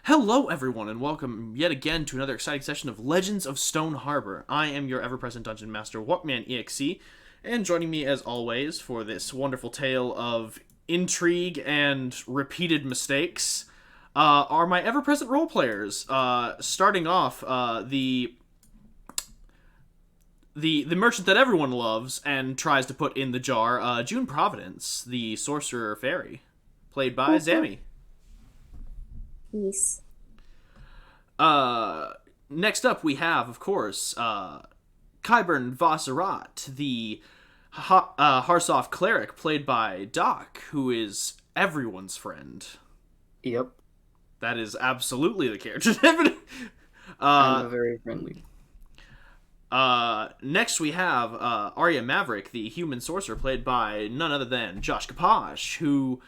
Hello, everyone, and welcome yet again to another exciting session of Legends of Stoneharbor. I am your ever-present Dungeon Master, WhatmanEXE, and joining me, as always, for this wonderful tale of intrigue and repeated mistakes are my ever-present role players. Starting off, the merchant that everyone loves and tries to put in the jar, June Providence, the sorcerer fairy, played by Zammy. Peace. Next up we have, of course, Kyburn Vosserat, the Harsov cleric, played by Doc, who is everyone's friend. Yep. That is absolutely the character. I'm very friendly. Next we have Arya Maverick, the human sorcerer, played by none other than Josh Kaposh, who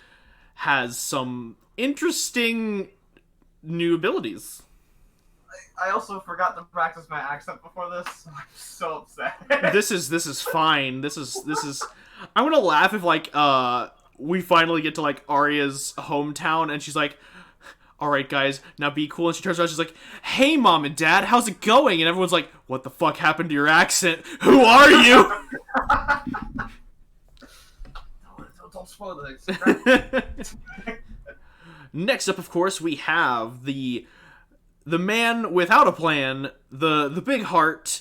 has some interesting new abilities. I also forgot to practice my accent before this. I'm so upset. This is fine. This is. I'm gonna laugh if we finally get to Arya's hometown and she's like, "All right, guys, now be cool." And she turns around, she's like, "Hey, mom and dad, how's it going?" And everyone's like, "What the fuck happened to your accent? Who are you?" Don't spoil this. Next up, of course, we have the man without a plan, the big heart,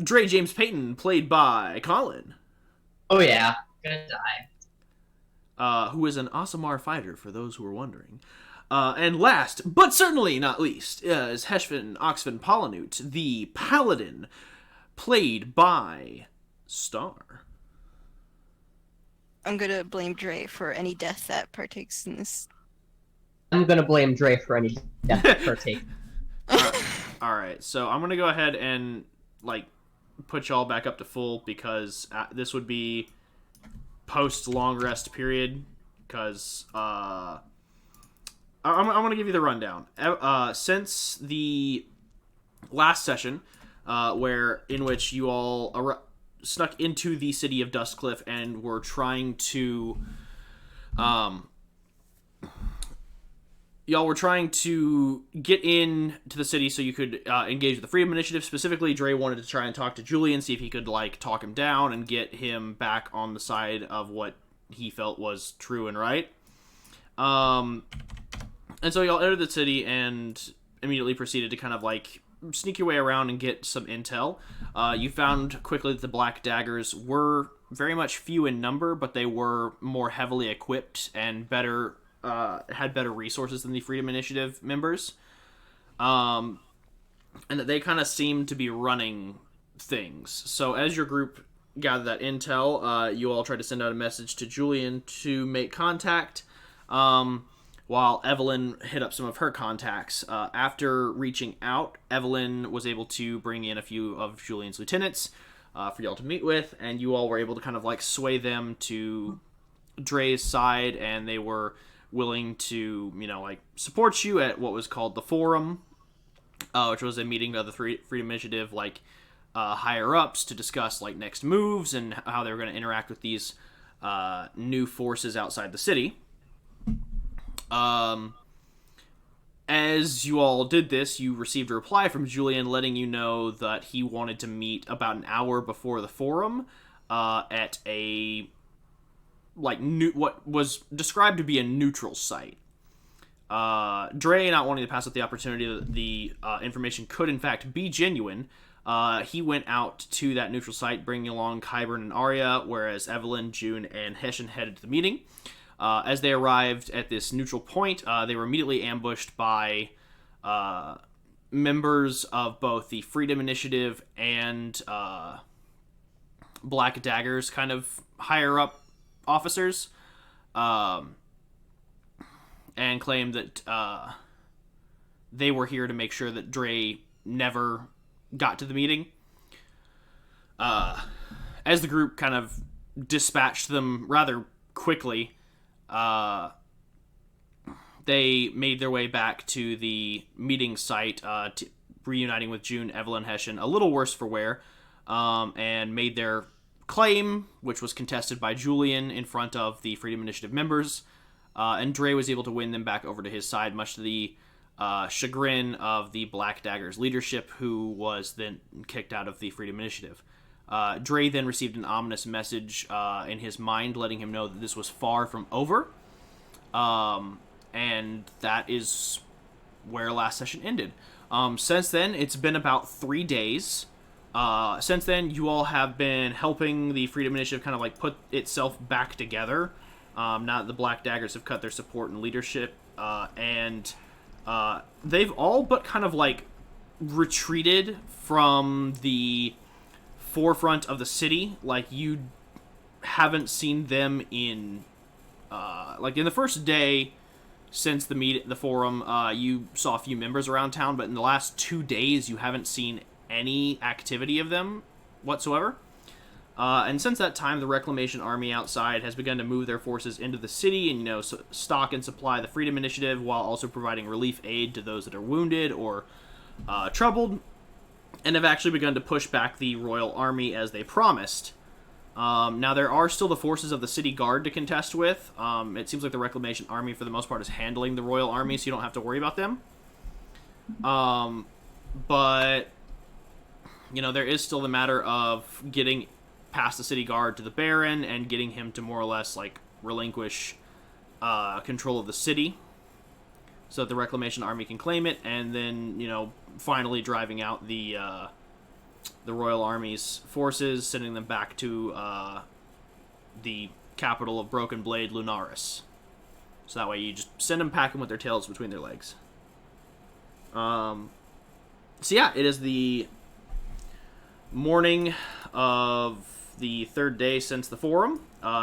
Dray James Payton, played by Colin. Oh yeah, gonna die. Who is an Aasimar fighter, for those who are wondering. And last, but certainly not least, is Heshvin Oxvin Polynute, the paladin, played by Star. I'm gonna blame Dray for any death that partakes in this. I'm gonna blame Dray for any death partake. Alright, so I'm gonna go ahead and, put y'all back up to full, because this would be post-long rest period, because, I'm gonna give you the rundown. Since the last session, in which you all snuck into the city of Dustcliff and were trying to, y'all were trying to get in to the city so you could engage with the Freedom Initiative. Specifically, Dray wanted to try and talk to Julian, see if he could talk him down and get him back on the side of what he felt was true and right. And so y'all entered the city and immediately proceeded to kind of sneak your way around and get some intel. You found quickly that the Black Daggers were very much few in number, but they were more heavily equipped and had better resources than the Freedom Initiative members. And that they kind of seemed to be running things. So as your group gathered that intel, you all tried to send out a message to Julian to make contact, while Evelyn hit up some of her contacts. After reaching out, Evelyn was able to bring in a few of Julian's lieutenants for y'all to meet with, and you all were able to kind of sway them to Dray's side, and they were willing to, support you at what was called the Forum, which was a meeting of the Freedom Initiative, higher-ups to discuss, next moves and how they were going to interact with these new forces outside the city. As you all did this, you received a reply from Julian letting you know that he wanted to meet about an hour before the Forum at a what was described to be a neutral site. Dray, not wanting to pass up the opportunity that the information could in fact be genuine, he went out to that neutral site, bringing along Kyburn and Arya, whereas Evelyn, June, and Hessian headed to the meeting. As they arrived at this neutral point, they were immediately ambushed by members of both the Freedom Initiative and Black Daggers, kind of higher-up officers, and claimed that they were here to make sure that Dray never got to the meeting. As the group kind of dispatched them rather quickly, they made their way back to the meeting site, reuniting with June, Evelyn, Hessian, a little worse for wear, and made their claim, which was contested by Julian in front of the Freedom Initiative members, and Dray was able to win them back over to his side, much to the chagrin of the Black Daggers leadership, who was then kicked out of the Freedom Initiative. Dray then received an ominous message in his mind, letting him know that this was far from over, and that is where last session ended. Since then, it's been about 3 days. Since then, you all have been helping the Freedom Initiative kind of like put itself back together. Now that the Black Daggers have cut their support and leadership, and they've all but kind of like retreated from the forefront of the city. Like, you haven't seen them in like in the first day since the forum, you saw a few members around town, but in the last 2 days you haven't seen any activity of them whatsoever. And since that time, the Reclamation Army outside has begun to move their forces into the city and, stock and supply the Freedom Initiative, while also providing relief aid to those that are wounded or troubled, and have actually begun to push back the Royal Army as they promised. Now, there are still the forces of the City Guard to contest with. It seems like the Reclamation Army, for the most part, is handling the Royal Army, so you don't have to worry about them. But, there is still the matter of getting past the City Guard to the Baron and getting him to more or less, like, relinquish control of the city so that the Reclamation Army can claim it, and then, finally driving out the Royal Army's forces, sending them back to the capital of Broken Blade, Lunaris. So that way you just send them packing with their tails between their legs. So yeah, it is the morning of the 3rd day since the forum.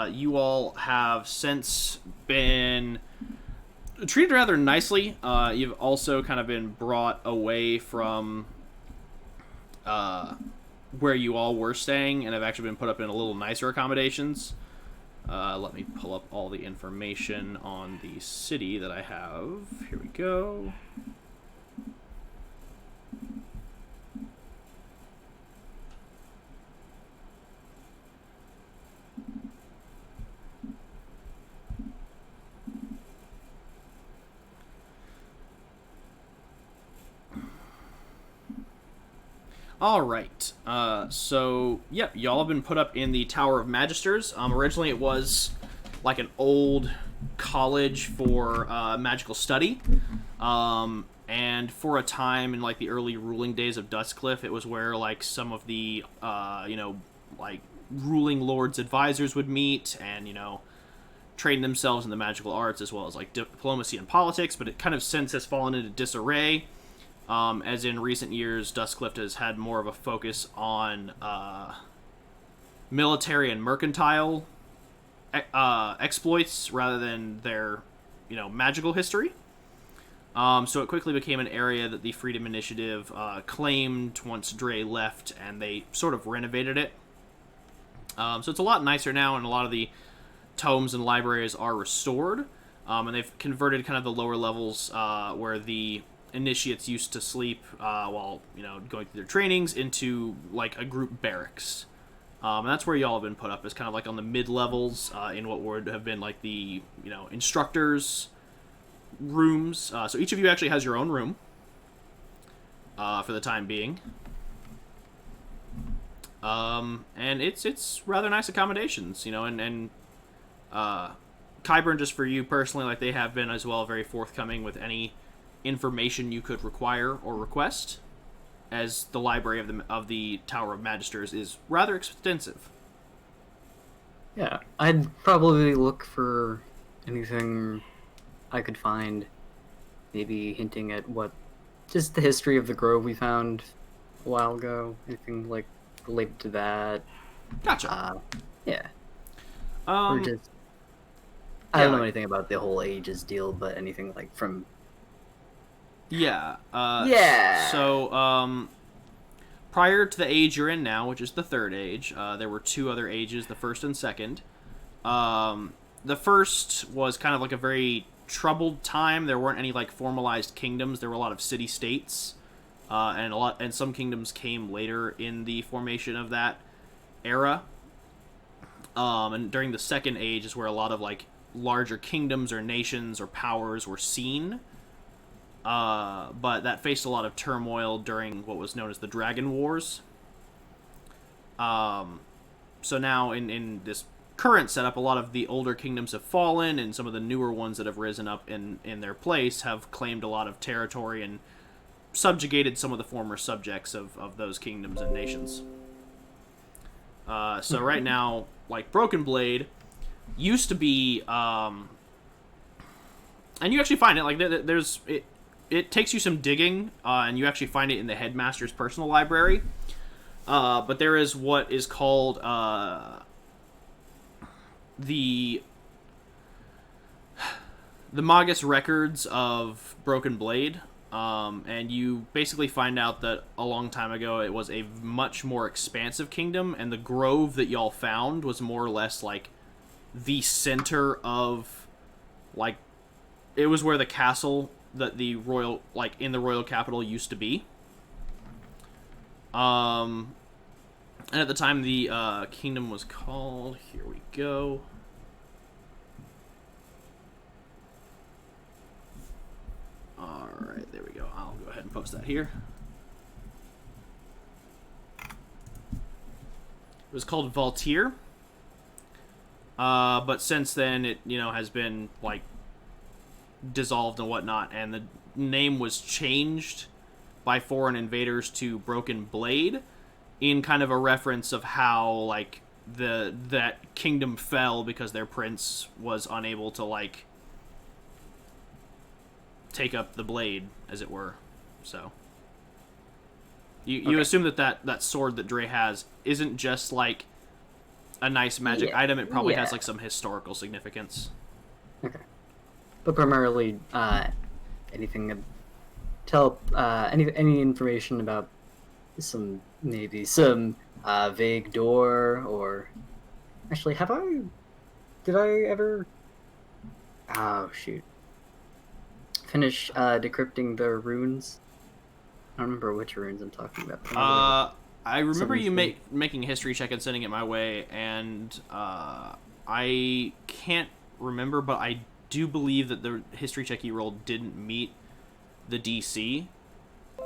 You all have since been treated rather nicely. You've also kind of been brought away from where you all were staying, and have actually been put up in a little nicer accommodations. Let me pull up all the information on the city that I have. Here we go. Alright, so, yep, y'all have been put up in the Tower of Magisters. Originally it was like an old college for magical study, and for a time in like the early ruling days of Dustcliff, it was where like some of the, like ruling lords' advisors would meet and, train themselves in the magical arts as well as like diplomacy and politics, but it kind of since has fallen into disarray. As in recent years, Dustcliff has had more of a focus on military and mercantile exploits rather than their, magical history. So it quickly became an area that the Freedom Initiative claimed once Dray left, and they sort of renovated it. So it's a lot nicer now, and a lot of the tomes and libraries are restored. And they've converted kind of the lower levels where the initiates used to sleep while going through their trainings into like a group barracks, and that's where y'all have been put up, is kind of like on the mid levels in what would have been like the instructors rooms. So each of you actually has your own room for the time being, and it's rather nice accommodations, and Kyburn, just for you personally, like they have been as well, very forthcoming with any information you could require or request, as the library of the Tower of Magisters is rather extensive. Yeah, I'd probably look for anything I could find, maybe hinting at just the history of the grove we found a while ago, anything like related to that. Gotcha. Yeah. Or just, I don't know anything about the whole ages deal, but anything like from... Yeah. Yeah. So, prior to the age you're in now, which is the 3rd age, there were 2 other ages, the 1st and 2nd. The 1st was kind of like a very troubled time. There weren't any like formalized kingdoms. There were a lot of city-states, and some kingdoms came later in the formation of that era. And during the 2nd age is where a lot of like larger kingdoms or nations or powers were seen. But that faced a lot of turmoil during what was known as the Dragon Wars. So now in this current setup, a lot of the older kingdoms have fallen, and some of the newer ones that have risen up in their place have claimed a lot of territory and subjugated some of the former subjects of those kingdoms and nations. So right now, like, Broken Blade used to be, and you actually find it, like, there's, it takes you some digging, and you actually find it in the headmaster's personal library, but there is what is called, the Magus records of Broken Blade, and you basically find out that a long time ago it was a much more expansive kingdom, and the grove that y'all found was more or less like the center of, like, it was where the castle that the royal, like, in the royal capital used to be. And at the time the kingdom was called, here we go. Alright, there we go. I'll go ahead and post that here. It was called Valtier. But since then it, has been, like, dissolved and whatnot, and the name was changed by foreign invaders to Broken Blade, in kind of a reference of how, like, that kingdom fell because their prince was unable to, like, take up the blade, as it were. So you assume that sword that Dray has isn't just, like, a nice magic item. It probably has, like, some historical significance. Okay. But primarily, anything any information about some vague door, or actually, did I ever finish decrypting the runes? I don't remember which runes I'm talking about. I remember you making a history check and sending it my way, and I can't remember, but I do believe that the history check you rolled didn't meet the DC,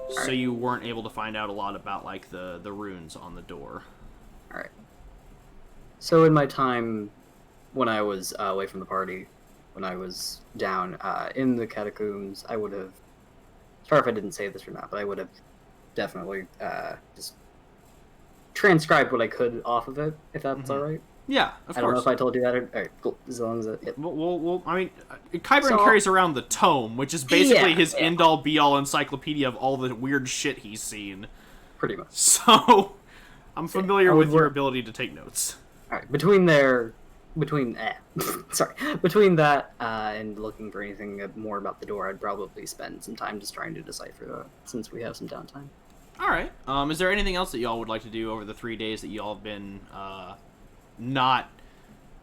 so you weren't able to find out a lot about, like, the runes on the door. Alright. So in my time when I was away from the party, when I was down in the catacombs, I would have, sorry if I didn't say this or not, but I would have definitely just transcribed what I could off of it, if that's alright. Yeah, of course. I don't know if I told you that. Alright, cool. As long as it... Yeah. Well, I mean, Kyburn carries around the tome, which is basically his end-all, be-all encyclopedia of all the weird shit he's seen. Pretty much. So, I'm familiar with your ability to take notes. Alright, between that and looking for anything more about the door, I'd probably spend some time just trying to decipher that, since we have some downtime. Alright. Is there anything else that y'all would like to do over the 3 days that y'all have been, not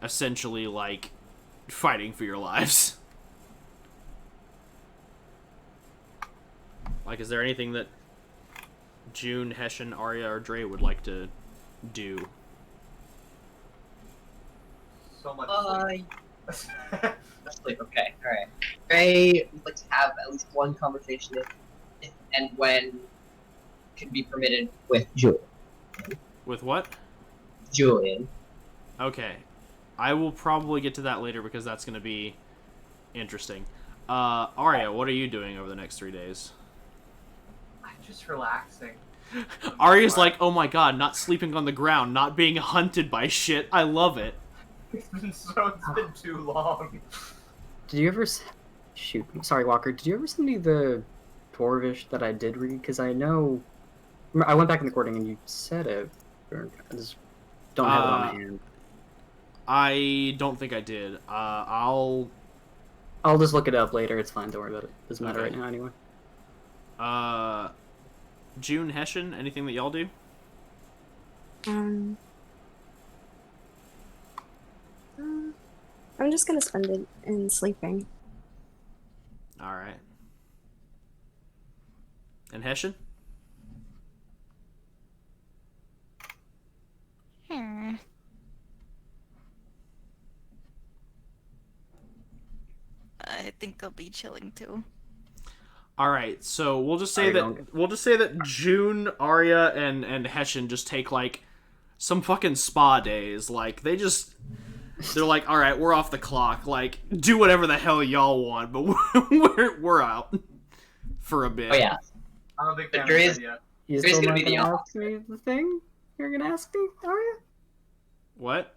essentially, like, fighting for your lives? Like, is there anything that June, Hessian, Arya, or Dray would like to do? So much. Sleep. Okay, alright. Dray would like to have at least one conversation if and when can be permitted with Julian. With what? Julian. Okay. I will probably get to that later because that's going to be interesting. Arya, what are you doing over the next 3 days? I'm just relaxing. Arya's like, oh my god, not sleeping on the ground, not being hunted by shit. I love it. It's been too long. Did you ever... Shoot. Sorry, Walker. Did you ever send me the Dwarvish that I did read? Because I know... I went back in the recording and you said it. I just don't have it on hand. I don't think I did. I'll just look it up later. It's fine. Don't worry about it. Doesn't matter right now anyway. June, Hessian, anything that y'all do? I'm just gonna spend it in sleeping. Alright. And Hessian? think they'll be chilling too. All right, so we'll just say Alright, that June, Arya, and Hessian just take like some fucking spa days. Like they're like, all right, we're off the clock. Like, do whatever the hell y'all want, but we're out for a bit. Oh yeah. I'm a big fan of There this is- idea. You There's still gonna not be the gonna ask me the thing? You're gonna ask me, are you? What?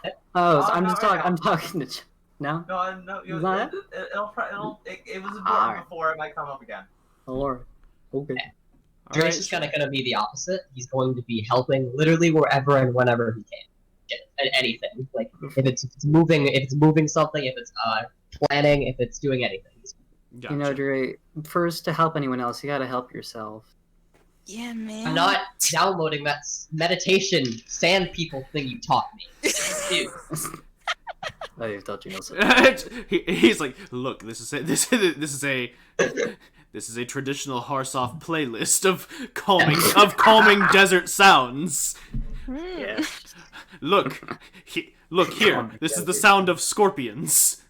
Oh, so Oh, I'm not just right talking. now. I'm talking to. No. No, Is that it was important Alright. before. It might come up again. Oh Lord. Okay. All Dray's right. just kind of going to be the opposite. He's going to be helping literally wherever and whenever he can. Anything. Like if it's moving something, if it's planning, if it's doing anything. Gotcha. You know, Dray, first to help anyone else, you gotta help yourself. Yeah, man. I'm not downloading that meditation sand people thing you taught me. Dude, Oh, you've taught you no such. He's like, look, this is a traditional Harsoff playlist of calming desert sounds. Hmm. Look here. Calming This is the desert. sound of scorpions.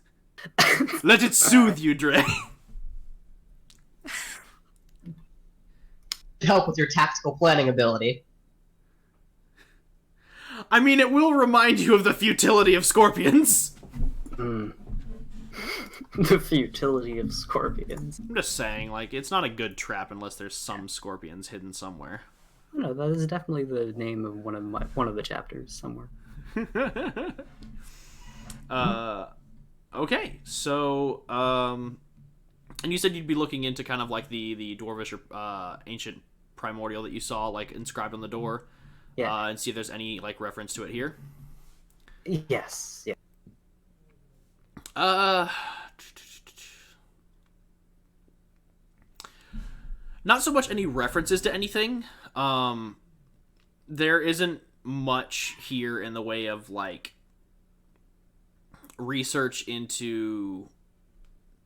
Let it soothe you, Dray. help with your tactical planning ability. I mean, it will remind you of the futility of scorpions. Hmm. The futility of scorpions. I'm just saying, like, it's not a good trap unless there's some scorpions hidden somewhere. No, that is definitely the name of one of the chapters somewhere. Okay, so, and you said you'd be looking into kind of like the dwarvish or ancient primordial that you saw, like, inscribed on the door, Yeah. and see if there's any, like, reference to it here. Yes. Yeah. Not so much any references to anything. There isn't much here in the way of, like, research into,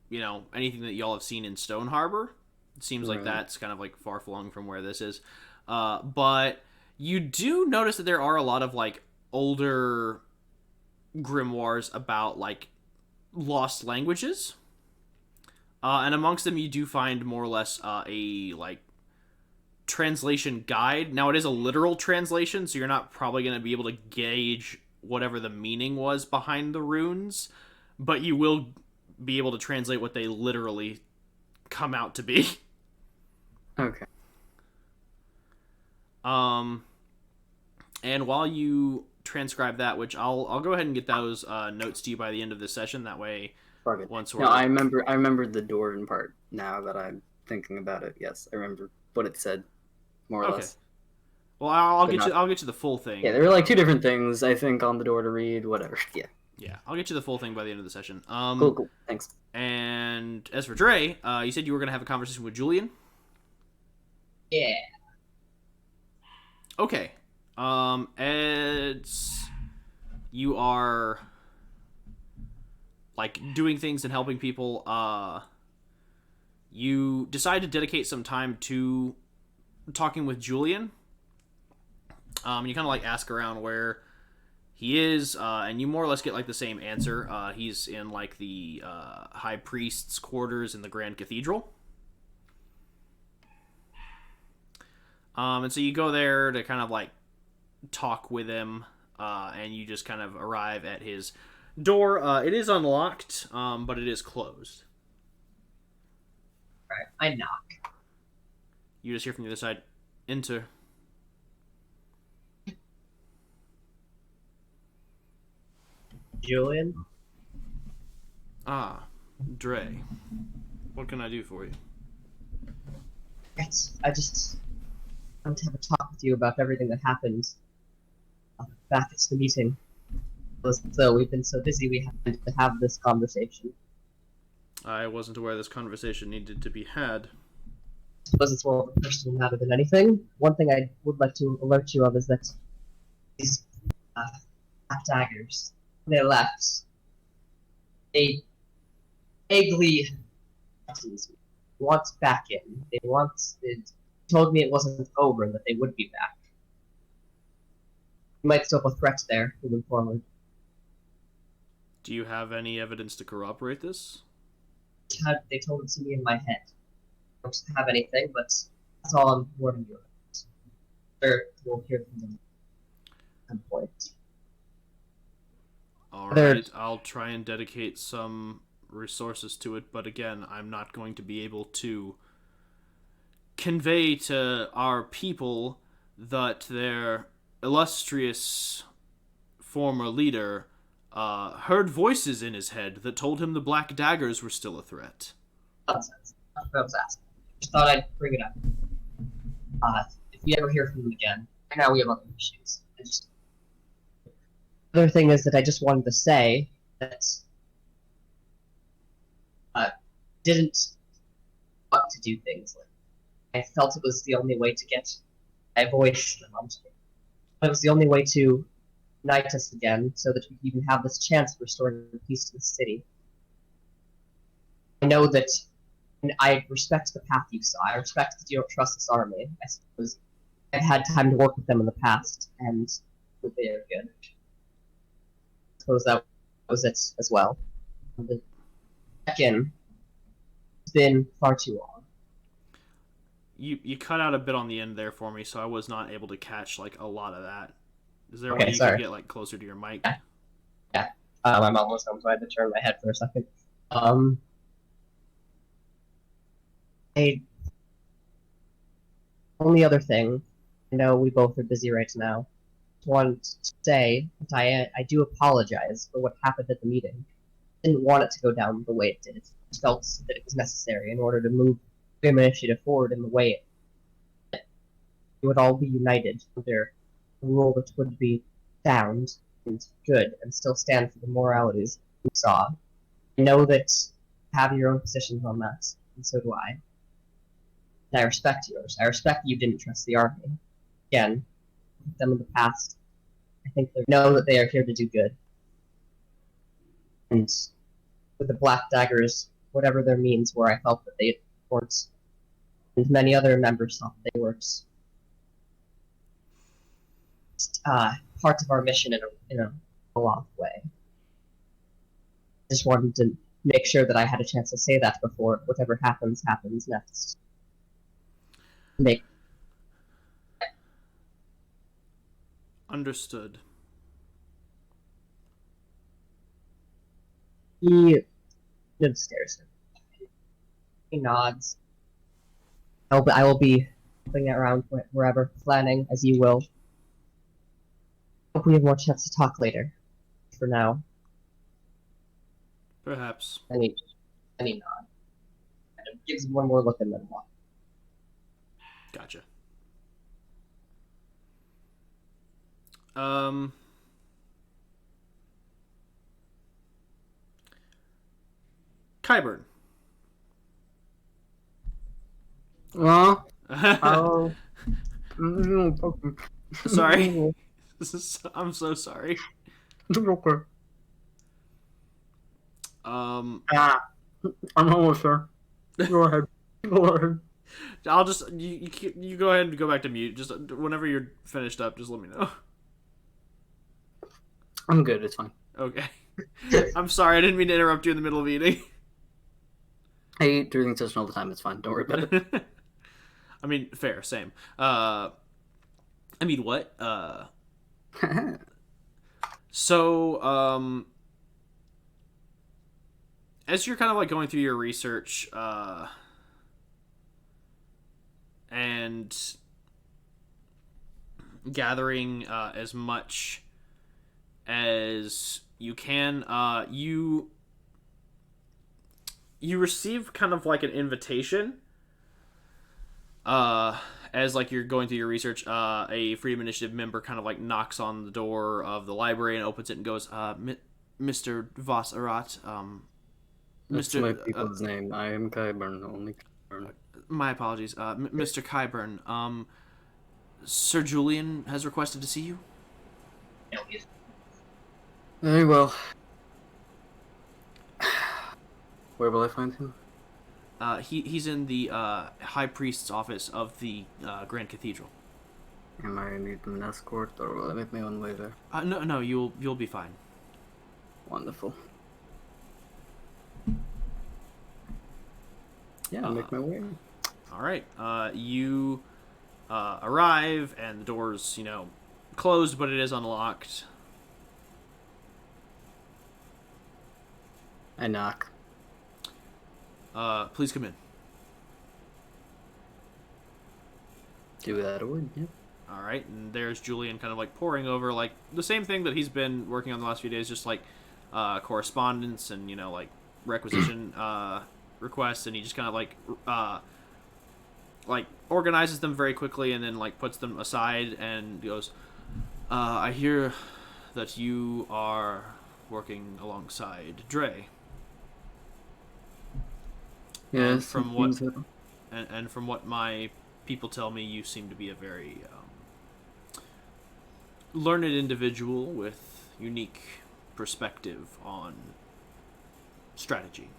you know, anything that y'all have seen in Stoneharbor. It seems like Right. that's kind of, like, far-flung from where this is. But you do notice that there are a lot of, like, older grimoires about, like, lost languages. And amongst them, you do find more or less a, like, translation guide. Now, it is a literal translation, so you're not probably going to be able to gauge whatever the meaning was behind the runes, but you will be able to translate what they literally come out to be. Okay. And while you transcribe that, which I'll go ahead and get those notes to you by the end of this session, that way Fuck it. once we're... No, I remember the Dwarven part now that I'm thinking about it. Yes, I remember what it said, more or Okay. less. Well, I'll But get you. not- I'll get you the full thing. Yeah, there were like two different things I think on the door to read. Whatever. Yeah. Yeah, I'll get you the full thing by the end of the session. Cool. Thanks. And as for Dray, you said you were gonna have a conversation with Julian. Yeah. Okay. As you are, like, doing things and helping people, you decide to dedicate some time to talking with Julian. You kind of, like, ask around where he is, and you more or less get, like, the same answer. He's in, like, the High Priest's quarters in the Grand Cathedral. And so you go there to kind of, like, talk with him, and you just kind of arrive at his door. It is unlocked, but it is closed. Right. I knock. You just hear from the other side, enter. Julian? Ah, Dray. What can I do for you? I just want to have a talk with you about everything that happened back at the meeting. So we've been so busy we haven't to have this conversation. I wasn't aware this conversation needed to be had. I suppose it's more of a personal matter than anything. One thing I would like to alert you of is that these Black Daggers, when they left, they vaguely want back in. They told me it wasn't over, that they would be back. You might still have a threat there moving forward. Do you have any evidence to corroborate this? They told it to me in my head. I don't have anything, but that's all I'm warning you about. Sure, we'll hear from them at some point. Alright, I'll try and dedicate some resources to it, but again, I'm not going to be able to convey to our people that their illustrious former leader heard voices in his head that told him the Black Daggers were still a threat. Nonsense. That's what I was asking. Just thought I'd bring it up. If we ever hear from them again, right now we have other issues. Other thing is that I just wanted to say that didn't want to do things like I felt it was the only way to get my voice. It was the only way to unite us again, so that we can even have this chance of restoring peace to the city. I know that, and I respect the path you saw. I respect that you don't trust this army. I suppose I've had time to work with them in the past, and they are good. I suppose that was it as well. The check-in has been far too long. You cut out a bit on the end there for me, so I was not able to catch like a lot of that. Is there a way you could get like closer to your mic? Yeah. I'm almost home, so I had to turn my head for a second. Only other thing, I know we both are busy right now. I want to say that I do apologize for what happened at the meeting. I didn't want it to go down the way it did. I felt that it was necessary in order to move the initiative forward in the way we would all be united under a rule that would be sound and good and still stand for the moralities we saw. I know that you have your own positions on that, and so do I. And I respect yours. I respect that you didn't trust the army. Again, with them in the past, I think they know that they are here to do good. And with the Black Daggers, whatever their means were, I felt that they weren't, and many other members thought they weren't part of our mission in a long way. I just wanted to make sure that I had a chance to say that before whatever happens next. Understood. He stares. He nods. I will be looking around wherever, planning as you will. Hope we have more chance to talk later. For now. Perhaps. Any nod. And gives one more look and then walk. Gotcha. Kyburn. Well, Sorry. I'm so sorry. I'm almost sure. Go ahead. Go ahead. I'll just you go ahead and go back to mute. Just whenever you're finished up, just let me know. I'm good. It's fine. Okay. I'm sorry. I didn't mean to interrupt you in the middle of eating. I eat during session all the time. It's fine. Don't worry about it. I mean, fair. Same. I mean, what? So, as you're kind of like going through your research, and gathering as much as you can, you receive kind of like an invitation. As like you're going through your research, a Freedom Initiative member kind of like knocks on the door of the library and opens it and goes, Mr. Voss Arat, That's my people's name. I am Kyburn, only Kyburn. My apologies. Mr. Kyburn, Sir Julian has requested to see you. Very well. Where will I find him? He's in the High Priest's office of the Grand Cathedral. Am I need an escort, or will I make my own way there? No, you'll be fine. Wonderful. Yeah, I'll make my way. All right. You arrive, and the door's, closed, but it is unlocked. I knock. Please come in. Do that a word, yeah. All right, and there's Julian kind of like poring over like the same thing that he's been working on the last few days, just like correspondence and like requisition requests, and he just kind of like organizes them very quickly and then like puts them aside and goes, I hear that you are working alongside Dray. Yes. From what and from what my people tell me, you seem to be a very learned individual with unique perspective on strategy.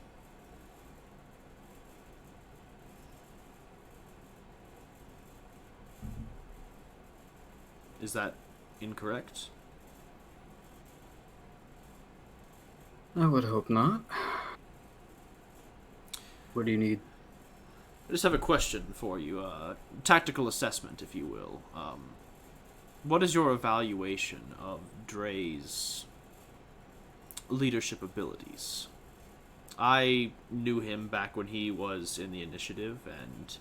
Is that incorrect? I would hope not. What do you need? I just have a question for you, tactical assessment, if you will. What is your evaluation of Dray's leadership abilities? I knew him back when he was in the initiative, and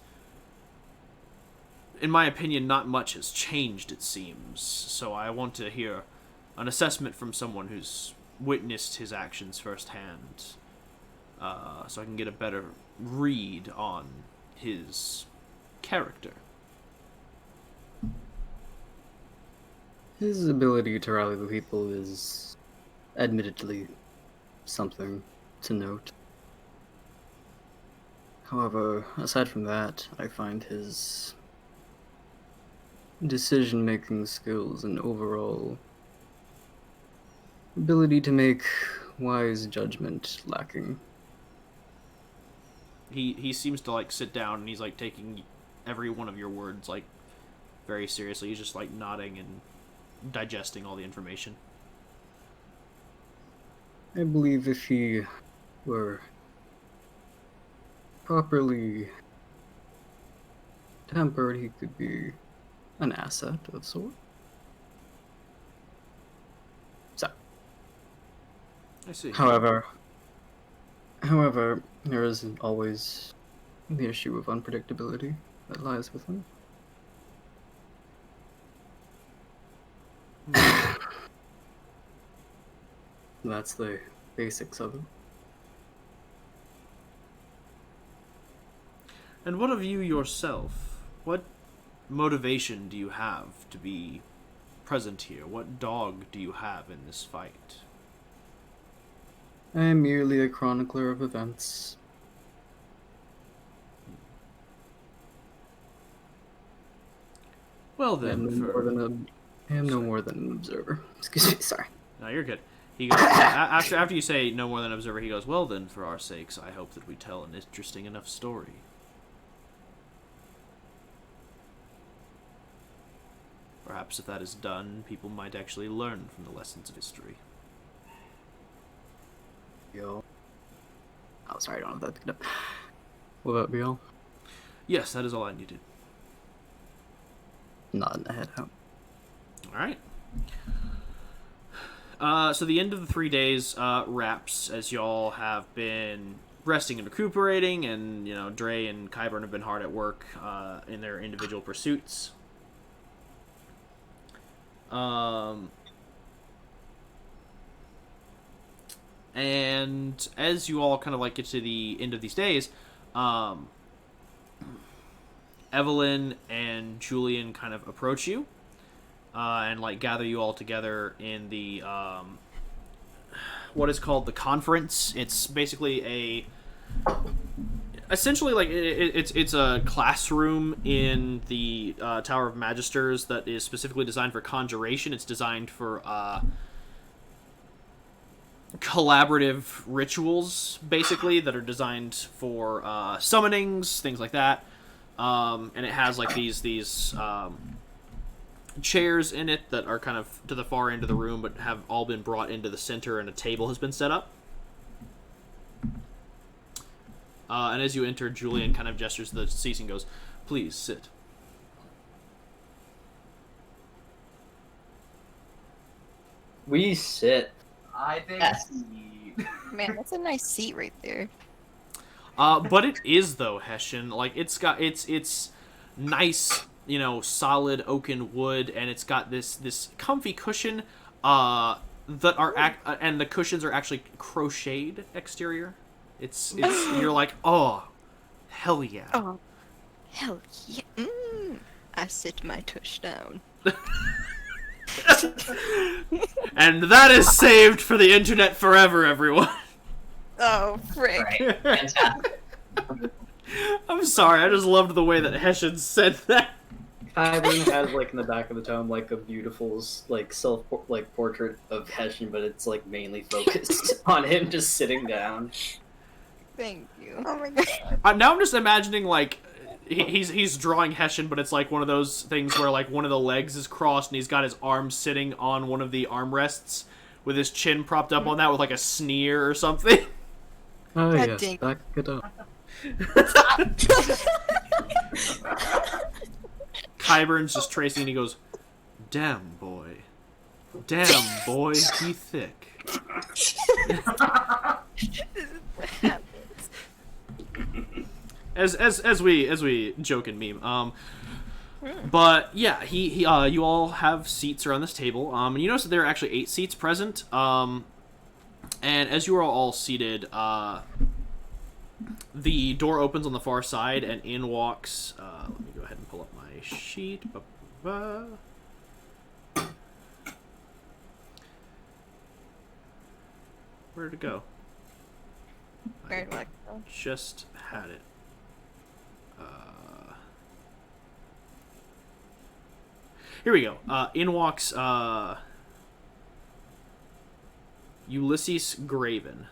in my opinion, not much has changed, it seems. So I want to hear an assessment from someone who's witnessed his actions firsthand, so I can get a better read on his character. His ability to rally the people is admittedly something to note. However, aside from that, I find his decision-making skills and overall ability to make wise judgment lacking. He seems to like sit down and he's like taking every one of your words like very seriously. He's just like nodding and digesting all the information. I believe if he were properly tempered, he could be an asset of sort. So, I see. however, there is always the issue of unpredictability that lies with him. That's the basics of it. And what of you yourself? What motivation do you have to be present here? What dog do you have in this fight? I am merely a chronicler of events. Well I then, am no more than an observer. Excuse me, sorry. No, you're good. He goes, after you say no more than observer, he goes, well then, for our sakes, I hope that we tell an interesting enough story. Perhaps if that is done, people might actually learn from the lessons of history. Yo. Oh, sorry, I don't have that picked up. Will that be all? Yes, that is all I needed. Nodding the head out. Alright. So the end of the 3 days wraps as y'all have been resting and recuperating, and, Dray and Kyburn have been hard at work in their individual pursuits. And as you all kind of like get to the end of these days, Evelyn and Julian kind of approach you and like gather you all together in the what is called the conference. It's basically essentially like it's a classroom in the Tower of Magisters that is specifically designed for conjuration. It's designed for collaborative rituals, basically, that are designed for summonings, things like that. And it has like these chairs in it that are kind of to the far end of the room, but have all been brought into the center, and a table has been set up. And as you enter, Julian kind of gestures to the seats and goes, "Please sit." We sit. I think Yes. Man, that's a nice seat right there. But it is though, Hessian. Like it's nice, solid oaken wood, and it's got this comfy cushion. That are and the cushions are actually crocheted exterior. It's you're like, oh, hell yeah. Oh, hell yeah. I sit my tush down. And that is saved for the internet forever, everyone. Oh, frick. Right. Fantastic. I'm sorry, I just loved the way that Hessian said that. Kyburn has like in the back of the tome like a beautiful like portrait of Hessian, but it's like mainly focused on him just sitting down. Thank you. Oh my god. Now I'm just imagining like he's drawing Hessian, but it's like one of those things where like one of the legs is crossed and he's got his arms sitting on one of the armrests with his chin propped up on that with like a sneer or something. Oh God yes, dang. back it up. Kyburn's just tracing and he goes, damn boy, he thick. As we joke and meme. But yeah, he you all have seats around this table. And you notice that there are actually 8 seats present. And as you are all seated, the door opens on the far side, and in walks. Let me go ahead and pull up my sheet. Where'd it go? Very like Just had it. Here we go. In walks Ulysses Graven,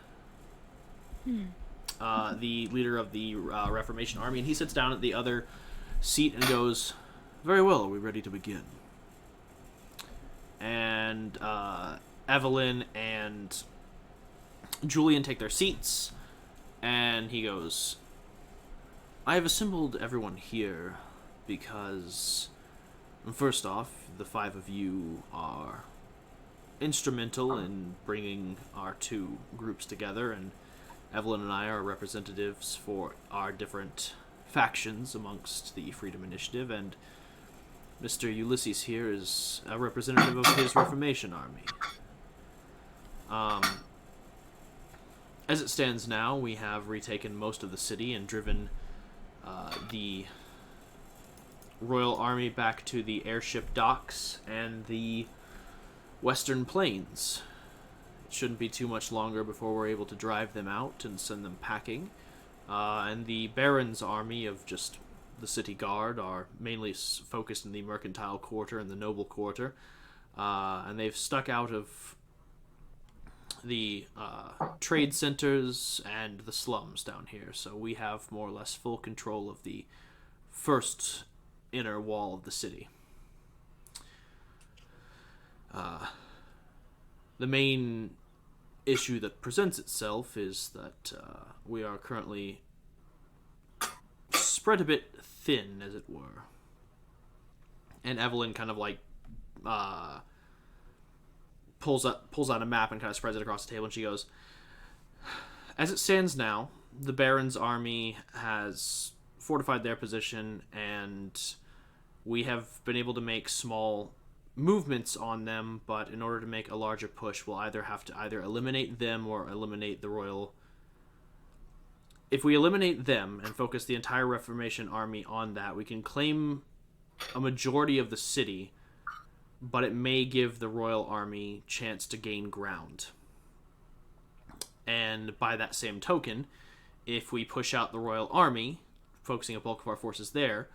the leader of the Reformation Army, and he sits down at the other seat and goes, "Very well, are we ready to begin?" And Evelyn and Julian take their seats, and he goes, "I have assembled everyone here because, first off, the 5 of you are instrumental in bringing our 2 groups together, and Evelyn and I are representatives for our different factions amongst the Freedom Initiative, and Mr. Ulysses here is a representative of his Reformation Army. As it stands now, we have retaken most of the city and driven the Royal Army back to the airship docks and the Western Plains. It shouldn't be too much longer before we're able to drive them out and send them packing. And the Baron's army of just the city guard are mainly focused in the mercantile quarter and the noble quarter. And they've stuck out of the trade centers and the slums down here. So we have more or less full control of the first inner wall of the city. The main issue that presents itself is that we are currently spread a bit thin, as it were. And Evelyn kind of like pulls out a map and kind of spreads it across the table, and she goes, "As it stands now, the Baron's army has fortified their position, and we have been able to make small movements on them, but in order to make a larger push, we'll either have to eliminate them or eliminate the royal. If we eliminate them and focus the entire Reformation Army on that, we can claim a majority of the city, but it may give the Royal Army chance to gain ground. And by that same token, if we push out the Royal Army, focusing a bulk of our forces there,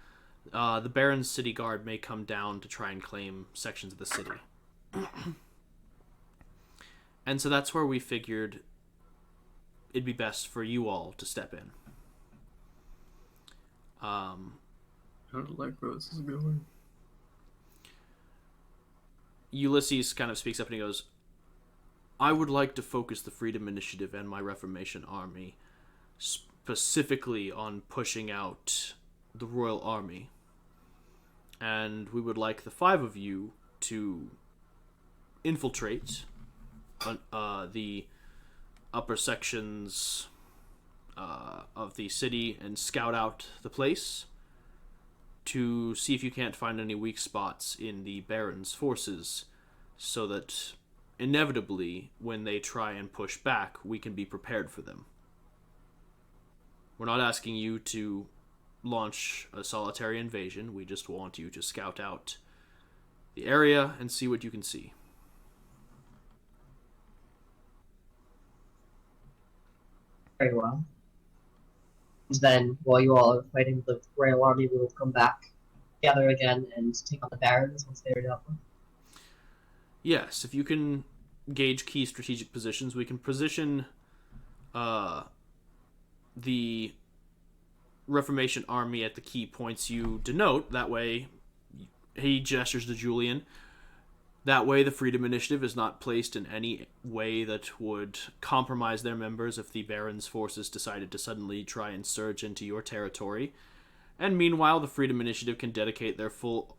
the Baron's city guard may come down to try and claim sections of the city." And so that's where we figured it'd be best for you all to step in. I don't like where this is going. Ulysses kind of speaks up and he goes, "I would like to focus the Freedom Initiative and my Reformation Army specifically on pushing out the Royal Army. And we would like the 5 of you to infiltrate the upper sections of the city and scout out the place to see if you can't find any weak spots in the Baron's forces, so that inevitably, when they try and push back, we can be prepared for them. We're not asking you to launch a solitary invasion. We just want you to scout out the area and see what you can see. Very well. And then, while you all are fighting the Royal Army, we will come back together again and take on the Barons once they are dealt with. Yes, if you can gauge key strategic positions, we can position the Reformation Army at the key points you denote. That way, he gestures to Julian. That way, the Freedom Initiative is not placed in any way that would compromise their members if the Baron's forces decided to suddenly try and surge into your territory. And meanwhile, the Freedom Initiative can dedicate their full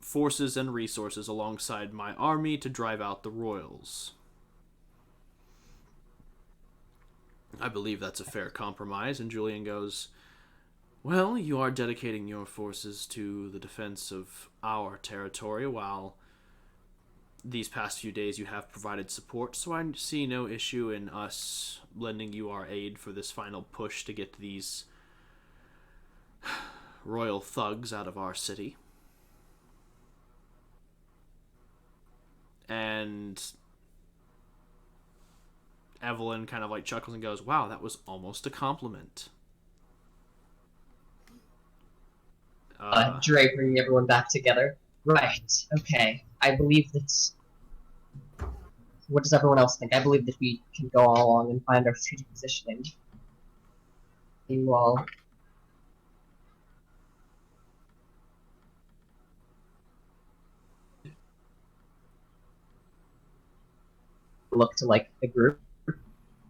forces and resources alongside my army to drive out the Royals. I believe that's a fair compromise. And Julian goes, well, you are dedicating your forces to the defense of our territory, while these past few days you have provided support, so I see no issue in us lending you our aid for this final push to get these royal thugs out of our city. And Evelyn kind of like chuckles and goes, wow, that was almost a compliment. Dray bringing everyone back together. Right, okay. I believe that... What does everyone else think? I believe that we can go all along and find our strategic positioning. You all... look to, like, the group.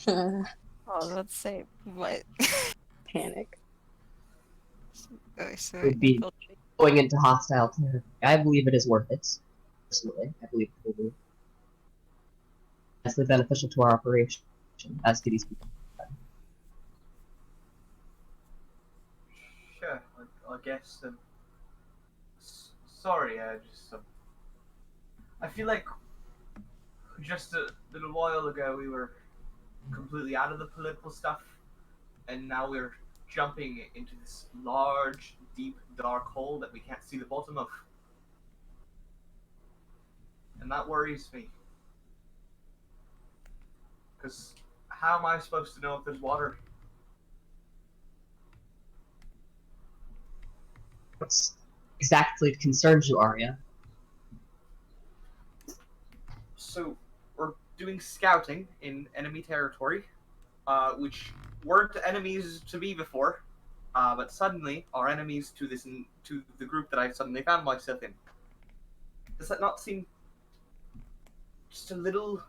Oh, let's say what? Panic. So Would be going into hostile territory. I believe it is worth it. Personally, I believe it will be. That's beneficial to our operation, as to these people. Sure, I guess. Sorry, I feel like just a little while ago we were completely out of the political stuff, and now we're jumping into this large, deep, dark hole that we can't see the bottom of. And that worries me. Because how am I supposed to know if there's water? What exactly concerns you, Arya? So, we're doing scouting in enemy territory, which weren't enemies to me before, but suddenly are enemies to the group that I suddenly found myself in. Does that not seem just a little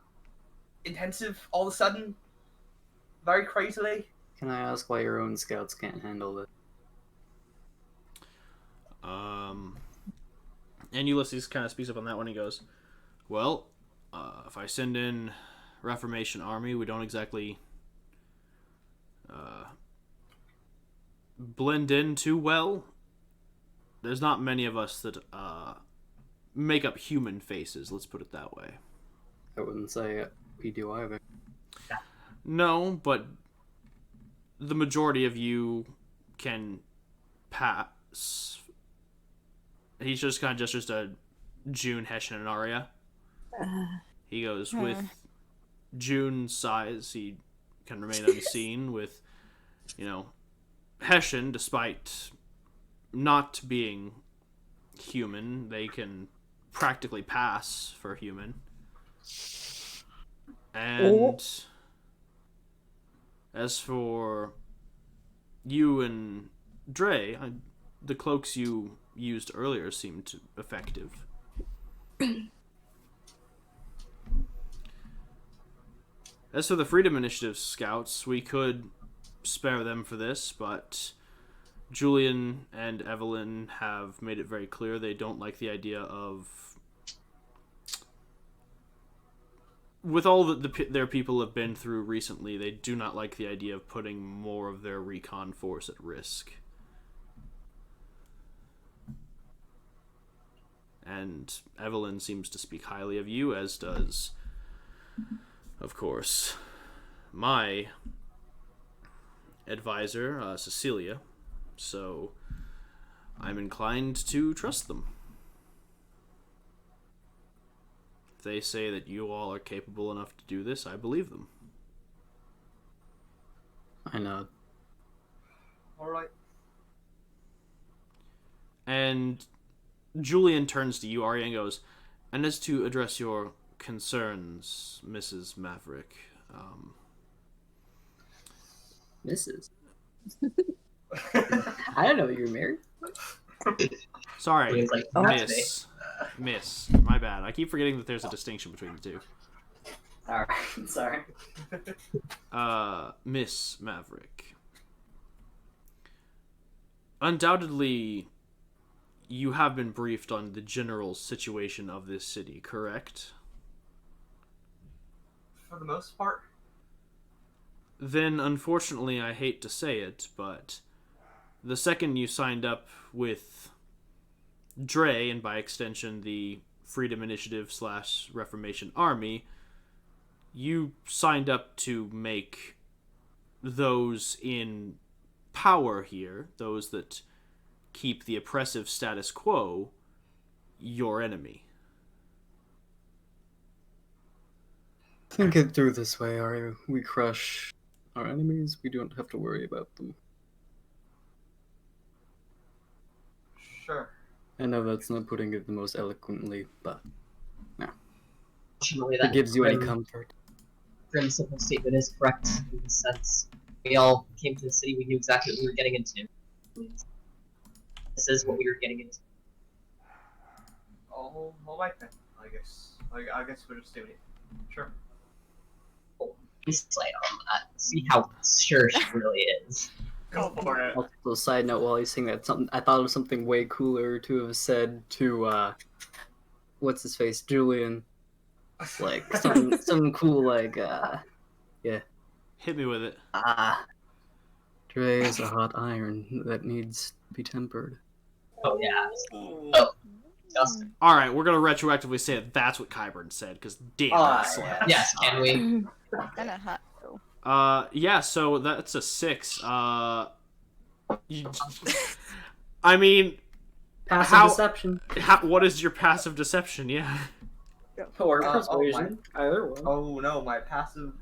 intensive all of a sudden? Very crazily? Can I ask why your own scouts can't handle it? And Ulysses kind of speaks up on that one. He goes, well, if I send in Reformation Army, we don't exactly blend in too well. There's not many of us that make up human faces, let's put it that way. I wouldn't say we do either. No, but the majority of you can pass. He's just kind of gestures to June, Hessian, and Arya. He goes, with June's size, he can remain unseen. With, Hessian, despite not being human, they can practically pass for human. And as for you and Dray, the cloaks you used earlier seemed effective. As for the Freedom Initiative scouts, we could spare them for this, but Julian and Evelyn have made it very clear they don't like the idea of, with all that their people have been through recently, they do not like the idea of putting more of their recon force at risk. And Evelyn seems to speak highly of you, as does, of course, my advisor, Cecilia. So I'm inclined to trust them. If they say that you all are capable enough to do this, I believe them. I know. Alright. And Julian turns to you, Arya, and goes, and as to address your concerns, Mrs. Maverick, Mrs. I don't know you're married. Sorry, It's like, Miss. My bad. I keep forgetting that there's a distinction between the two. Alright, sorry. Miss Maverick. Undoubtedly, you have been briefed on the general situation of this city, correct? For the most part. Then, unfortunately, I hate to say it, but the second you signed up with Dray, and by extension the Freedom Initiative / Reformation Army, you signed up to make those in power here, those that keep the oppressive status quo, your enemy. Think it through this way, Arya. We crush our enemies, we don't have to worry about them. Sure. I know that's not putting it the most eloquently, but Fortunately, it that gives you any grim, comfort. grim simple statement is correct in the sense we all came to the city, we knew exactly what we were getting into. This is what we were getting into. Oh, alright then. I guess we'll just do it. Sure. Just like on that. See how sure she really is. Go for it. Also, side note, while he's saying that, I thought of something way cooler to have said to, what's his face, Julian. Like, something cool, like, yeah. Hit me with it. Dray is a hot iron that needs to be tempered. Oh yeah. Oh, disgusting. Alright, we're gonna retroactively say that that's what Kyburn said, because damn, that slaps. Yes, can we? Kinda hot though. Yeah, so that's a 6. I mean, Passive deception. what is your passive deception? Yeah. Or persuasion. Either one. Oh no, my passive.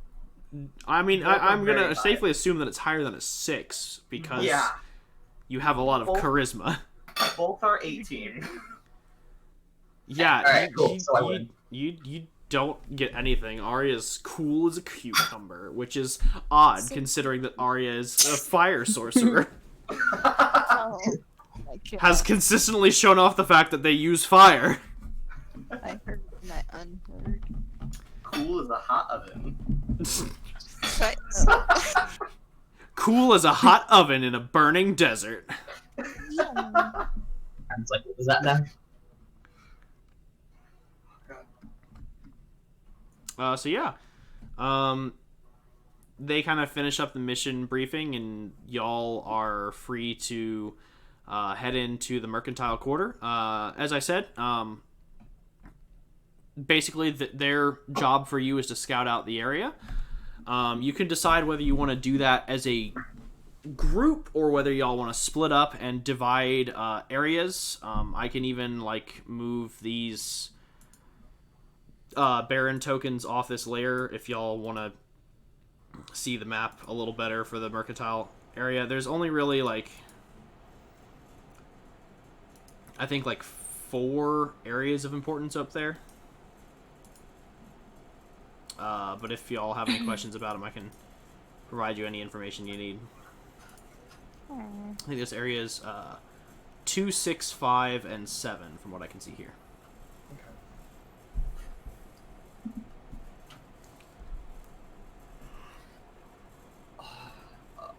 I mean, Both are I'm very gonna high. safely assume that it's higher than a 6, because Yeah, you have a lot of Both- charisma. both are 18. Yeah, Alright, cool, so I win. you don't get anything. Arya's cool as a cucumber, which is odd considering that Arya is a fire sorcerer. Oh my god. Has consistently shown off the fact that they use fire. I heard and I unheard. Cool as a hot oven. Right. Cool as a hot oven in a burning desert. Yeah. I was like, what was that now? So yeah, they kind of finish up the mission briefing, and y'all are free to head into the mercantile quarter. As I said, basically their job for you is to scout out the area. You can decide whether you want to do that as a group or whether y'all want to split up and divide areas. I can even like move these Baron tokens off this layer if y'all want to see the map a little better for the mercantile area. There's only really like, I think like 4 areas of importance up there. But if y'all have any questions about them, I can provide you any information you need. I think this area is 2, 6, 5, and 7 from what I can see here.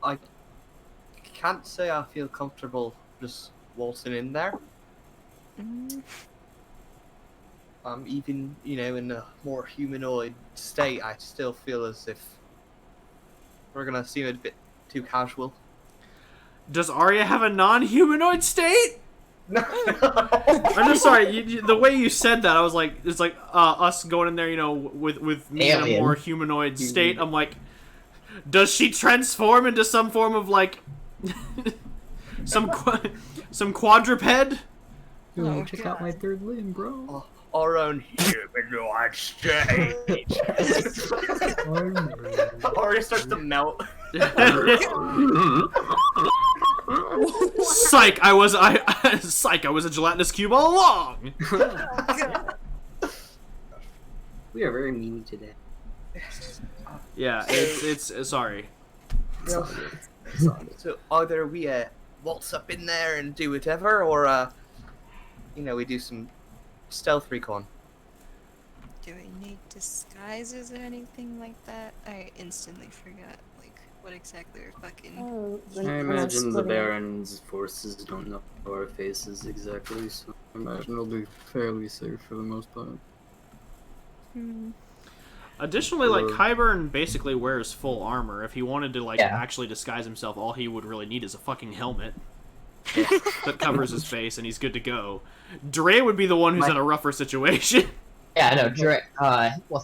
I can't say I feel comfortable just waltzing in there. Mm, Even, in a more humanoid state, I still feel as if we're gonna seem a bit too casual. Does Arya have a non-humanoid state? No. I'm just sorry. The way you said that, I was like, it's like us going in there, with me in a Alien. more humanoid state. I'm like, does she transform into some form of like some quadruped? Oh, Check out my God. third limb, bro. Our own humanoid state. Arya starts to melt. Psych! I was a gelatinous cube all along. We are very mean today. Yeah, it's sorry. So either we waltz up in there and do whatever, or we do some stealth recon. Do we need disguises or anything like that? I instantly forgot, like, what exactly we're fucking... Oh, I imagine the Baron's forces don't know our faces exactly, so I imagine it'll be fairly safe for the most part. Hmm. Additionally, like, Qyburn basically wears full armor. If he wanted to, like, actually disguise himself, all he would really need is a fucking helmet that covers his face, and he's good to go. Dray would be the one who's in a rougher situation. Yeah, I know. Dray,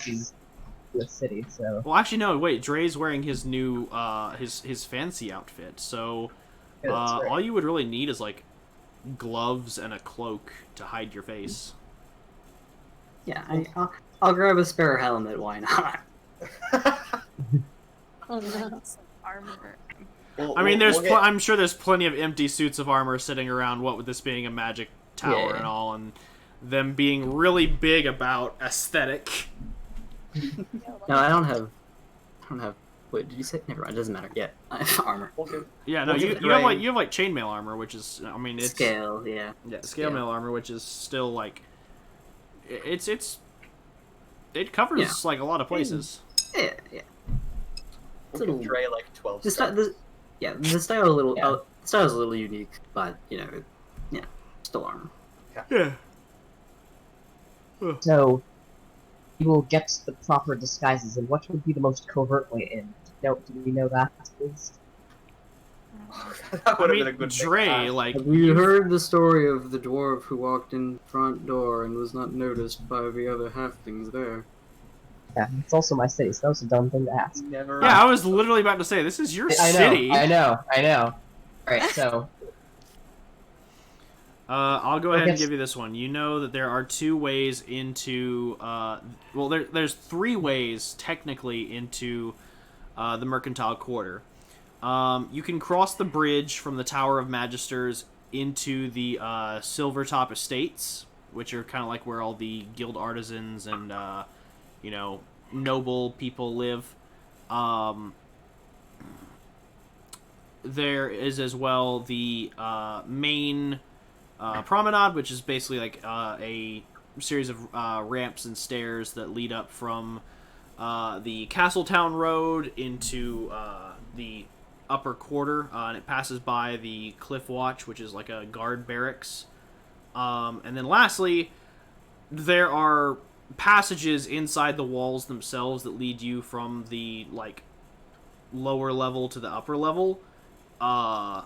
he's in the city, so. Well, actually, no. Wait, Dray's wearing his new, his fancy outfit. So, Yeah, that's right. all you would really need is like gloves and a cloak to hide your face. Yeah, I'll grab a spare helmet, why not? Oh no. Some armor. I mean, I'm sure there's plenty of empty suits of armor sitting around. What with this being a magic tower and all, and them being really big about aesthetic. No, I don't have. Wait, did you say? Never mind. It doesn't matter. Yeah, I have armor. Yeah, no, We'll you give have Dray- like chainmail armor, which is, I mean, it's Scale, yeah. scale mail armor, which is still like, it covers like a lot of places. Yeah. We'll give Dray like 12 The stars. the style a little. Yeah. The style's a little unique, but still armor. Yeah. So, we will get the proper disguises, and what would be the most covert way in? Do we know that, please? That I would have been a mean, good Dray, like, Have you heard the story of the dwarf who walked in front door and was not noticed by the other halflings there? Yeah, it's also my city, so that was a dumb thing to ask. Never. yeah, I was literally about to say, this is your city. I know. Alright, so, I'll go ahead and Okay. give you this one. You know that there are 2 ways into, there's 3 ways, technically, into the Mercantile Quarter. You can cross the bridge from the Tower of Magisters into the Silvertop Estates, which are kind of like where all the guild artisans and, noble people live. There is as well the main promenade, which is basically like a series of ramps and stairs that lead up from the Castletown Road into the upper quarter, and it passes by the Cliff Watch, which is like a guard barracks. And then lastly, there are passages inside the walls themselves that lead you from the like lower level to the upper level. But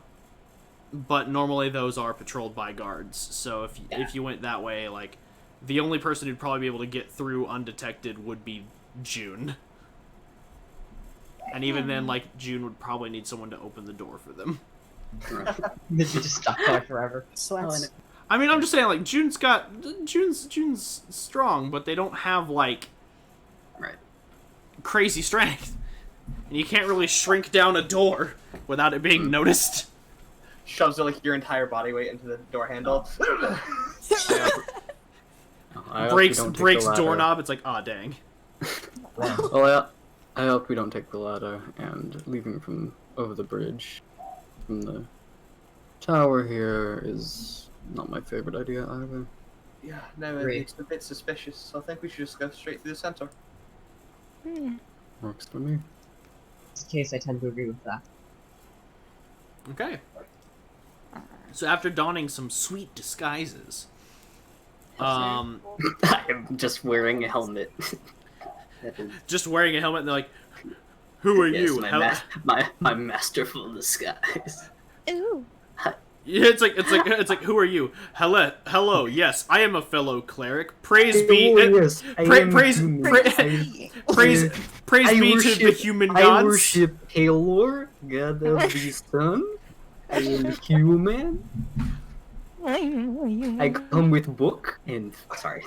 normally those are patrolled by guards. So if you went that way, like, the only person who'd probably be able to get through undetected would be June. And even then, like, June would probably need someone to open the door for them. They'd be just stuck there forever. So that's I mean, I'm just saying, like, June's strong, but they don't have, like, crazy strength. And you can't really shrink down a door without it being noticed. Shoves like your entire body weight into the door handle. Breaks doorknob, it's like, aw, dang. Well, I hope we don't take the ladder, and leaving from over the bridge from the tower here is not my favorite idea either. Yeah, no, Great. it's a bit suspicious, so I think we should just go straight through the center. Works for me. In this case, I tend to agree with that. Okay. So after donning some sweet disguises, I'm just wearing a helmet. That is, just wearing a helmet, and they're like, "Who are yes, you?" my masterful disguise. Ooh. Yeah, it's like, who are you? Hello, yes, I am a fellow cleric. Praise be, yes, praise be to the human gods. I worship Halor, god of the sun. I am human. I come with book and sorry.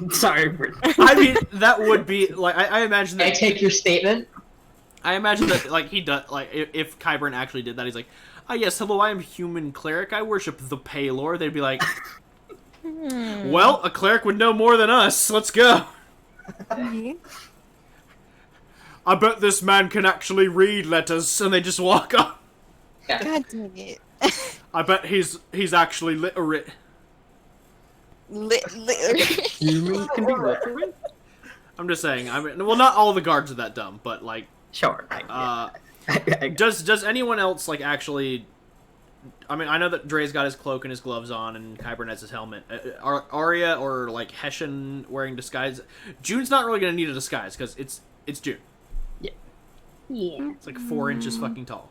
I mean, that would be like I imagine I that. take your statement. I imagine that like he does like if Kyburn actually did that, he's like, ah, yes, hello, I am human cleric. I worship the Paylor. They'd be like, well, a cleric would know more than us. Let's go. I bet this man can actually read letters, and they just walk up. Yeah. God dang it. I bet he's actually literate. Humans can be literate. I'm just saying. I mean, well, not all the guards are that dumb, but like, Sure. does anyone else like actually? I mean, I know that Dre's got his cloak and his gloves on, and Kyburn has his helmet. Are Arya or like Hessian wearing disguise? June's not really gonna need a disguise because it's June. Yeah. It's like 4 inches fucking tall.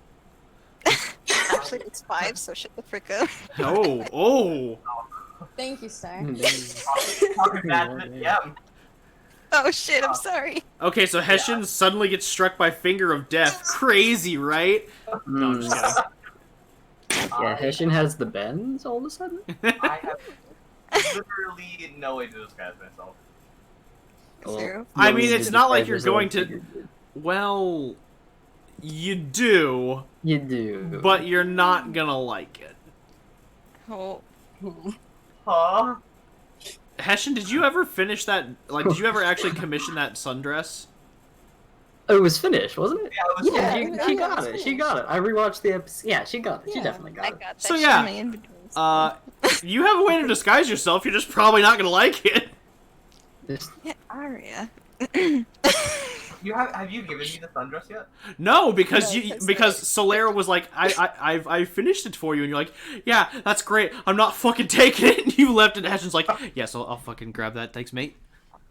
Actually, it's 5, so shut the frick up. Oh. Thank you, sir. Talking bad, yeah. Oh shit, I'm sorry. Okay, so Hessian suddenly gets struck by finger of death. Crazy, right? No, I'm just kidding. Yeah, Hessian has the bends all of a sudden. I have literally no way to disguise myself. Zero. I mean, it's not like you're going to. Well, you do, You do. but you're not gonna like it. Oh. Huh? Hessian, did you ever finish that? Like, did you ever actually commission that sundress? Oh, it was finished, wasn't it? Yeah, it was Yeah. She got it. She got it. I rewatched the episode. Yeah, she got it. She Yeah. definitely I got it. got that So, shit yeah, in my inventory. You have a way to disguise yourself. You're just probably not gonna like it. Just- Yeah, Arya. Have you given me the sundress yet? No, because No, you that's because Solera was like, I finished it for you, and you're like, yeah, that's great. I'm not fucking taking it. And you left it. And Hessian's like, yes, I'll fucking grab that. Thanks, mate.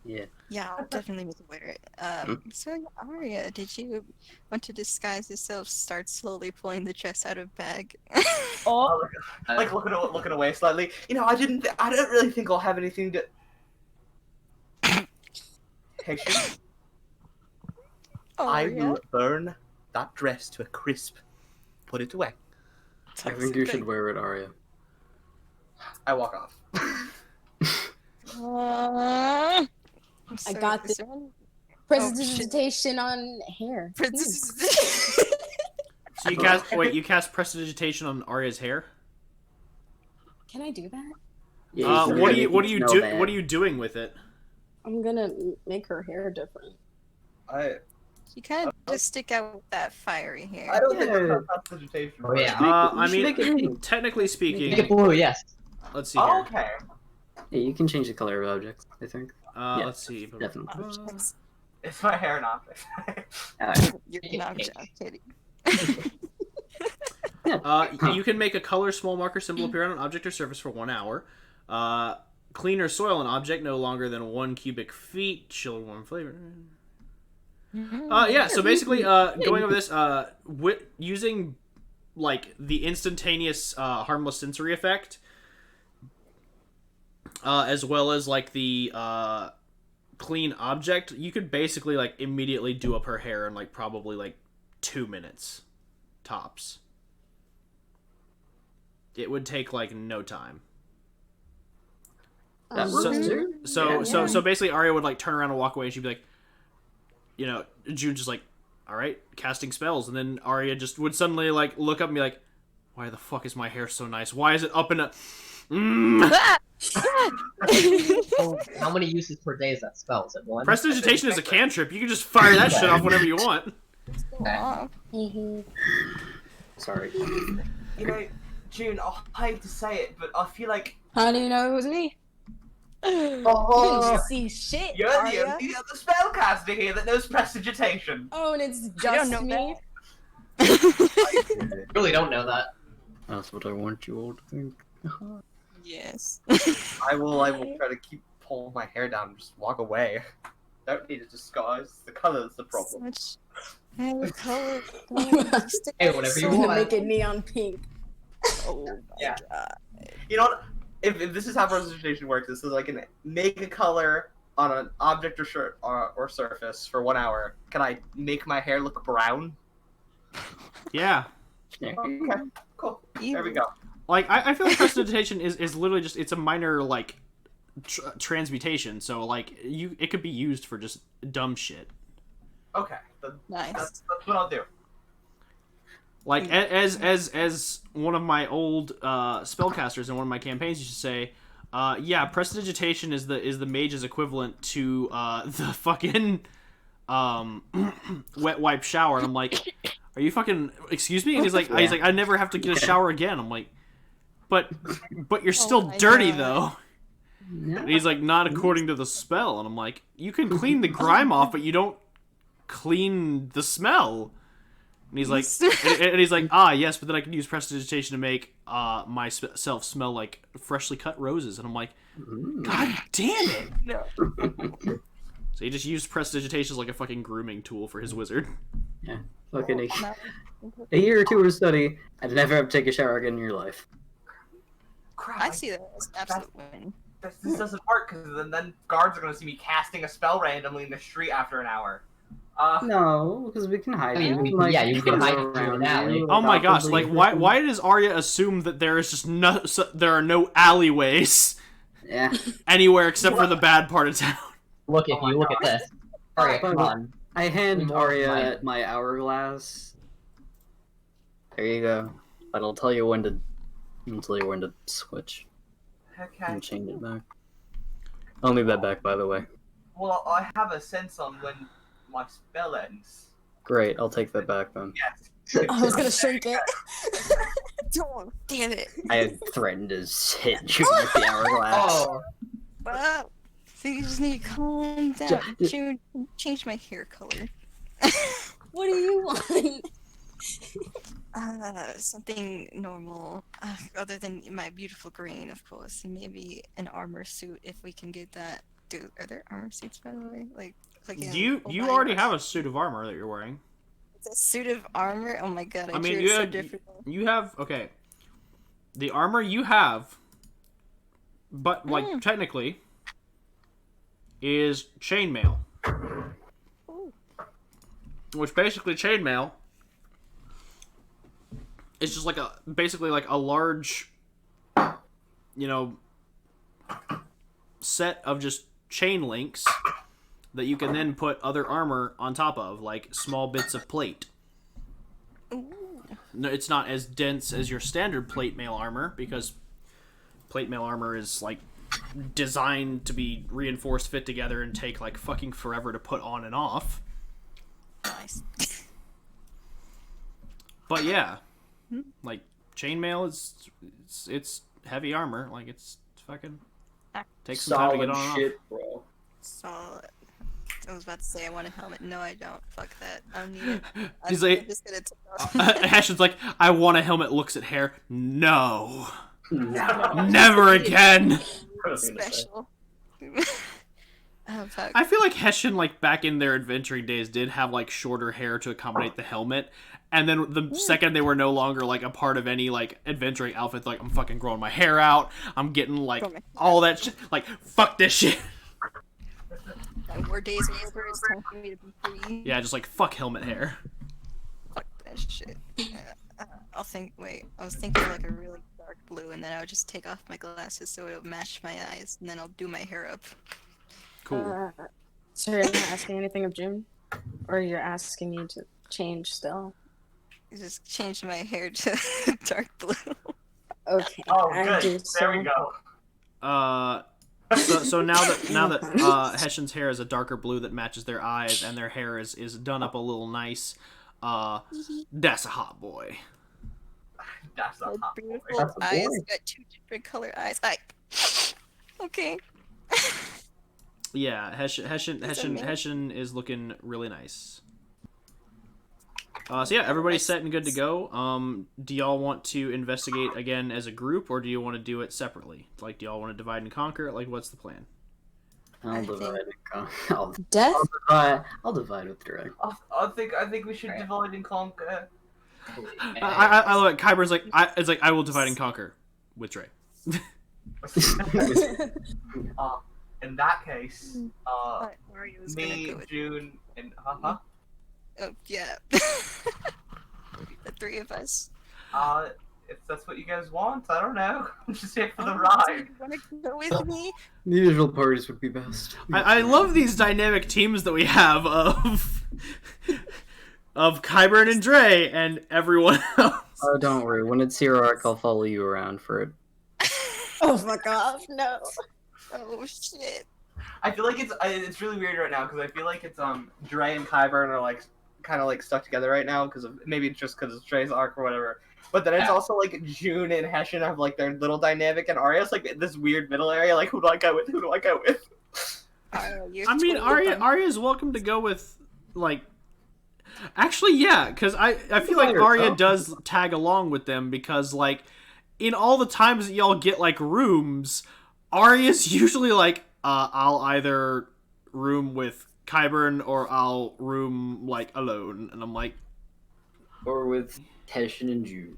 Yeah. Yeah, I'll definitely make it wear it. So Arya, did you want to disguise yourself? Start slowly pulling the dress out of bag. Oh, Like looking away slightly. You know, I don't really think I'll have anything to. Patient. I Arya. will burn that dress to a crisp. Put it away. I think you should wear it, Arya. I walk off. I got this one. Prestidigitation on hair. So you cast prestidigitation on Arya's hair. Can I do that? Yeah, What are you doing with it? I'm gonna make her hair different. You kind of just stick out with that fiery hair. I don't think that's vegetation. Oh, yeah. I You should make mean, it- technically Make it speaking, blue, yes. let's see here. Oh, okay. Yeah, you can change the color of objects, I think. Yeah, Let's see. definitely. It's my hair and optics. You're not just kidding. You can make a color small marker symbol appear on an object or surface for 1 hour. Clean or soil an object no longer than 1 cubic feet. Chill or warm flavor. Yeah. So basically, going over this, using like the instantaneous harmless sensory effect, as well as like the clean object, you could basically like immediately do up her hair in like probably like 2 minutes, tops. It would take like no time. That works too. So basically, Arya would like turn around and walk away, and she'd be like, you know, June just like, all right, casting spells, and then Arya just would suddenly like look up and be like, why the fuck is my hair so nice? Why is it up in a? How many uses per day is that spell? Is it one? Prestidigitation is a cantrip. You can just fire that shit off whenever you want. Aw. Sorry. You know, June, I hate to say it, but I feel like How do you know it was me? You Oh, didn't see shit, you're the Arya. only other spellcaster here that knows prestidigitation. Oh, and it's don't just know me? I really don't know that. That's what I want you all to think. Yes. I will try to keep pulling my hair down and just walk away. Don't need a disguise. The color is the problem. Such the color. Hey, whatever you I'm gonna want. make it neon pink. Oh my Yeah. god. You know what? If this is how representation works, this is like an make a color on an object or shirt or surface for 1 hour. Can I make my hair look brown? Yeah. Yeah. Okay, cool. There we go. Like, I feel like prestidigitation is literally just, it's a minor, like, transmutation, so, like, it could be used for just dumb shit. Okay, Nice. that's what I'll do. Like, as one of my old spellcasters in one of my campaigns used to say, yeah, prestidigitation is the mage's equivalent to the fucking wet wipe shower. And I'm like, are you fucking, excuse me? And he's like, I never have to get a shower again. I'm like, but you're still my dirty God. though. And he's like, not according to the spell. And I'm like, you can clean the grime off, but you don't clean the smell. And he's like, yes, but then I can use prestidigitation to make myself smell like freshly cut roses. And I'm like, God damn it! No. So he just used prestidigitation as like a fucking grooming tool for his wizard. Yeah. Fucking No. a year or two of study, and never have to take a shower again in your life. Crap, I see that as absolute win. this doesn't work because then guards are gonna see me casting a spell randomly in the street after an hour. No, because we can hide. I mean, you. we can- yeah, you can hide around through an alley. you, Oh my gosh! awkwardly Like, freaking- why does Arya assume that there is just there are no alleyways Yeah. anywhere except for the bad part of town? Look at Oh my you, look at gosh. this. Alright, come on. I hand More Arya mine. my hourglass. There you go. But I'll tell you when to. I'll tell you when to switch Okay. and change it back. I'll need that back, by the way. Well, I have a sense on when my spell ends. Great, I'll take that back then. Yes. I was gonna shrink it. Don't. Damn it. I had threatened to hit you with the hourglass. Oh, Well, so you just need to calm down. Change my hair color. What do you want? Something normal, other than my beautiful green, of course, and maybe an armor suit if we can get that. Dude, are there armor suits, by the way? Like You already have a suit of armor that you're wearing. It's a suit of armor. Oh my god, I I mean, drew you it so had- differently. You have okay. The armor you have, but like technically, is chainmail. Ooh. Which basically chainmail is just like basically like a large, set of just chain links that you can then put other armor on top of, like small bits of plate. Ooh. No, it's not as dense as your standard plate mail armor because plate mail armor is like designed to be reinforced, fit together, and take like fucking forever to put on and off. Nice. But yeah, like chainmail it's heavy armor. Like it's fucking takes some time to get on and off. bro. Solid. I was about to say I want a helmet. No, I don't. Fuck that. I don't need it. He's I'm like- just gonna take off. Heshen's like, I want a helmet. Looks at hair. No, No. never again. Special. Oh, fuck. I feel like Heshen, like back in their adventuring days, did have like shorter hair to accommodate the helmet, and then the second they were no longer like a part of any like adventuring outfit, like I'm fucking growing my hair out, I'm getting like Growing my hair all that shit, like fuck this shit. My war days are over. It's time for me to be free. Yeah, just like fuck helmet hair. Fuck that shit. I was thinking like a really dark blue, and then I would just take off my glasses so it would match my eyes, and then I'll do my hair up. Cool. So you're not asking anything of June? Or you're asking me to change still? Just change my hair to dark blue. Okay. Oh, I do good. There we so. go. So now that Heshen's hair is a darker blue that matches their eyes, and their hair is done up a little nice, that's a hot boy. That's My not hot. beautiful That's a eyes boy. got two different color eyes. Okay. Yeah, amazing. Heshen is looking really nice. So yeah, everybody's set and good to go. Do y'all want to investigate again as a group, or do you want to do it separately? Like, do y'all want to divide and conquer? Like, what's the plan? I'll I divide think- and conquer. Death? I'll divide with Dray. I think we should divide and conquer. I love it. Kyburn's like, I will divide and conquer with Dray. In that case, But Mario was gonna me, go with. June, and Oh yeah. The three of us. if that's what you guys want, I don't know. I'm just here for the Oh, ride. do you wanna go with me? The usual parties would be best. I love these dynamic teams that we have of Kyburn and Dray and everyone else. Oh, don't worry. When it's your arc, I'll follow you around for it. Oh my god, no. Oh shit. I feel like it's really weird right now because I feel like it's Dray and Kyburn are like kind of like stuck together right now because of maybe it's just because it's Dray's arc or whatever. But then it's also like June and Hessian have like their little dynamic, and Arya's like this weird middle area. Like, who do I go with? Who do I go with? You're I mean, totally fine. Arya's welcome to go with, like... Actually, yeah, because I feel like Fire, Arya huh? does tag along with them because, like, in all the times that y'all get, like, rooms, Arya's usually like, I'll either room with Kyburn or I'll room, like, alone. And I'm like, Or with Hessian and June.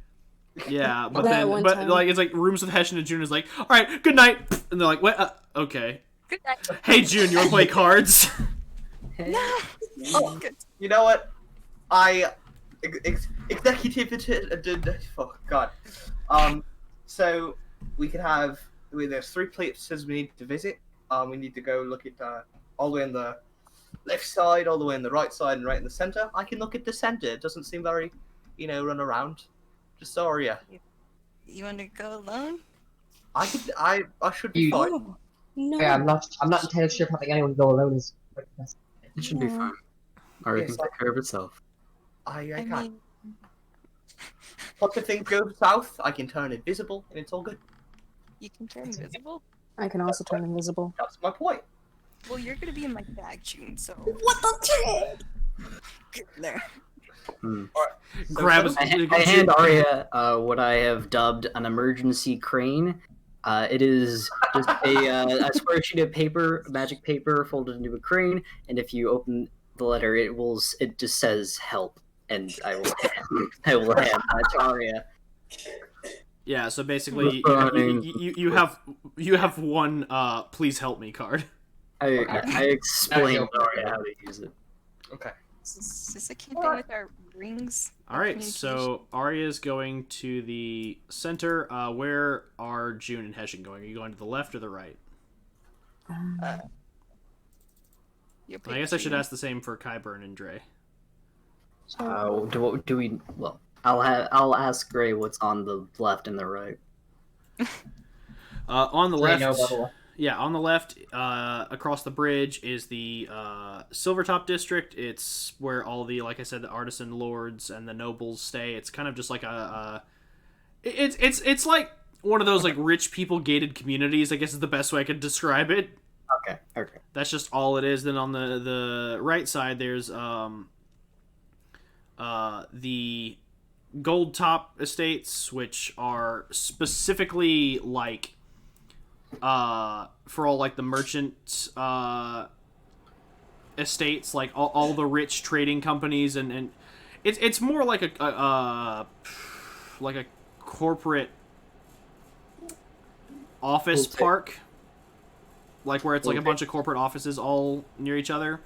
yeah, but That then, one but, time. like, it's like rooms with Hessian and June is like, alright, good night! And they're like, what? Okay. Good night. Hey, June, you wanna play cards? No. Oh, good. You know what? Executive. Oh God. So we could have. There's 3 places we need to visit. We need to go look at all the way on the left side, all the way on the right side, and right in the center. I can look at the center. It doesn't seem very, run around. Just sorry. You want to go alone? I could. I should be You- fine. Oh, no. Yeah, I'm not entirely sure if having anyone go alone is quite the best. It should be Yeah. fine. Arya Yes, can take care of itself. I I can. mean, Lots of things go south. I can turn invisible, and it's all good. you can turn invisible. I can also turn invisible. That's my point. Well, you're gonna be in my bag, June. So What the get there. So Grab instead us. I hand Arya what I have dubbed an emergency crane. It is just a square sheet of paper, magic paper, folded into a crane, and if you open the letter, it just says "help," and I will hand that to Arya. Yeah, so basically, Running. you have one please help me card. I explained to Arya how to use it. Okay. Is this a camping with our rings? All right, so Arya's going to the center. Where are June and Hessian going? Are you going to the left or the right? You're I guess I should ask the same for Kyburn and Dray. Do we? Well, I'll ask Gray what's on the left and the right. On the Dray left, know about the left. yeah, on the left, across the bridge is the Silvertop district. It's where all the, like I said, the artisan lords and the nobles stay. It's kind of just like it's like one of those like rich people gated communities, I guess is the best way I could describe it. Okay. That's just all it is. Then on the right side, there's the Gold Top estates, which are specifically like for all like the merchant estates, like all the rich trading companies, and it's more like a corporate office Cool. park, like where it's like a bunch of corporate offices all near each other.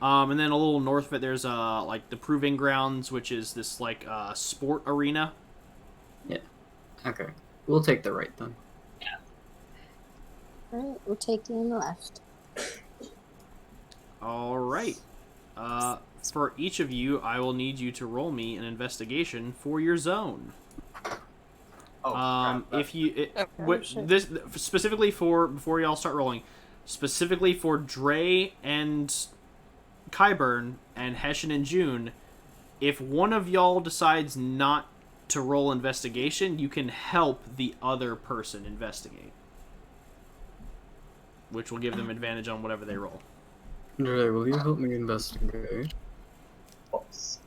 And then a little north of it, there's like the Proving Grounds, which is this like sport arena. Okay. We'll take the right then. Alright, we're taking left. All right. For each of you, I will need you to roll me an investigation for your zone. Oh, crap. If you shit. this specifically for before y'all start rolling, specifically for Dray and Kyburn and Hessian and June, if one of y'all decides not to roll investigation, you can help the other person investigate, which will give them advantage on whatever they roll. Dray, will you help me investigate? Oops.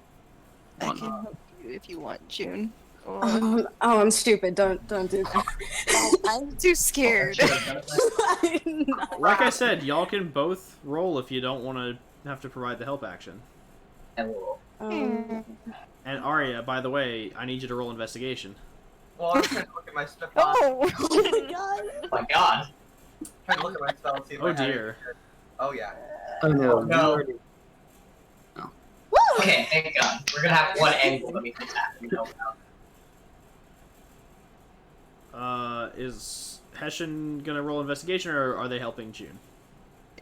I One. can help you if you want, June. Or Oh, I'm stupid. Don't do that. I'm too scared. I'm not- Like I said, y'all can both roll if you don't want to have to provide the help action. I will. Um, And Arya, by the way, I need you to roll investigation. Well, I'm trying to look at my stuff. Oh! Oh my god. Trying to look at my spell and see if Oh I have it. dear. Oh yeah. Oh no, Oh, no. you already- Okay, thank god. We're gonna have one angle that we can attack and help out. Is Hessian gonna roll investigation, or are they helping June?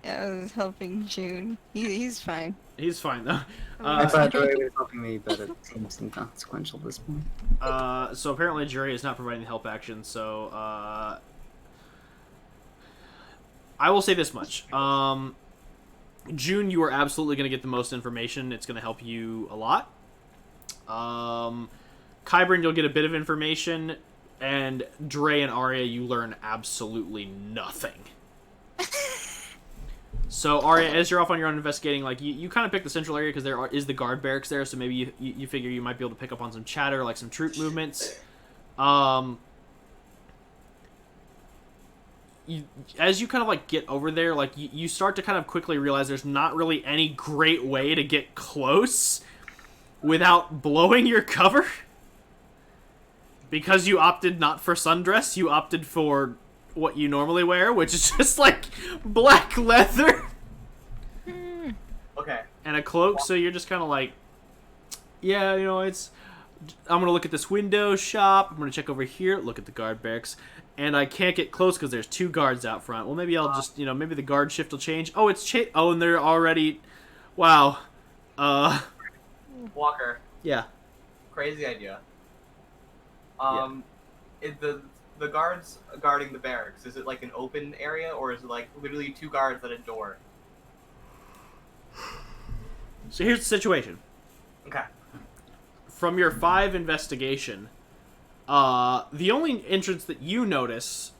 I was helping June. He's fine. He's fine though. I Uh, thought Dray was helping me, but it seems inconsequential at this point. so apparently Dray is not providing the help action. So I will say this much. June, you are absolutely going to get the most information. It's going to help you a lot. Kyburn, you'll get a bit of information. And Dray and Arya, you learn absolutely nothing. So, Arya, as you're off on your own investigating, like, you kind of pick the central area because there is the guard barracks there, so maybe you figure you might be able to pick up on some chatter, like some troop movements. As you kind of, like, get over there, like, you start to kind of quickly realize there's not really any great way to get close without blowing your cover. Because you opted not for sundress, you opted for what you normally wear, which is just, like, black leather Okay. and a cloak, so you're just kind of like, yeah, you know, it's... I'm going to look at this window shop, I'm going to check over here, look at the guard barracks, and I can't get close because there's 2 guards out front. Well, maybe I'll just, you know, maybe the guard shift will change. Oh, it's oh, and they're already... Wow. Walker. Yeah. Crazy idea. The guards guarding the barracks, is it like an open area, or is it like literally 2 guards at a door? So here's the situation. Okay. From your 5 investigation, the only entrance that you notice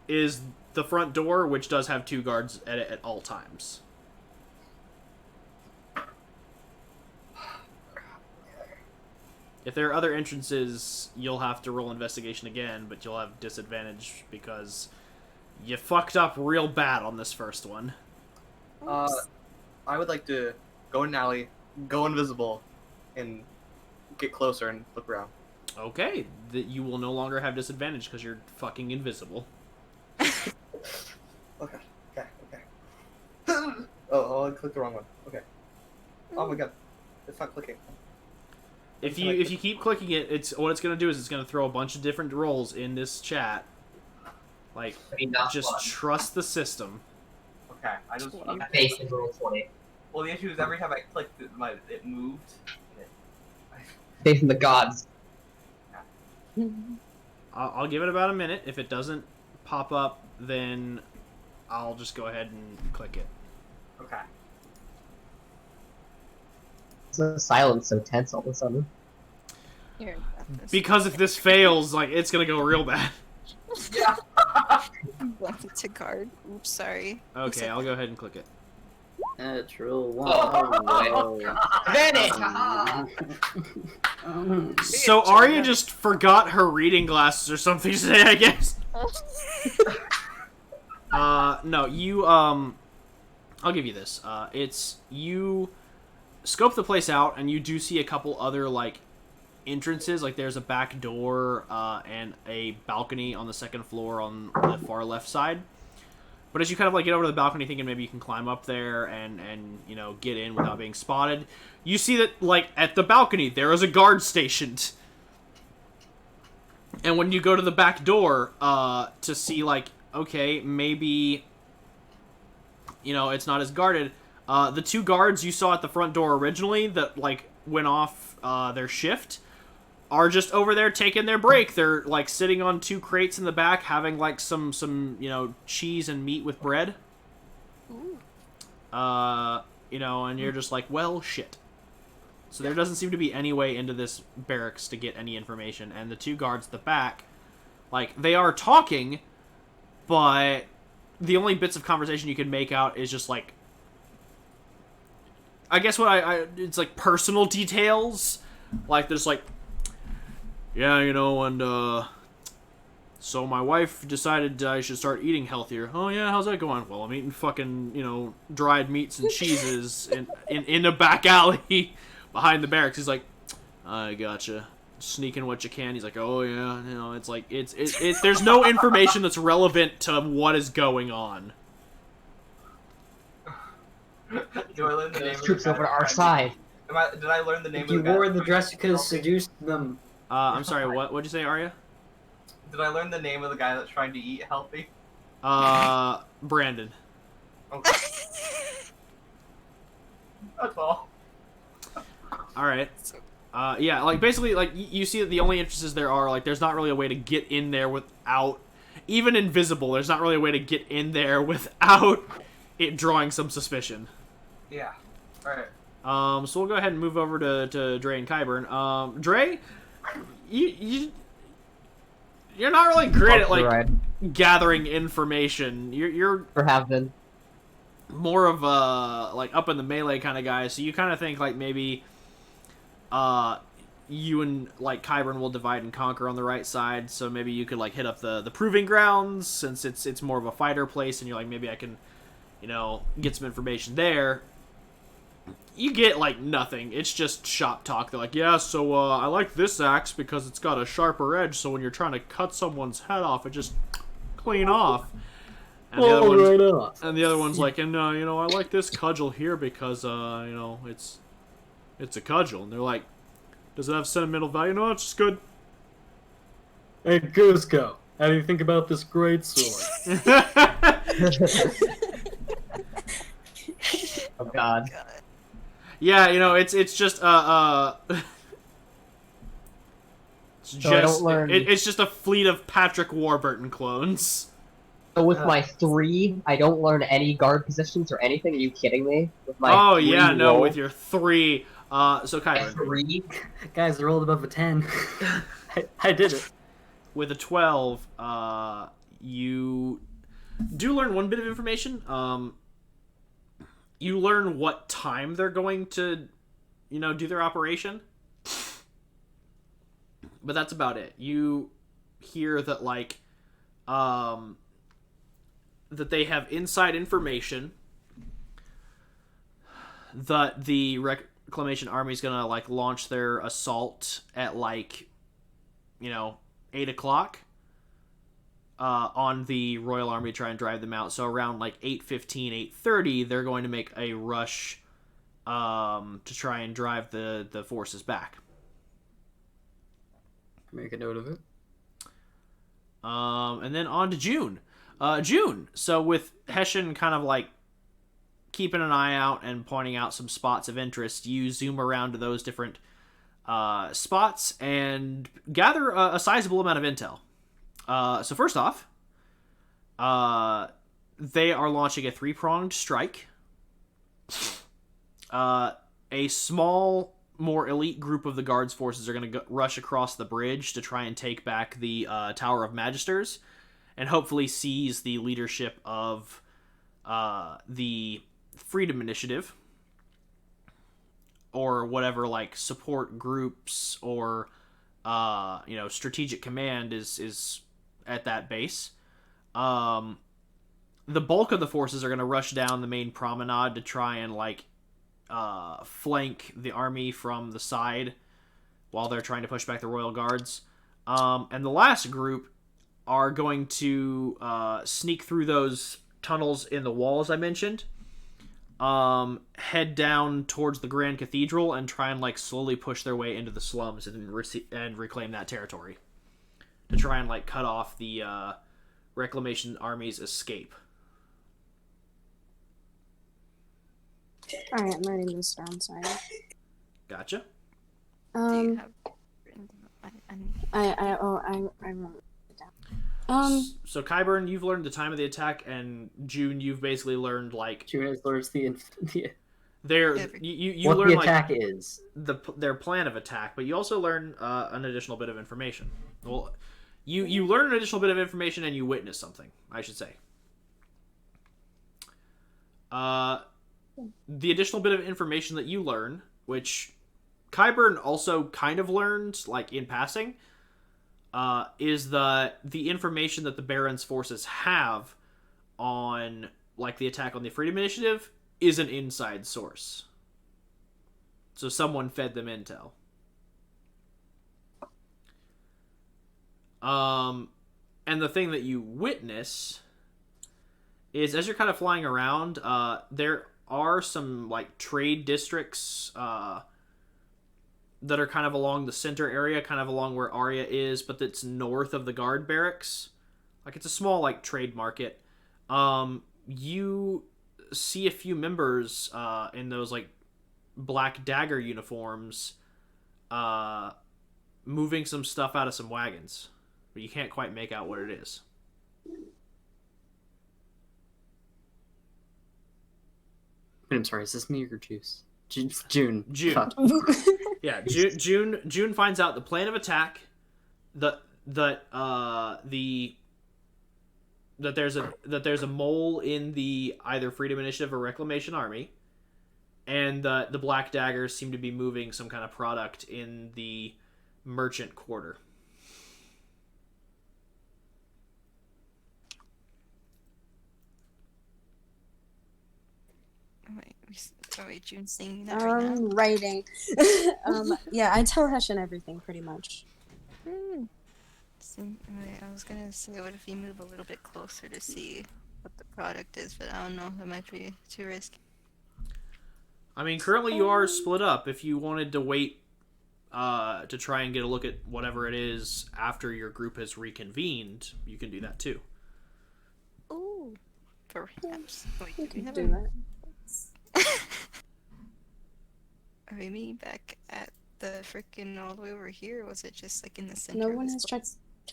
is the front door, which does have 2 guards at all times. If there are other entrances, you'll have to roll investigation again, but you'll have disadvantage because you fucked up real bad on this first one. I would like to go in an alley, go invisible, and get closer and look around. Okay, that you will no longer have disadvantage because you're fucking invisible. Okay. Oh, I clicked the wrong one. Okay. Oh my god, it's not clicking. If you keep clicking it, what it's gonna do is it's gonna throw a bunch of different rolls in this chat. Like, I mean, not just fun. trust the system. Okay, I just. I'm faith in roll 20. Well, the issue is every time I clicked it, it moved. Faith in the gods. I'll give it about a minute. If it doesn't pop up, then I'll just go ahead and click it. Okay. The silence so tense all of a sudden. Here, got this. Because if this fails, like, it's gonna go real bad. Yeah. Wanted to guard. Oops, sorry. Okay, I'll go ahead and click it. Natural one. Oh, So Arya just forgot her reading glasses or something today, I guess. No, you, I'll give you this. It's, you scope the place out, and you do see a couple other, like, entrances. Like, there's a back door, and a balcony on the second floor on the far left side. But as you kind of, like, get over to the balcony thinking maybe you can climb up there and you know, get in without being spotted, you see that, like, at the balcony, there is a guard stationed. And when you go to the back door, to see, like, okay, maybe, you know, it's not as guarded, the 2 guards you saw at the front door originally that, like, went off, their shift are just over there taking their break. They're, like, sitting on 2 crates in the back having, like, some you know, cheese and meat with bread. Ooh. You know, and you're just like, well, shit. So there doesn't seem to be any way into this barracks to get any information. And the 2 guards at the back, like, they are talking, but the only bits of conversation you can make out is just, like, I guess what it's like personal details like there's like, yeah, you know, and so my wife decided I should start eating healthier. Oh yeah, how's that going? Well, I'm eating fucking, you know, dried meats and cheeses in a back alley behind the barracks. He's like, I gotcha. Sneaking what you can. He's like, oh yeah, you know, it's like it's there's no information that's relevant to what is going on. Do I learn the name There's of the troops guy over to that's our trying side. Did I learn the name If of you the guy? wore the that's dress, trying you to could have help me? seduced them. I'm sorry, what'd you say, Arya? Did I learn the name of the guy that's trying to eat healthy? Brandon. Okay. That's all. Alright. Yeah, like, basically, like, you see that the only entrances there are, like, there's not really a way to get in there without... Even invisible, there's not really a way to get in there without it drawing some suspicion. Yeah. Alright. So we'll go ahead and move over to Dray and Kyburn. Dray, you're not really great at, like, gathering information. You're Or have been. more of a, like, up in the melee kind of guy, so you kind of think, like, maybe, you and, like, Kyburn will divide and conquer on the right side, so maybe you could, like, hit up the Proving Grounds, since it's more of a fighter place, and you're like, maybe I can, you know, get some information there. You get, like, nothing. It's just shop talk. They're like, yeah, so, I like this axe because it's got a sharper edge, so when you're trying to cut someone's head off, it just clean off. And the other one's like, and, you know, I like this cudgel here because, you know, it's a cudgel. And they're like, does it have sentimental value? No, it's just good. Hey, Cusco, how do you think about this great sword? Oh God. Yeah, you know, it's just, it's So I don't just, learn- it's just a fleet of Patrick Warburton clones. So with my 3, I don't learn any guard positions or anything. Are you kidding me? With my Oh, 3 yeah, no, roll, with your 3, so my Kyburn. 3. Guys, I rolled above a 10. I did it. With a 12, you do learn one bit of information. You learn what time they're going to, you know, do their operation. But that's about it. You hear that, like, that they have inside information that the Reclamation Army is gonna, like, launch their assault at, like, you know, 8 o'clock on the Royal Army to try and drive them out. So around, like, 8:15, 8:30, they're going to make a rush to try and drive the forces back. Make a note of it. And then on to June. June. So with Hessian kind of, like, keeping an eye out and pointing out some spots of interest, you zoom around to those different spots and gather a sizable amount of intel. So first off, they are launching a 3-pronged strike. A small, more elite group of the guards forces are going to rush across the bridge to try and take back the Tower of Magisters and hopefully seize the leadership of the Freedom Initiative or whatever, like, support groups or you know, strategic command is at that base. The bulk of the forces are going to rush down the main promenade to try and, like, flank the army from the side while they're trying to push back the Royal Guards. And the last group are going to sneak through those tunnels in the walls I mentioned, head down towards the Grand Cathedral and try and, like, slowly push their way into the slums and reclaim that territory to try and, like, cut off the Reclamation Army's escape. Alright, I'm writing this down, sorry. Gotcha. Do you Um, have written I wrote it down. So Kyburn, you've learned the time of the attack, and June, you've basically learned, like, June learns the their Every- you what learn, the like, attack is. their plan of attack, but you also learn an additional bit of information. Well, you learn an additional bit of information and you witness something, I should say. The additional bit of information that you learn, which Qyburn also kind of learned, like, in passing, is the information that the Baron's forces have on, like, the attack on the Freedom Initiative is an inside source. So someone fed them intel. And the thing that you witness is, as you're kind of flying around, there are some, like, trade districts that are kind of along the center area, kind of along where Arya is, but that's north of the guard barracks. Like, it's a small, like, trade market. You see a few members in those, like, Black Dagger uniforms moving some stuff out of some wagons. But you can't quite make out what it is. I'm sorry, is this me or Juice? June. June. Yeah, June finds out the plan of attack, that there's a mole in the either Freedom Initiative or Reclamation Army, and the Black Daggers seem to be moving some kind of product in the merchant quarter. Wait, June's singing that right now? Writing. Yeah, I tell Hessian everything, pretty much. Wait, I was gonna say, what if you move a little bit closer to see what the product is, but I don't know, that might be too risky. I mean, currently you are split up. If you wanted to wait to try and get a look at whatever it is after your group has reconvened, you can do that too. Ooh, perhaps. Wait, You do we can have do a... that. Are we meeting back at the frickin' all the way over here, or was it just like in the center? No of one this has tried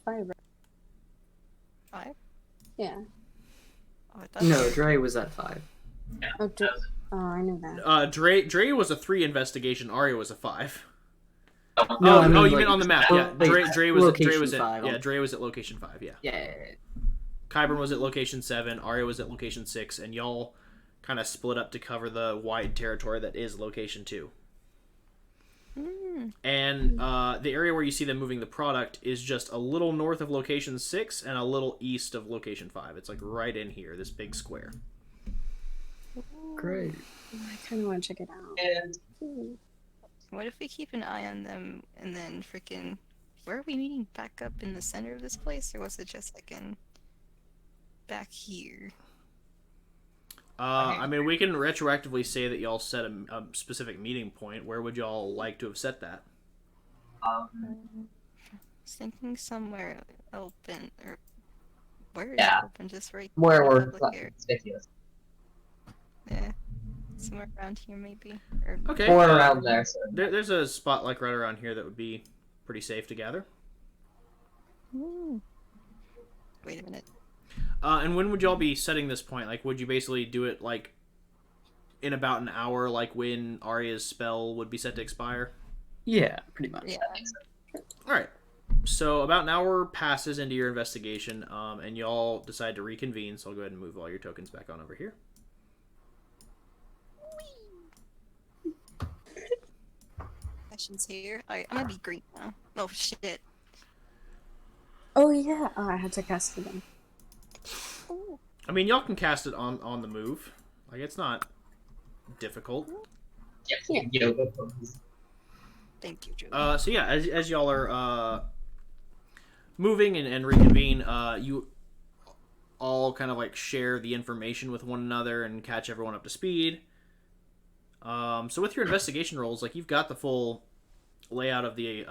fiber. place? 5? Yeah. Oh, I thought No, Dray was at 5. Oh, I knew that. Dray was a 3 investigation. Arya was a 5. No, I mean, you like, mean on the map? Yeah, like, Dray was location at 5. yeah, Dray was at location 5. Yeah. Yeah. Qyburn was at location 7. Arya was at location 6, and y'all kind of split up to cover the wide territory that is location 2. And the area where you see them moving the product is just a little north of location 6 and a little east of location 5. It's like right in here, this big square. Great. I kind of want to check it out. And What if we keep an eye on them and then frickin'... Where are we meeting back up in the center of this place, or was it just like in... back here? I mean, we can retroactively say that y'all set a specific meeting point. Where would y'all like to have set that? I was thinking somewhere open, or... Where is Yeah. it open? Just right where in the we're public area. conspicuous. Yeah. Somewhere around here, maybe. Or... Okay. Or around there, so. There's a spot like right around here that would be pretty safe to gather. Wait a minute. And when would y'all be setting this point? Like, would you basically do it, like, in about an hour, like when Arya's spell would be set to expire? Yeah, pretty much. Yeah. Alright. So, about an hour passes into your investigation, and y'all decide to reconvene, so I'll go ahead and move all your tokens back on over here. Session's here. Alright, I'm gonna be green now. Oh, shit. Oh, yeah. Oh, I had to cast it again. Ooh. I mean, y'all can cast it on the move. Like, it's not difficult. Yeah. Yoga poses. Thank you, Joe. So yeah, as y'all are moving and reconvene, you all kind of like share the information with one another and catch everyone up to speed. So with your investigation rolls, like you've got the full layout of the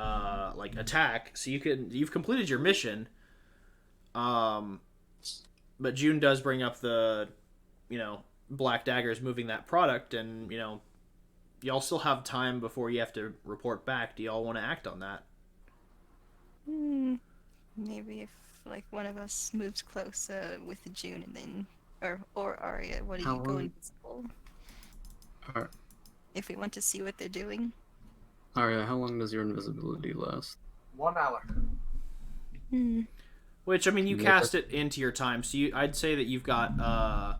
like attack, so you've completed your mission. But June does bring up the, Black Daggers moving that product, and y'all still have time before you have to report back. Do y'all want to act on that? Maybe if like one of us moves close with June, and then or Arya, what do How you go long- invisible? Alright. If we want to see what they're doing. Arya, how long does your invisibility last? 1 hour. Which, I mean, you Yeah. cast it into your time, so I'd say that you've got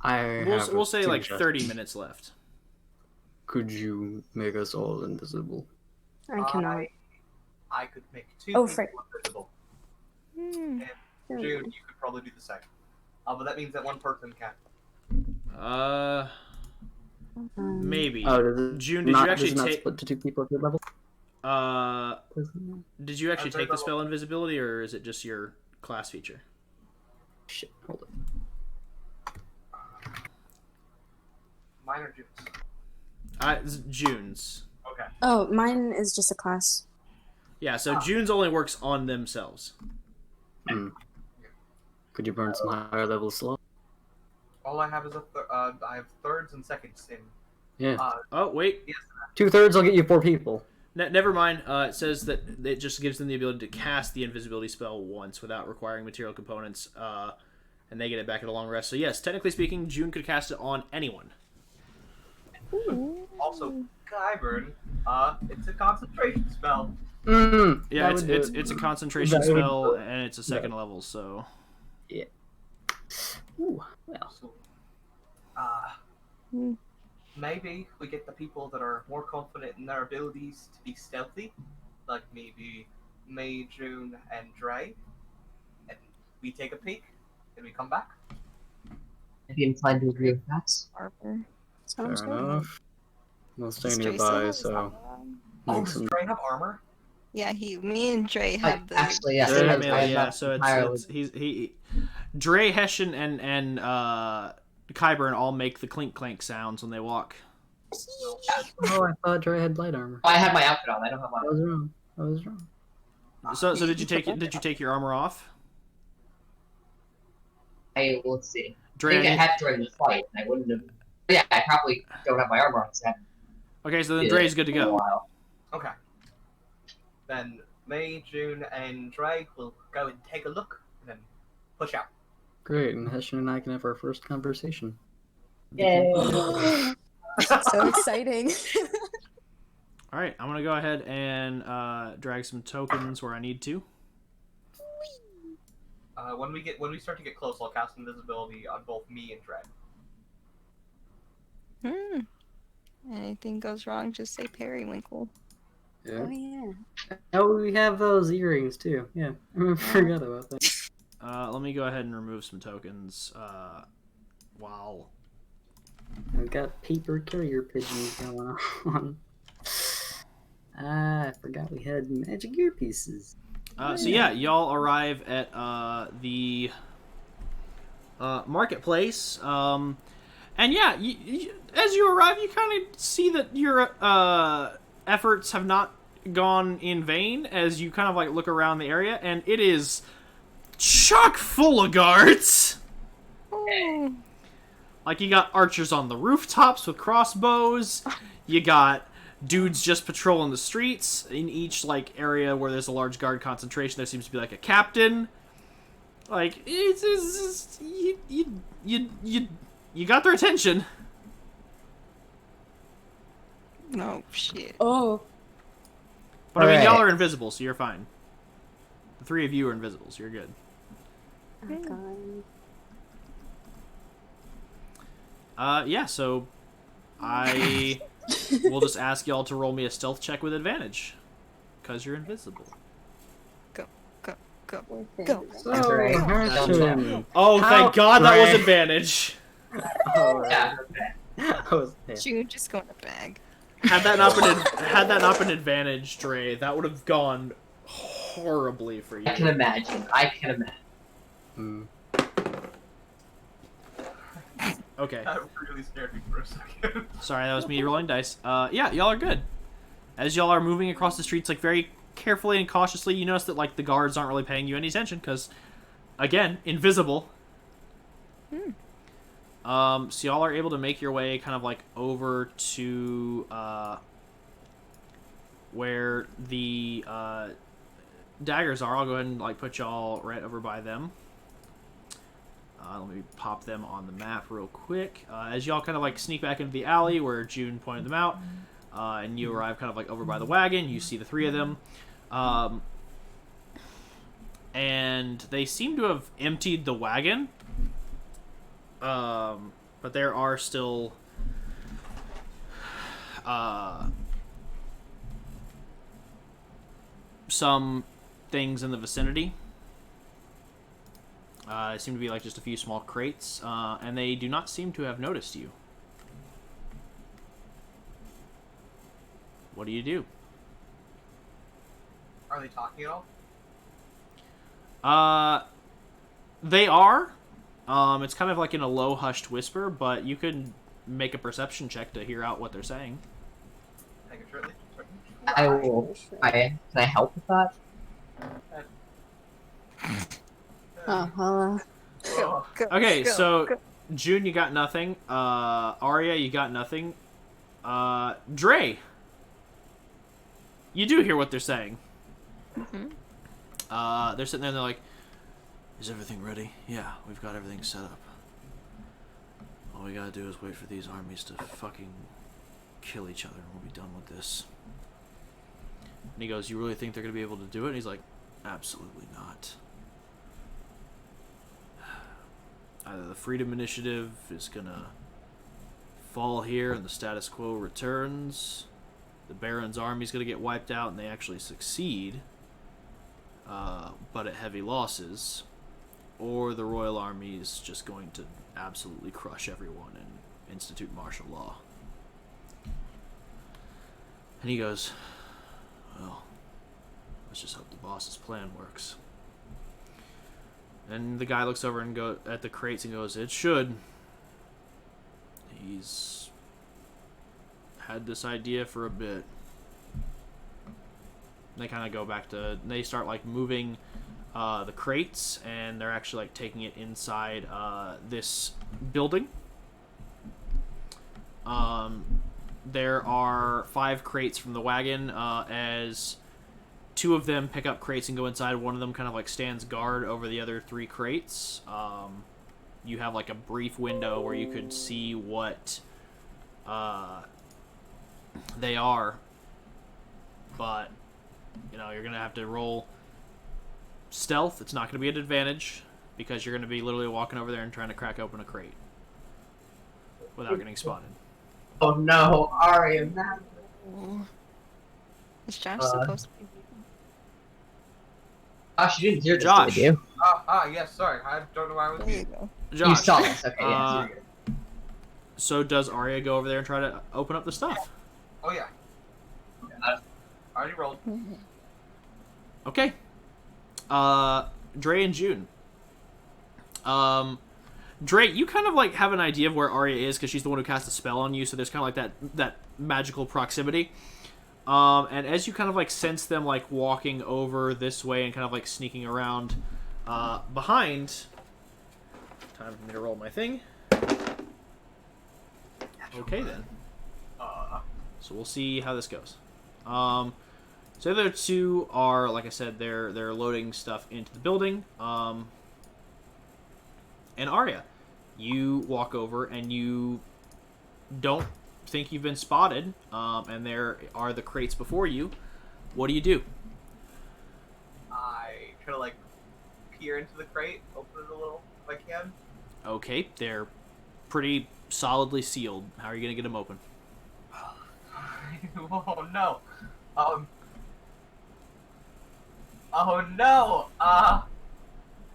we'll say like 30 minutes left. could you make us all invisible? I cannot. I could make 2 Oh, people frick. invisible. Hmm. And June, you could probably do the same. But that means that 1 person can. Maybe. Oh, does it June, did not, you actually does it not take? split to 2 people at your level? Did you actually Third take the level. spell invisibility, or is it just your class feature? Shit, hold it. Mine or June's? It's June's. Okay. Oh, mine is just a class. Yeah, so June's only works on themselves. Could you burn some higher level slow? All I have is I have thirds and seconds in. Yeah. Oh wait, 2/3 will get you 4 people. never mind. It says that it just gives them the ability to cast the invisibility spell once without requiring material components, and they get it back at a long rest. So yes, technically speaking, June could cast it on anyone. Also, Kyburn, it's a concentration spell. Yeah, That it's a concentration that would- spell, and it's a second level. So Ooh, well. So, maybe we get the people that are more confident in their abilities to be stealthy, like maybe May, June, and Dray, and we take a peek, and we come back. I'd be inclined to agree with that. Arbor. Sounds Fair good. enough. We'll stay Does Dray nearby, still have so Oh, make does some. Dray have armor? Yeah, me and Dray have the. Actually, yes. Yeah, I yeah, have yeah. that So entirely. it's he, Dray, Hessian, and Kyburn all make the clink clank sounds when they walk. Oh, I thought Dre had light armor. I have my outfit on. I don't have my. I was wrong. I was wrong. So did you take your armor off? Let's see. I Dray, think I had during the fight. And I wouldn't have. Yeah, I probably don't have my armor on. 'Cause I haven't okay, so then did Dray's it good to in a go. while. Okay. Then May, June, and Dray will go and take a look, and then push out. Great, and Hessian and I can have our first conversation. Yay! So exciting. All right, I'm gonna go ahead and drag some tokens where I need to. When we start to get close, I'll cast invisibility on both me and Dray. Anything goes wrong, just say Periwinkle. Yeah. Oh yeah. Oh, we have those earrings too. Yeah, I forgot about that. Let me go ahead and remove some tokens. While I've got paper carrier pigeons going on. I forgot we had magic earpieces. so yeah, y'all arrive at the marketplace. And yeah, as you arrive, you kind of see that your efforts have not gone in vain. As you kind of like look around the area, and it is chock full of guards. Oh. Like, you got archers on the rooftops with crossbows. You got dudes just patrolling the streets. In each, like, area where there's a large guard concentration, there seems to be, like, a captain. Like, it's you got their attention. No shit. Oh. But, I mean, y'all Alright. are invisible, so you're fine. The 3 of you are invisible, so you're good. Oh god. Yeah, so I will just ask y'all to roll me a stealth check with advantage. Because you're invisible. Go. That's right. Hessian. Oh, How thank God that was great. advantage. Yeah. June, just go in the bag. Had that not been advantage, Dre, that would have gone horribly for you. I can imagine. Okay. That really scared me for a second. Sorry, that was me rolling dice. Yeah, y'all are good. As y'all are moving across the streets, like, very carefully and cautiously, you notice that, like, the guards aren't really paying you any attention, because, again, invisible. So y'all are able to make your way kind of, like, over to, where the, daggers are. I'll go ahead and, like, put y'all right over by them. Let me pop them on the map real quick. As y'all kind of like sneak back into the alley where June pointed them out, and you arrive kind of like over by the wagon, you see the 3 of them. And they seem to have emptied the wagon. But there are still some things in the vicinity. It seemed to be like just a few small crates, and they do not seem to have noticed you. What do you do? Are they talking at all? They are. It's kind of like in a low, hushed whisper, but you could make a perception check to hear out what they're saying. I can certainly. I will. Can I help with that? Oh, Oh, Okay, so June, you got nothing. Arya, you got nothing. Dray, you do hear what they're saying. Mm-hmm. They're sitting there and they're like, "Is everything ready? Yeah, we've got everything set up. All we gotta do is wait for these armies to fucking kill each other and we'll be done with this." And he goes, "You really think they're gonna be able to do it?" And he's like, "Absolutely not. Either the Freedom Initiative is gonna fall here and the status quo returns, the Baron's army's gonna get wiped out and they actually succeed, but at heavy losses, or the Royal Army is just going to absolutely crush everyone and institute martial law." And he goes, "Well, let's just hope the boss's plan works." And the guy looks over and go at the crates and goes, "It should. He's had this idea for a bit." And they kind of go back to, they start like moving the crates, and they're actually like taking it inside this building. There are 5 crates from the wagon, as 2 of them pick up crates and go inside. One of them kind of like stands guard over the other 3 crates. You have like a brief window where you could see what they are, but you know, you're gonna have to roll stealth. It's not gonna be an advantage because you're gonna be literally walking over there and trying to crack open a crate without getting spotted. Oh no, Arya, man. Is Josh supposed to be? Josh, you didn't hear this, Josh. did you? Yes, sorry. I don't know why I was There you go. Josh, You saw this, okay, yes. so does Arya go over there and try to open up the stuff? Oh, yeah. Already rolled. Okay. Dray and June. Dray, you kind of like have an idea of where Arya is because she's the one who cast a spell on you, so there's kind of like that magical proximity. And as you kind of like sense them like walking over this way and kind of like sneaking around behind. Time for me to roll my thing. Okay then. So we'll see how this goes. So the other 2 are, like I said, they're loading stuff into the building. And Arya, you walk over and you don't think you've been spotted, and there are the crates before you. What do you do? I try to, like, peer into the crate, open it a little if I can. Okay, they're pretty solidly sealed. How are you going to get them open? Oh, no. Oh, no.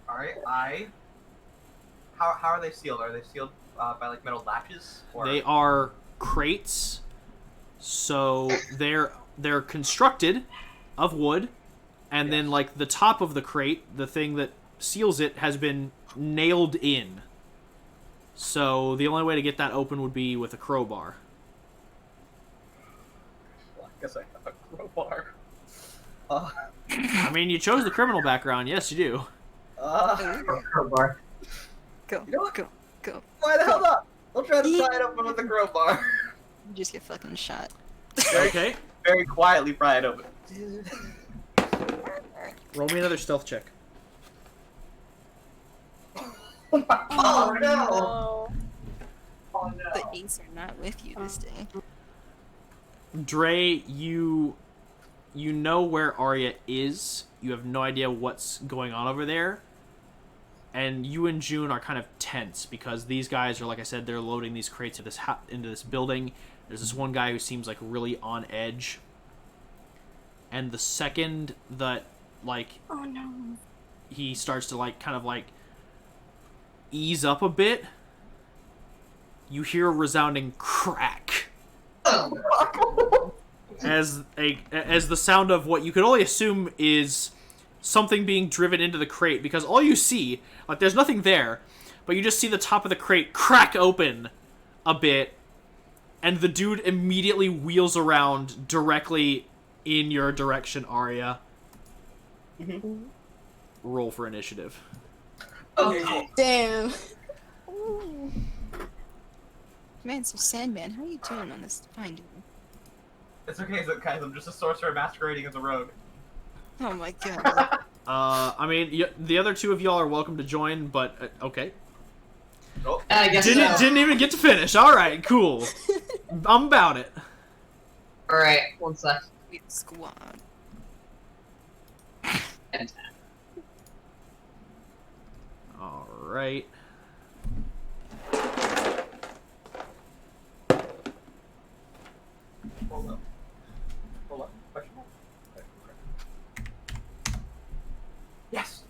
Alright, How are they sealed? Are they sealed by, like, metal latches? Or... They are crates, so they're constructed of wood, and then like the top of the crate, the thing that seals it, has been nailed in. So the only way to get that open would be with a crowbar. Well, I guess I have a crowbar. I mean, you chose the criminal background. Yes, you do. Crowbar. Go, You know what? go, go. Why the hell not? I'll try to pry it open with a crowbar. You just get fucking shot. Okay. Very quietly pry it open. Roll me another stealth check. Oh, no! Oh, no. The Ace are not with you this day. Dray, you know where Arya is. You have no idea what's going on over there. And you and June are kind of tense because these guys are, like I said, they're loading these crates into this building. There's this one guy who seems like really on edge. And the second that, like, Oh no. he starts to, like, kind of, like, ease up a bit, you hear a resounding crack. As the sound of what you could only assume is something being driven into the crate, because all you see, like, there's nothing there, but you just see the top of the crate crack open a bit, and the dude immediately wheels around directly in your direction, Arya. Mhm. Roll for initiative. Oh, Damn. Man, so Sandman, how are you doing on this fine day? it's okay, guys. I'm just a sorcerer masquerading as a rogue. Oh my god. I mean, the other two of y'all are welcome to join, but, okay. Oh, I guess Didn't even get to finish. Alright, cool. I'm about it. Alright, one sec. Sweet squad. Alright. hold up. Hold up. Question mark? Yes.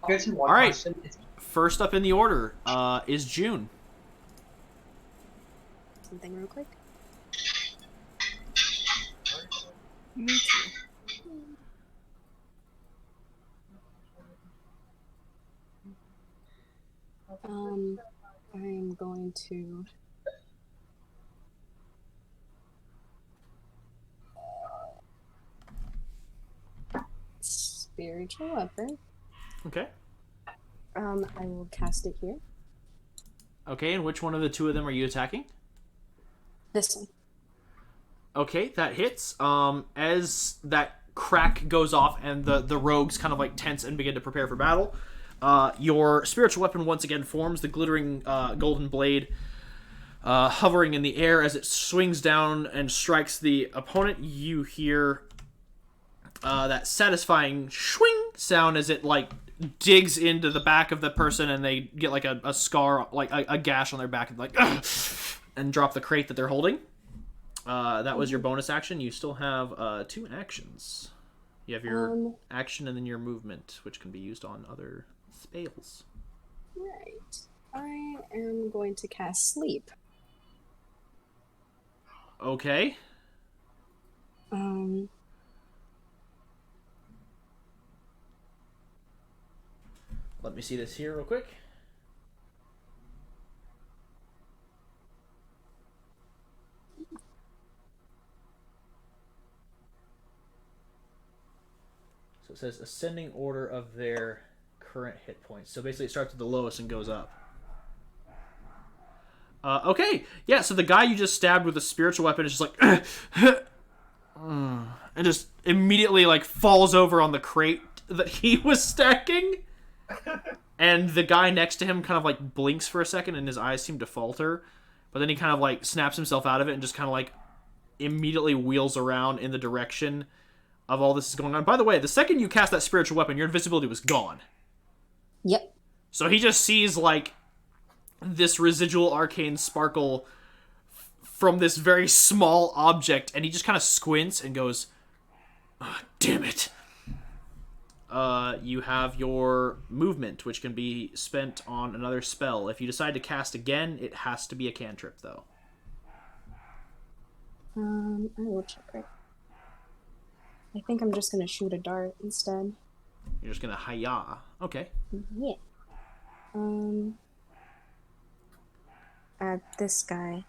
Here's one Alright. question. It's First up in the order is June. Something real quick. Me too. I'm going to. Spiritual weapon. Okay. I will cast it here. Okay, and which one of the two of them are you attacking? This one. Okay, that hits. As that crack goes off and the rogues kind of like tense and begin to prepare for battle, your spiritual weapon once again forms, the glittering golden blade hovering in the air as it swings down and strikes the opponent. You hear that satisfying swing sound as it like digs into the back of the person and they get like a scar, like a gash on their back, and like and drop the crate that they're holding. That was your bonus action. You still have 2 actions. You have your action and then your movement, which can be used on other spells. Right. I am going to cast sleep. Okay. Let me see this here real quick. So it says ascending order of their current hit points. So basically it starts at the lowest and goes up. Okay, yeah, so the guy you just stabbed with a spiritual weapon is just like... and just immediately like falls over on the crate that he was stacking. And the guy next to him kind of like blinks for a second and his eyes seem to falter. But then he kind of like snaps himself out of it and just kind of like immediately wheels around in the direction of all this is going on. By the way, the second you cast that spiritual weapon, your invisibility was gone. Yep. So he just sees like this residual arcane sparkle from this very small object, and he just kind of squints and goes, oh, damn it. You have your movement, which can be spent on another spell. If you decide to cast again, it has to be a cantrip, though. I will check right. I think I'm just gonna shoot a dart instead. You're just gonna hi-ya. Okay. Yeah. At this guy.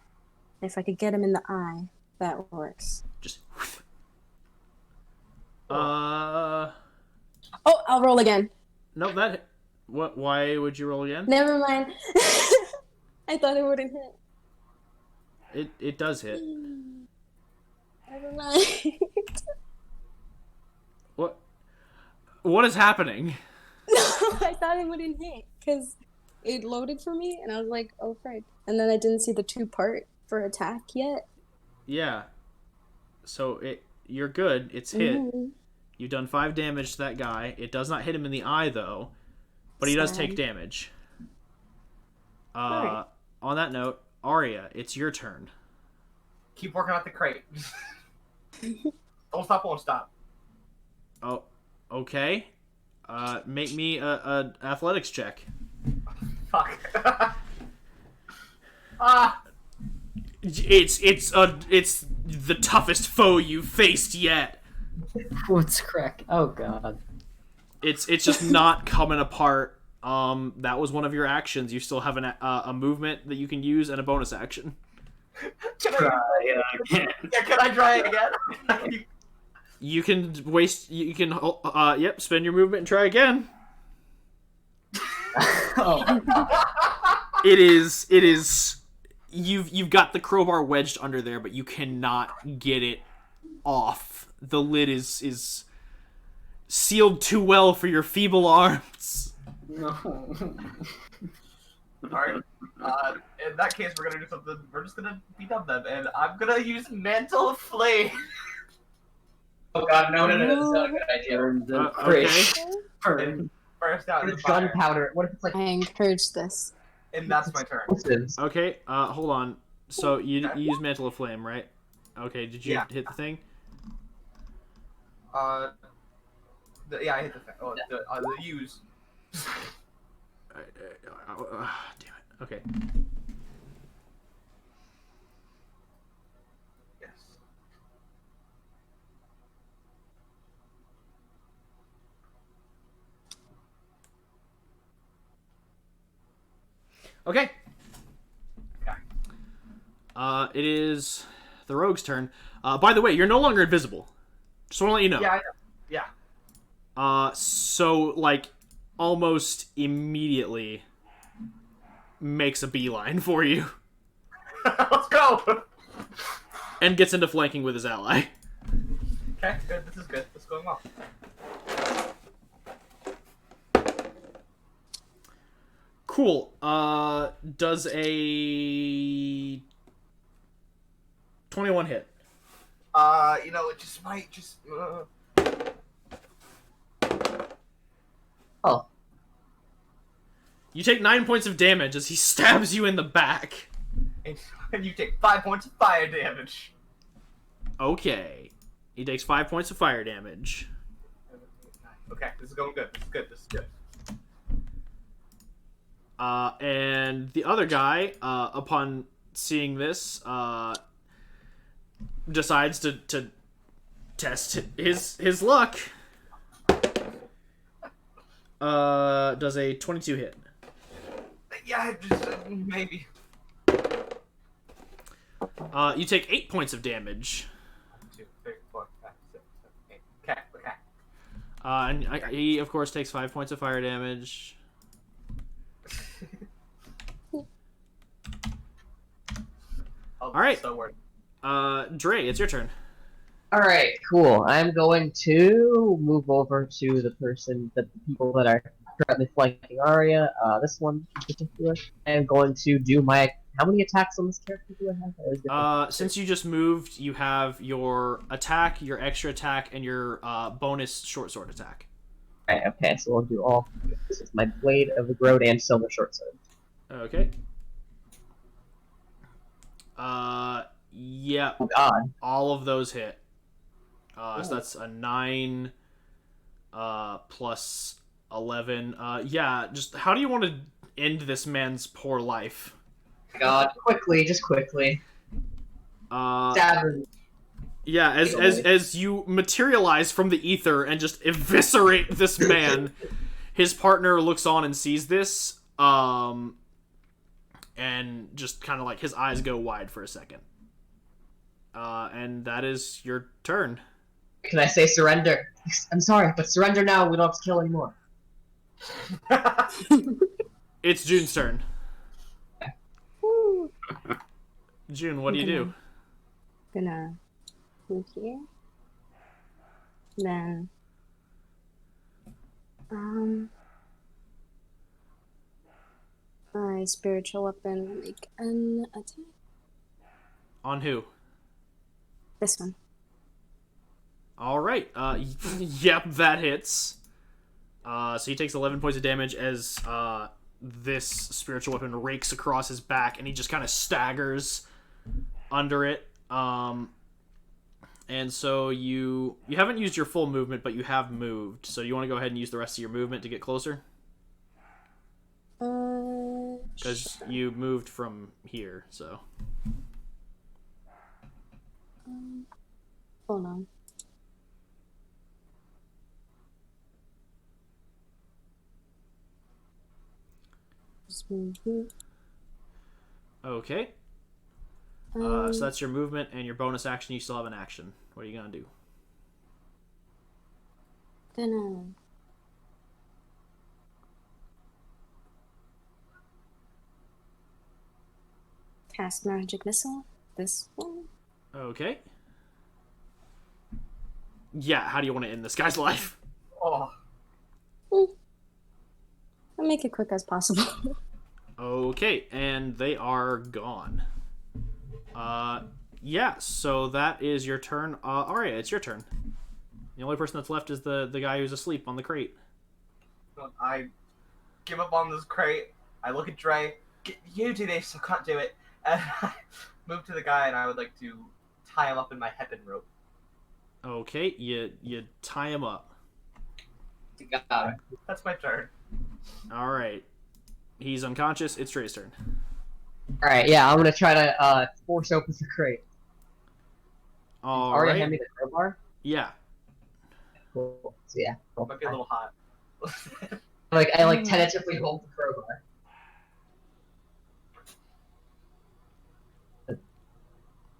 If I could get him in the eye, that works. Just... Oh, I'll roll again. No, that... What? Why would you roll again? Never mind. I thought it wouldn't hit. It does hit. Never mind. What is happening? No, I thought it wouldn't hit because it loaded for me, and I was like, "Oh, frick!" And then I didn't see the 2-part for attack yet. Yeah. So you're good. It's hit. Mm-hmm. You've done 5 damage to that guy. It does not hit him in the eye though, but he does Sad. take damage. Alright. On that note, Arya, it's your turn. Keep working out the crate. Don't stop, won't stop. Oh, okay. Make me a athletics check. Fuck. It's the toughest foe you've faced yet. What's crack? Oh god. It's just not coming apart. That was one of your actions. You still have a movement that you can use and a bonus action. Can Try again. Yeah, can I try it again? You can waste. You can. Yep. Spend your movement and try again. Oh. It is. You've got the crowbar wedged under there, but you cannot get it off. The lid is sealed too well for your feeble arms. No. Alright. In that case, we're gonna do something. We're just gonna beat up them, and I'm gonna use Mantle of Flame. Oh god, no, that's not a good idea. Okay. Burst out What in if fire. gunpowder? What if it's like I encourage this. And that's my turn. explosives? Okay. Hold on. So you use Mantle of Flame, right? Okay. Did you Yeah. hit the thing? Yeah, I hit the thing. Oh, the use. Damn it. Okay. Yes. Okay. Okay. It is the rogue's turn. By the way, you're no longer invisible. Just want to let you know. Yeah, I know. Yeah. So like almost immediately makes a beeline for you Let's go. and gets into flanking with his ally. Okay, good. This is good. This is going well. Cool. Does a 21 hit? It just might just. Oh, You take 9 points of damage as he stabs you in the back. And you take 5 points of fire damage. Okay. He takes 5 points of fire damage. Okay, this is going good. This is good. This is good. And the other guy, upon seeing this, decides to test his luck. Does a 22 hit? Yeah, just maybe. You take 8 points of damage. 1, 2, 3, 4, 5, 6, 7, 8. Okay, okay. And he, of course, takes 5 points of fire damage. All right. So worth. Dray, it's your turn. alright, cool. I'm going to move over to the people that are currently flanking Arya. This one in particular. I'm going to do my. How many attacks on this character do I have? I always get them. Since you just moved, you have your attack, your extra attack, and your bonus short sword attack. Right, okay, so we'll do all. This is my Blade of the Grode and Silver Short Sword. Okay. Yeah, Oh god. all of those hit. So that's a 9 plus 11. Yeah, just how do you want to end this man's poor life? God, quickly, just quickly. Stab him. Yeah, as you materialize from the ether and just eviscerate this man, his partner looks on and sees this, and just kind of like his eyes go wide for a second. And that is your turn. Can I say surrender? I'm sorry, but surrender now. We don't have to kill anymore. It's June's turn. Woo. June, what do you do? Gonna move here. Then my spiritual weapon will make an attack. On who? This one. All right. Yep, that hits. So he takes 11 points of damage as this spiritual weapon rakes across his back, and he just kind of staggers under it. And so you haven't used your full movement, but you have moved. So you want to go ahead and use the rest of your movement to get closer? Because you moved from here, so. Hold on. Just move here. Okay. So that's your movement and your bonus action. You still have an action. What are you gonna do? Gonna cast magic missile. This one. Okay. Yeah, how do you want to end this guy's life? Oh, I'll make it quick as possible. Okay, and they are gone. Yeah, so that is your turn. Arya, it's your turn. The only person that's left is the guy who's asleep on the crate. I give up on this crate. I look at Dray. You do this, I can't do it. And I move to the guy, and I would like to tie him up in my hairpin rope. Okay, you tie him up. Got it. That's my turn. All right. He's unconscious. It's Dray's turn. Alright, yeah, I'm gonna try to force open the crate. All Already right. hand me the crowbar? Yeah. Cool. So yeah. Cool. Might be a little hot. I tentatively hold the crowbar.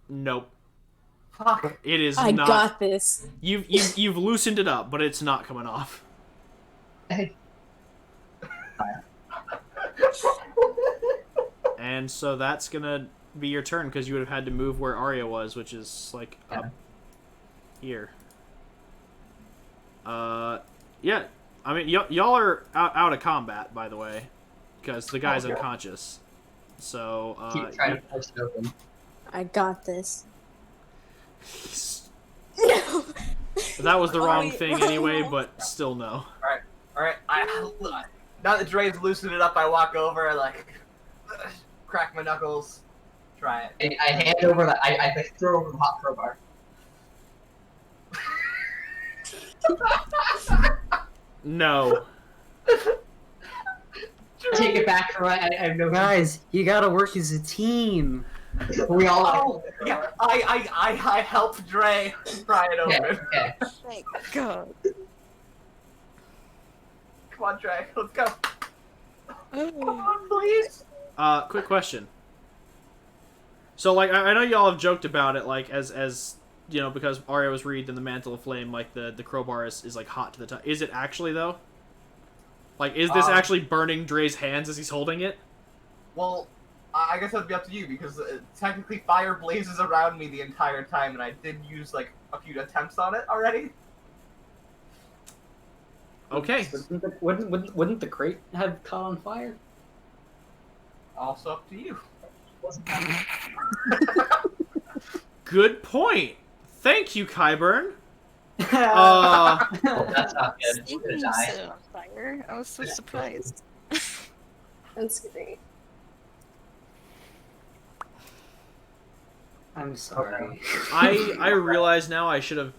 Nope. Fuck. It is I not. got this. You've loosened it up, but it's not coming off. And so that's gonna be your turn because you would have had to move where Arya was, which is like up here. Yeah. I mean, y'all are out of combat, by the way, because the guy's unconscious. So Keep trying to force it open. I got this. that was the wrong Wait, thing no. anyway, but still no. Alright, now that Dre's loosened it up, I walk over, crack my knuckles, try it. I hand over I throw over the hot crowbar. No. Take it back from I have no Guys, you gotta work as a team. We all Oh, yeah, I helped Dray pry it Okay, open. okay. Thank God. Come on, Dray, let's go. Come Oh. on, please. Quick question. So, like, I know y'all have joked about it, like, as you know, because Arya was wreathed in the mantle of flame, like, the crowbar is like, hot to the touch. Is it actually, though? Like, is this actually burning Dray's hands as he's holding it? Well, I guess that'd be up to you, because technically fire blazes around me the entire time, and I did use, a few attempts on it already. Okay. Wouldn't the crate have caught on fire? Also up to you. Good point. Thank you, Kyburn. Oh, that's not good. I'm Thinking gonna you die. set it on fire. I was so surprised. That's great. I'm sorry. I realize now I should have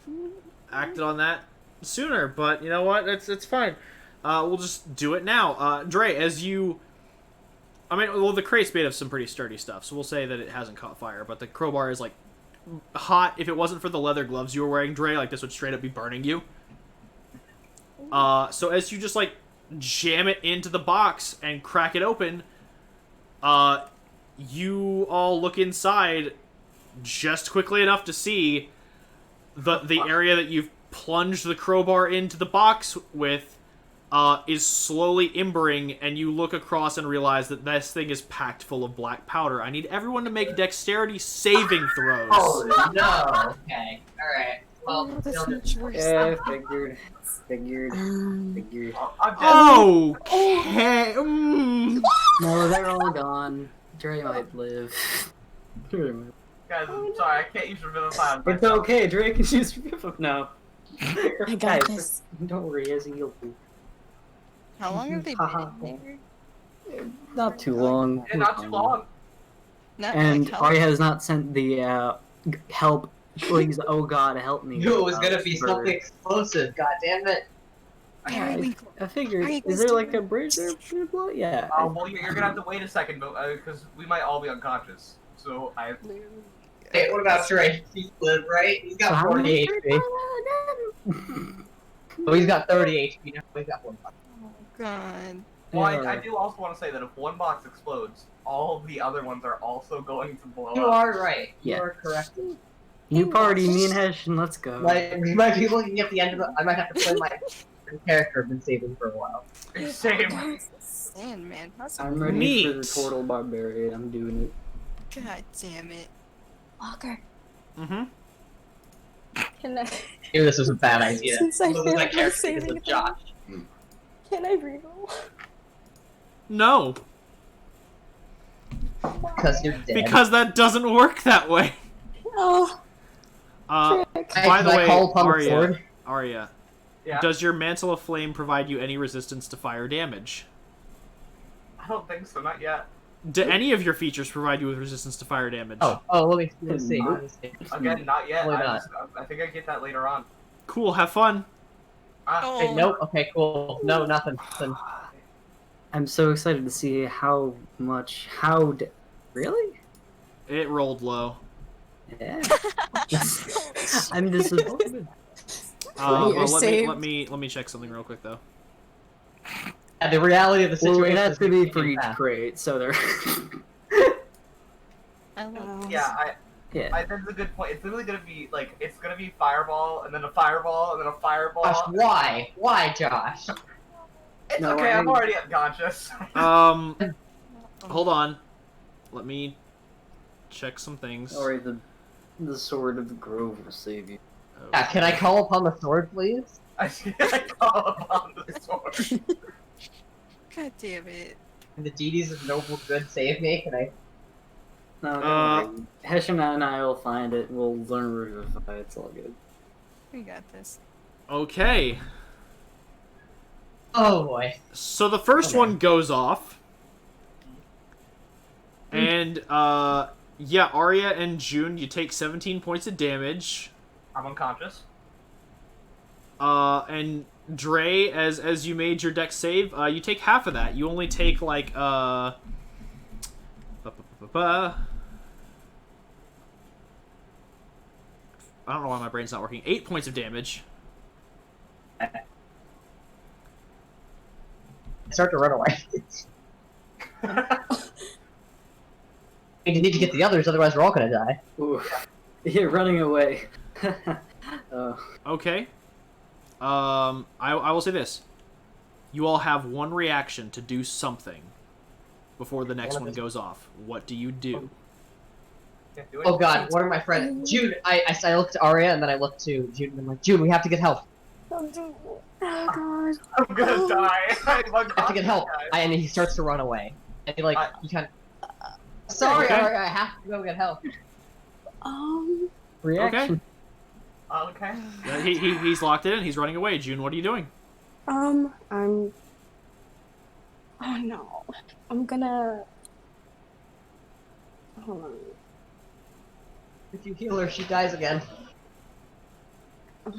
acted on that sooner, but you know what? It's fine. We'll just do it now. Dray, as you... I mean, well, the crate's made of some pretty sturdy stuff, so we'll say that it hasn't caught fire, but the crowbar is, hot. If it wasn't for the leather gloves you were wearing, Dray, this would straight up be burning you. So as you just, jam it into the box and crack it open, you all look inside just quickly enough to see the area that you've plunged the crowbar into the box with is slowly embering, and you look across and realize that this thing is packed full of black powder. I need everyone to make dexterity saving throws. Oh no. Okay. Alright. Well, Oh, that's still much worse. Yeah, figured. I'm dead. Okay. No, they're all gone. Dre might live. Guys, I'm sorry, I can't use Revivify on It's myself. okay, Dre can just revive now. I got Guys, this. don't worry, as a heal. How long have they Haha. been in there? Not too long. Yeah, not too long. Not And like help. Arya has not sent the help. Please, oh God, help me. Knew it was gonna be bird. something explosive. God damn it! Periwinkle. I figured. Are you Is guys there like doing- a bridge there? Yeah. Well, you're gonna have to wait a second, because we might all be unconscious. So I. Hey, what about Dray? He's live, right? He's So got how 40 many HP. Oh, he's got 30 HP now. He's got 1 box. Oh god. Well, I do also want to say that if one box explodes, all of the other ones are also going to blow You up. are right. You Yeah. are correct. New party, me and Hesh, and let's go. We might be looking at the end of the. I might have to play my character I've been saving for a while. Same. Sandman. That's I'm ready Neat. for the Portal Barbarian. I'm doing it. God damn it. Walker. Mm-hmm. Can I Knew this was a bad idea. Since I Lose failed my my character because saving of Josh. can I reroll? No, Because you're dead. because that doesn't work that way. Oh, Hey, by can the I way, call upon the Arya, sword? Arya, Yeah. does your Mantle of Flame provide you any resistance to fire damage? I don't think so. Not yet. Do any of your features provide you with resistance to fire damage? Oh, let me see. Nope. Let me see. Again, not yet. Probably not. I think I get that later on. Cool, have fun. Oh. Hey, nope. Okay, cool. No, nothing. I'm so excited to see how much. Really? It rolled low. Yeah. I'm disappointed. Well, You're saved. let me check something real quick though. Yeah, the reality of the Well, situation it has is to we be for can't each pass. crate, so they're. I love Yeah, Yeah. that's a good point. It's literally gonna be like it's gonna be fireball and then a fireball and then a fireball. Josh, why? Why, Josh? It's No, okay. I'm I- already unconscious. Hold on. Let me check some things. Sorry, the sword of the grove will save you. Yeah, can I call upon the sword, please? I call upon the sword. God damn it. Can the deities of noble good save me? Can I? No, don't worry. Hesham and I will find it. We'll learn Revivify. It's all good. We got this. Okay. Oh boy. So the first Okay. one goes off. And yeah, Arya and June, you take 17 points of damage. I'm unconscious. And Dray, as you made your dex save, you take half of that. You only take like I don't know why my brain's not working. 8 points of damage. I start to run away. You need to get the others, otherwise we're all gonna die. Ooh. You're running away. Okay. I will say this. You all have one reaction to do something before the next one goes off. What do you do? Can't do it. Oh god, one of my friends, June. I looked to Arya and then I looked to June and I'm like, June, we have to get help. oh god. I'm gonna die. I'm We have to get help. guys. And he starts to run away. And he I- he kind of. Sorry, Okay. Arya, I have to go get help. Reaction. Okay. He's locked in. He's running away. June, what are you doing? I'm. Oh no. I'm gonna. Hold on. If you heal her, she dies again. I'm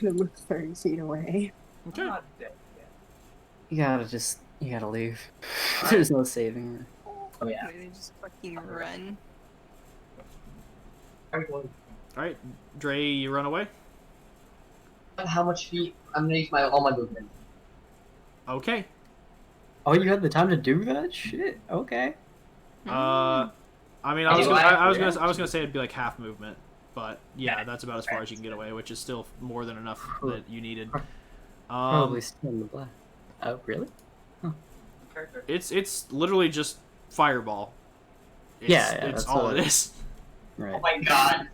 gonna move 30 feet away. Okay. I'm not dead yet. You gotta leave. There's no saving her. Oh yeah. They just fucking run. All right, Dre, you run away. How much feet? I'm gonna use all my movement. Okay. Oh, you had the time to do that? Shit. Okay. I mean, I was gonna say it'd be like half movement, but yeah, that's about as far as you can get away, which is still more than enough that you needed. Probably still in the black. Oh, really? Character. It's literally just fireball. Yeah, it's that's all all it it is. Oh Right. my god.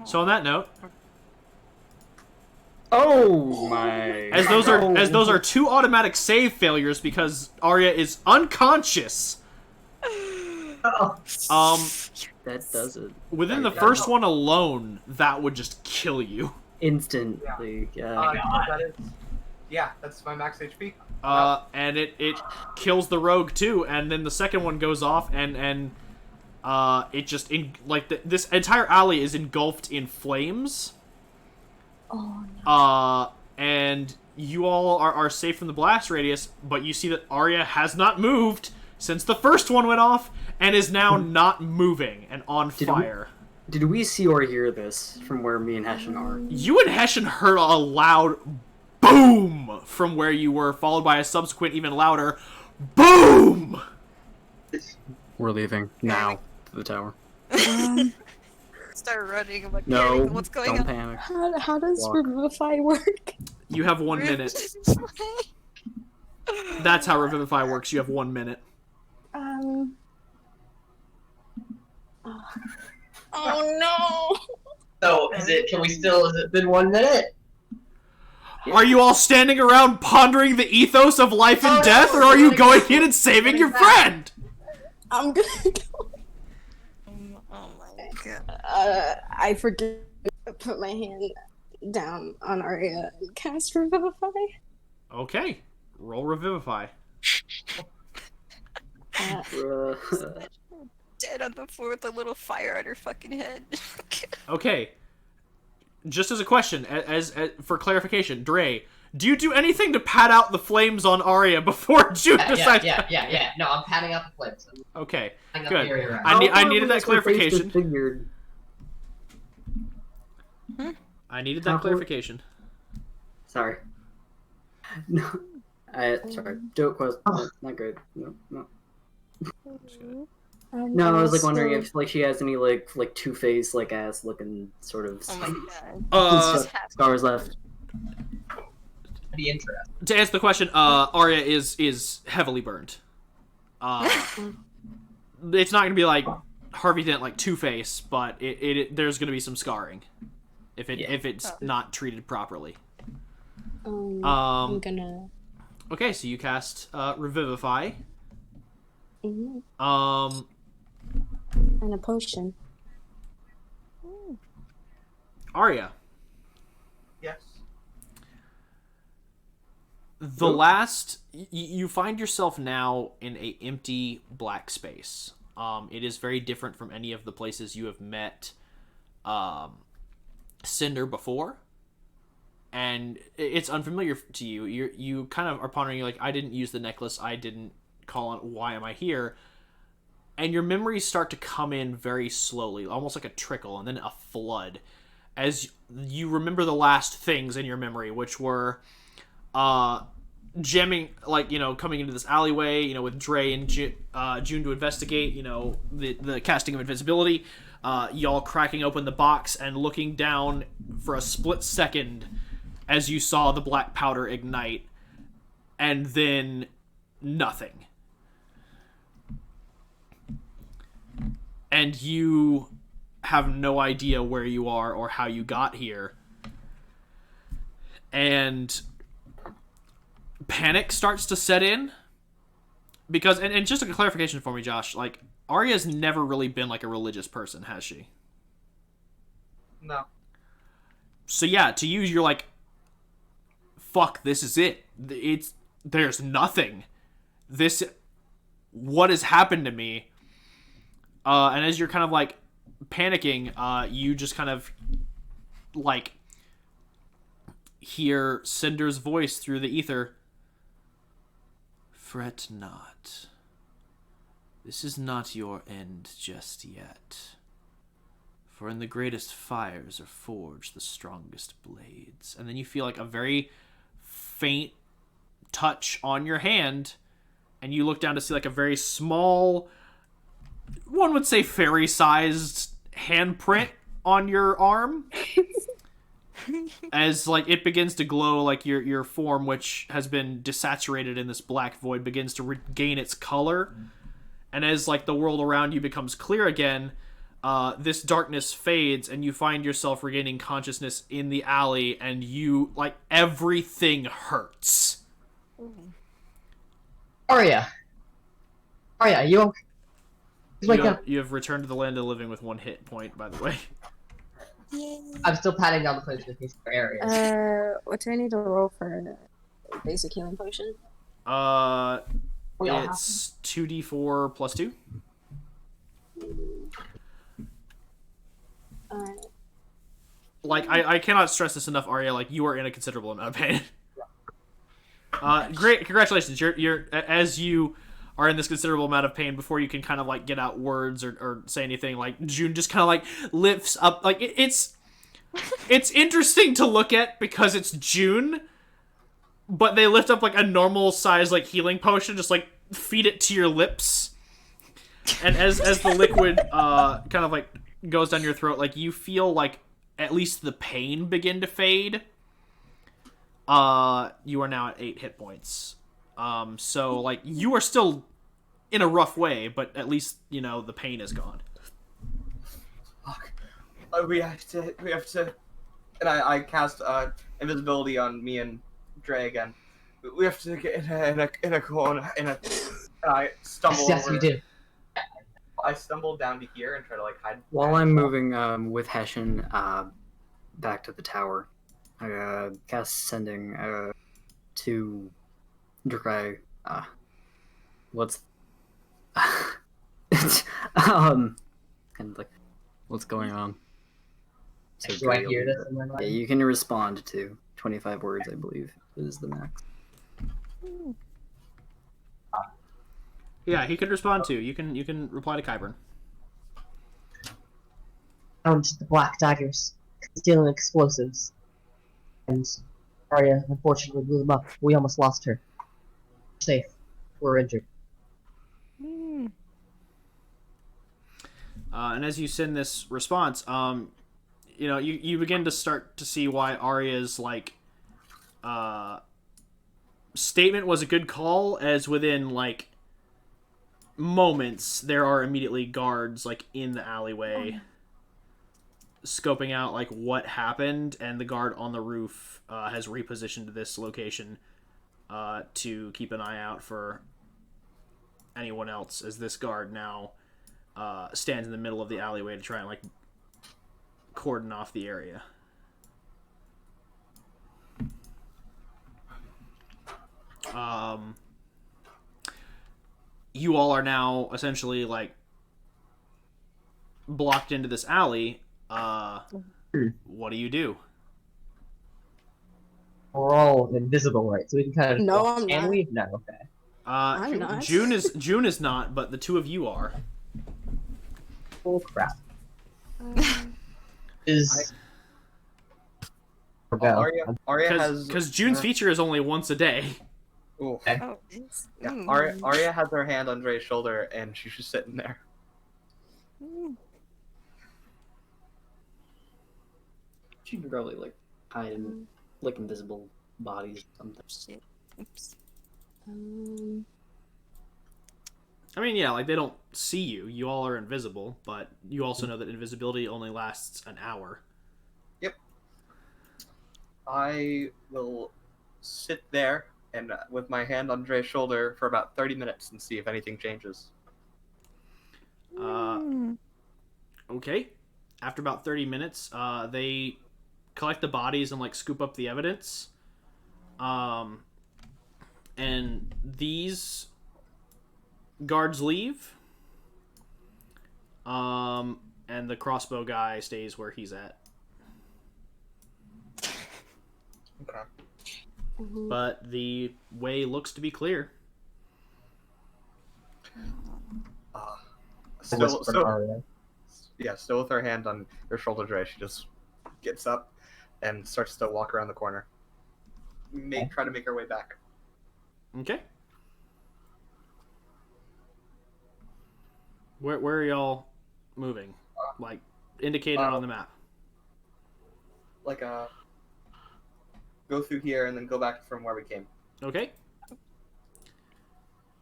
So on that note, Oh my! as those are two automatic save failures because Arya is unconscious. Oh. That does it Within the Yeah. first one alone, that would just kill you. instantly. Yeah. God. That is. Yeah, that's my max HP. And it kills the rogue too, and then the second one goes off, and it just this entire alley is engulfed in flames. Oh no. And you all are safe from the blast radius, but you see that Arya has not moved since the first one went off, and is now not moving and on fire. Did we see or hear this from where me and Hessian are? You and Hessian heard a loud boom from where you were, followed by a subsequent even louder boom! We're leaving now to the tower. Start running. I'm like, No, what's going don't on? panic. How does Walk. Revivify work? You have 1 minute. That's how Revivify works. You have 1 minute. Oh no! So, has it been 1 minute? Are you all standing around pondering the ethos of life and death, or are you going in and saving your friend? I'm gonna go. Oh my god. I forget to put my hand down on Arya and cast Revivify. Okay. Roll Revivify. Dead on the floor with a little fire on her fucking head. Okay. Just as a question, as for clarification, Dray, do you do anything to pat out the flames on Arya before June decides? Yeah. No, I'm patting out the flames. Okay, I'm patting out the good. area around. I needed that clarification. Figured. I needed that clarification. Sorry. No. Sorry. Joke question. Not good. No. No, I was like wondering if like she has any like Two-Face like ass looking sort of Oh my god. scars left. Be interesting. To answer the question, Arya is heavily burned. It's not gonna be like Harvey Dent like Two-Face, but there's gonna be some scarring if it's not treated properly. I'm gonna. Okay, so you cast Revivify. Mm-hmm. And a potion. Arya. Yes. The last you find yourself now in a empty black space. It is very different from any of the places you have met Cinder before, and it's unfamiliar to you. You kind of are pondering, like, I didn't use the necklace, I didn't call on, why am I here? And your memories start to come in very slowly, almost like a trickle, and then a flood, as you remember the last things in your memory, which were jamming, like, coming into this alleyway, with Dray and June to investigate, the casting of invisibility, y'all cracking open the box and looking down for a split second as you saw the black powder ignite, and then nothing. And you have no idea where you are or how you got here. And panic starts to set in. Because, and just a clarification for me, Josh, like, Arya's never really been like a religious person, has she? No. So yeah, to you, you're like, fuck, this is it. There's nothing. What has happened to me? And as you're kind of like panicking, you just kind of like hear Cinder's voice through the ether. Fret not. This is not your end just yet. For in the greatest fires are forged the strongest blades. And then you feel like a very faint touch on your hand, and you look down to see like a very small, one would say fairy-sized handprint on your arm. As like it begins to glow, like your form, which has been desaturated in this black void, begins to regain its color. And as like the world around you becomes clear again, this darkness fades, and you find yourself regaining consciousness in the alley, and you, like, everything hurts. Arya, you okay? Wake up. You have returned to the land of the living with 1 hit point, by the way. I'm still patting down the place with these areas. What do I need to roll for basic healing potion? We all have It's 2d4 plus 2. Alright. Like, I cannot stress this enough, Arya. Like, you are in a considerable amount of pain. Great, congratulations. You're as you are in this considerable amount of pain before you can kind of like get out words or say anything. Like June just kind of like lifts up. Like it's interesting to look at because it's June, but they lift up like a normal size like healing potion, just like feed it to your lips, and as the liquid kind of like goes down your throat, like you feel like at least the pain begin to fade. You are now at 8 hit points. So like you are still in a rough way, but at least you know the pain is gone. Fuck. We have to. And I cast invisibility on me and Dray again. We have to get in a corner. And I stumble. Yes, over. we do. I stumble down to here and try to like hide. While I'm moving with Hessian back to the tower, I cast sending to Dray. What's and like what's going on? So Do I Dray hear will- this in my mind? Yeah, you can respond to 25 words, I believe, is the max. Yeah, he can respond to. You can reply to Kyburn. Found the Black Daggers, stealing explosives. And Arya unfortunately blew them up. We almost lost her. Safe. We're injured. And as you send this response, you know, you begin to start to see why Arya's like statement was a good call, as within like moments there are immediately guards like in the alleyway scoping out like what happened, and the guard on the roof has repositioned this location to keep an eye out for anyone else, as this guard now stands in the middle of the alleyway to try and like cordon off the area. You all are now essentially like blocked into this alley. What do you do? We're all invisible, right? So we can kind of. No, I'm Can not. we? No, okay. I'm not. June is not, but the two of you are. Oh crap. Is. Arya has Because June's feature is only once a day. Ooh. Okay. Oh, it's. Yeah, ooh. Arya has her hand on Dray's shoulder and she's just sitting there. She can probably like hide in like invisible bodies or something. Shit. Oops. I mean, yeah, like they don't see you. You all are invisible, but you also know that invisibility only lasts an hour. Yep. I will sit there and with my hand on Dray's shoulder for about 30 minutes and see if anything changes. Okay. After about 30 minutes, they collect the bodies and like scoop up the evidence. And these guards leave. And the crossbow guy stays where he's at. Okay. But the way looks to be clear. Still with her hand on her shoulder, Dray, she just gets up and starts to walk around the corner. Try to make her way back. Okay. Where are y'all moving? Like, indicated on the map. Like, go through here and then go back from where we came. Okay.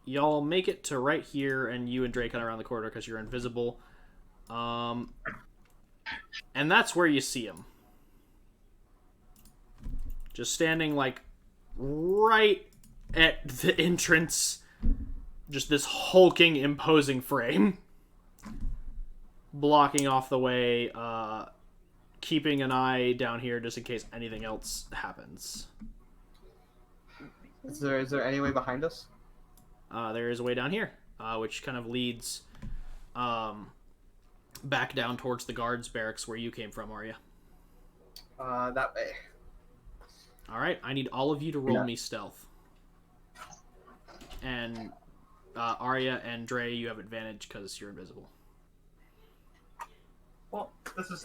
Y'all make it to right here, and you and Dray kind of around the corner because you're invisible. And that's where you see him. Just standing, like, right at the entrance. Just this hulking, imposing frame. Blocking off the way, keeping an eye down here just in case anything else happens. Is there any way behind us? There is a way down here, which kind of leads back down towards the guards' barracks where you came from, Arya. That way. All right, I need all of you to roll me stealth. And Arya and Dray, you have advantage because you're invisible. Well,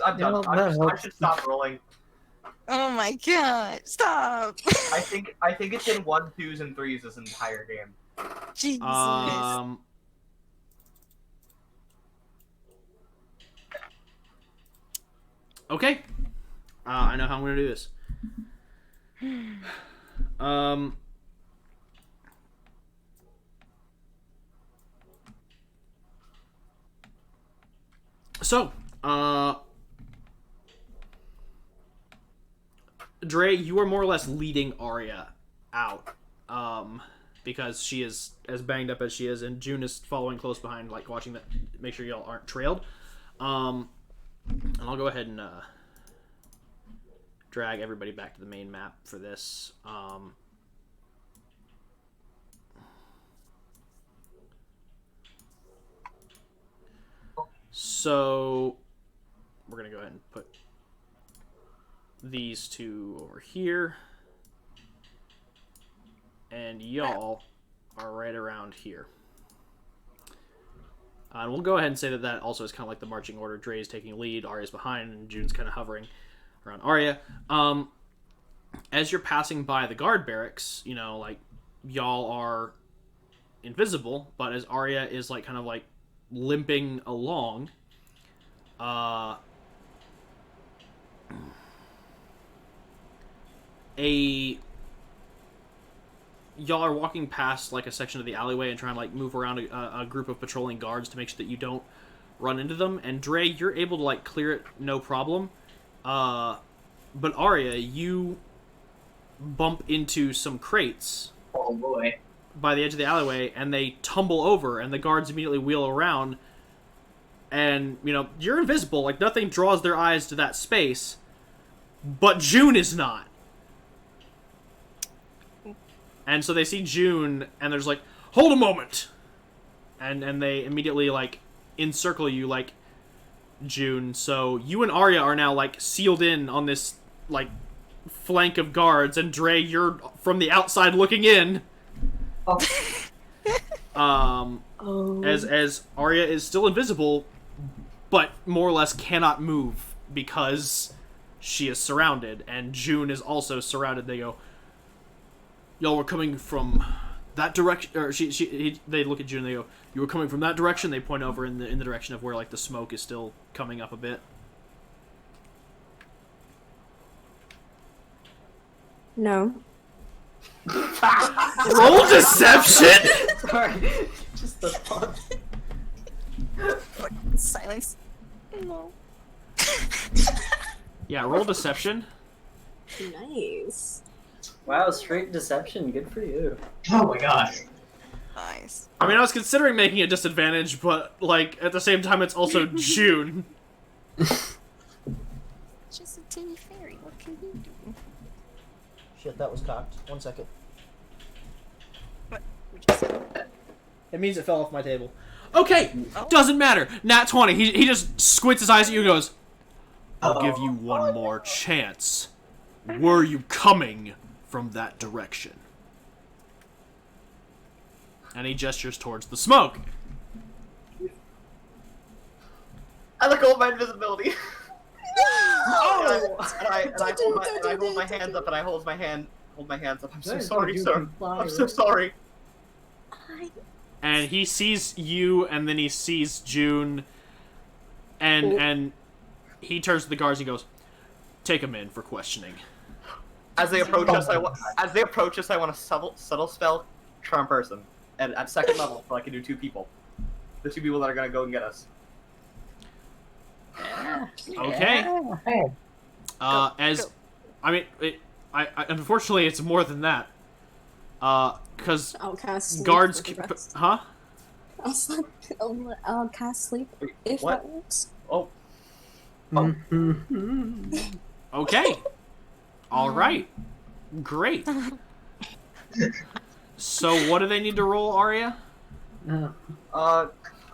I'm done. I should stop rolling. Oh my god! Stop! I think it's in 1s, 2s, and 3s this entire game. Jesus. Okay. I know how I'm going to do this. So, Dray, you are more or less leading Arya out, because she is as banged up as she is, and June is following close behind, like watching that, make sure y'all aren't trailed. And I'll go ahead and drag everybody back to the main map for this. So we're gonna go ahead and put these two over here, and y'all are right around here. And we'll go ahead and say that that also is kind of like the marching order. Dray is taking lead, Arya's behind, and June's kind of hovering around Arya. As you're passing by the guard barracks, you know, like, y'all are invisible, but as Arya is, like, kind of, like, limping along, y'all are walking past, like, a section of the alleyway and trying to, like, move around a group of patrolling guards to make sure that you don't run into them. And Dray, you're able to, like, clear it no problem. But Arya, you bump into some crates. Oh boy. By the edge of the alleyway, and they tumble over, and the guards immediately wheel around. And, you know, you're invisible, like, nothing draws their eyes to that space. But June is not. And so they see June, and there's like, hold a moment! And they immediately, like, encircle you, like, June. So you and Arya are now, like, sealed in on this, like, flank of guards, and Dray, you're from the outside looking in. Oh. As Arya is still invisible, but more or less cannot move because she is surrounded, and June is also surrounded. They go, y'all were coming from that direction, or they look at June and they go, you were coming from that direction. They point over in the direction of where, like, the smoke is still coming up a bit. No. Roll deception. Sorry, just the thought. Silence. No. Yeah, roll deception. Nice. Wow, straight deception. Good for you. Oh my gosh. Nice. I mean, I was considering making a disadvantage, but, like, at the same time, it's also June. Just a teeny fairy. What can you do? Shit, that was cocked. 1 second. What? We just said. It means it fell off my table. Okay, Oh. doesn't matter. Nat 20. He just squints his eyes at you and goes, I'll give you one more chance. Were you coming from that direction? And he gestures towards the smoke. I look over my invisibility. Oh! and I hold my hands up, and I hold my hands up. I'm so Nice, sorry, you sir. can fly, I'm so right? sorry. And he sees you, and then he sees June, and he turns to the guards and goes, take him in for questioning. As they approach us, I want to subtle spell charm person, and at second level, so I can do 2 people. The 2 people that are gonna go and get us. Okay. Hey. Go. I mean, I unfortunately it's more than that. Because I'll cast sleep guards, for the rest. huh? I'll cast sleep Wait, if what? that works. Oh, Okay. All right. Great. So what do they need to roll, Arya? No. God,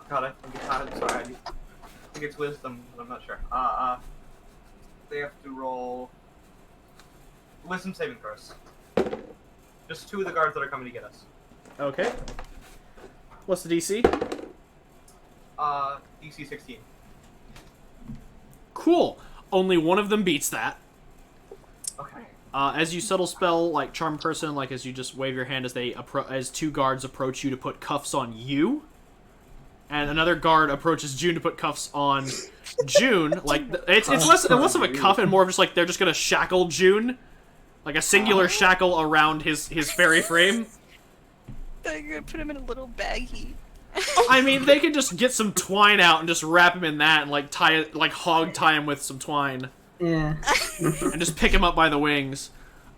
I think it's not. Sorry, I think it's wisdom, but I'm not sure. They have to roll wisdom saving throws. Just 2 of the guards that are coming to get us. Okay. What's the DC? DC 16. Cool. Only one of them beats that. Okay. As you subtle spell, like charm person, like as you just wave your hand as as 2 guards approach you to put cuffs on you, and another guard approaches June to put cuffs on June. Like it's less of a cuff and more of just like they're just gonna shackle June, like a singular shackle around his fairy frame. They're gonna put him in a little baggie. I mean, they could just get some twine out and just wrap him in that and like hog tie him with some twine. Yeah. And just pick him up by the wings.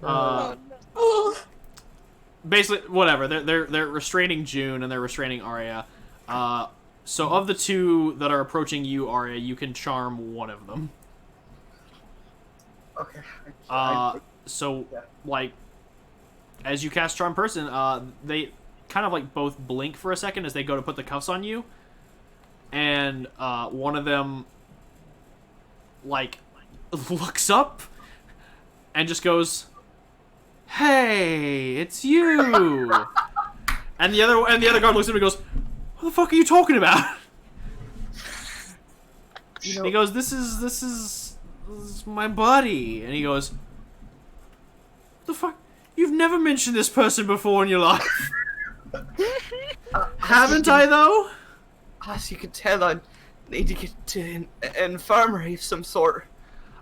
Oh, no. Basically, whatever. They're restraining June and they're restraining Arya. So of the 2 that are approaching you, Arya, you can charm one of them. Okay. So Yeah. like, as you cast charm person, they kind of like both blink for a second as they go to put the cuffs on you, and one of them like looks up and just goes, "Hey, it's you." and the other guard looks at him and goes, "What the fuck are you talking about?" And he goes, "This is my buddy." And he goes, "What the fuck? You've never mentioned this person before in your life." Haven't I, though? As you can tell, I need to get to an infirmary of some sort.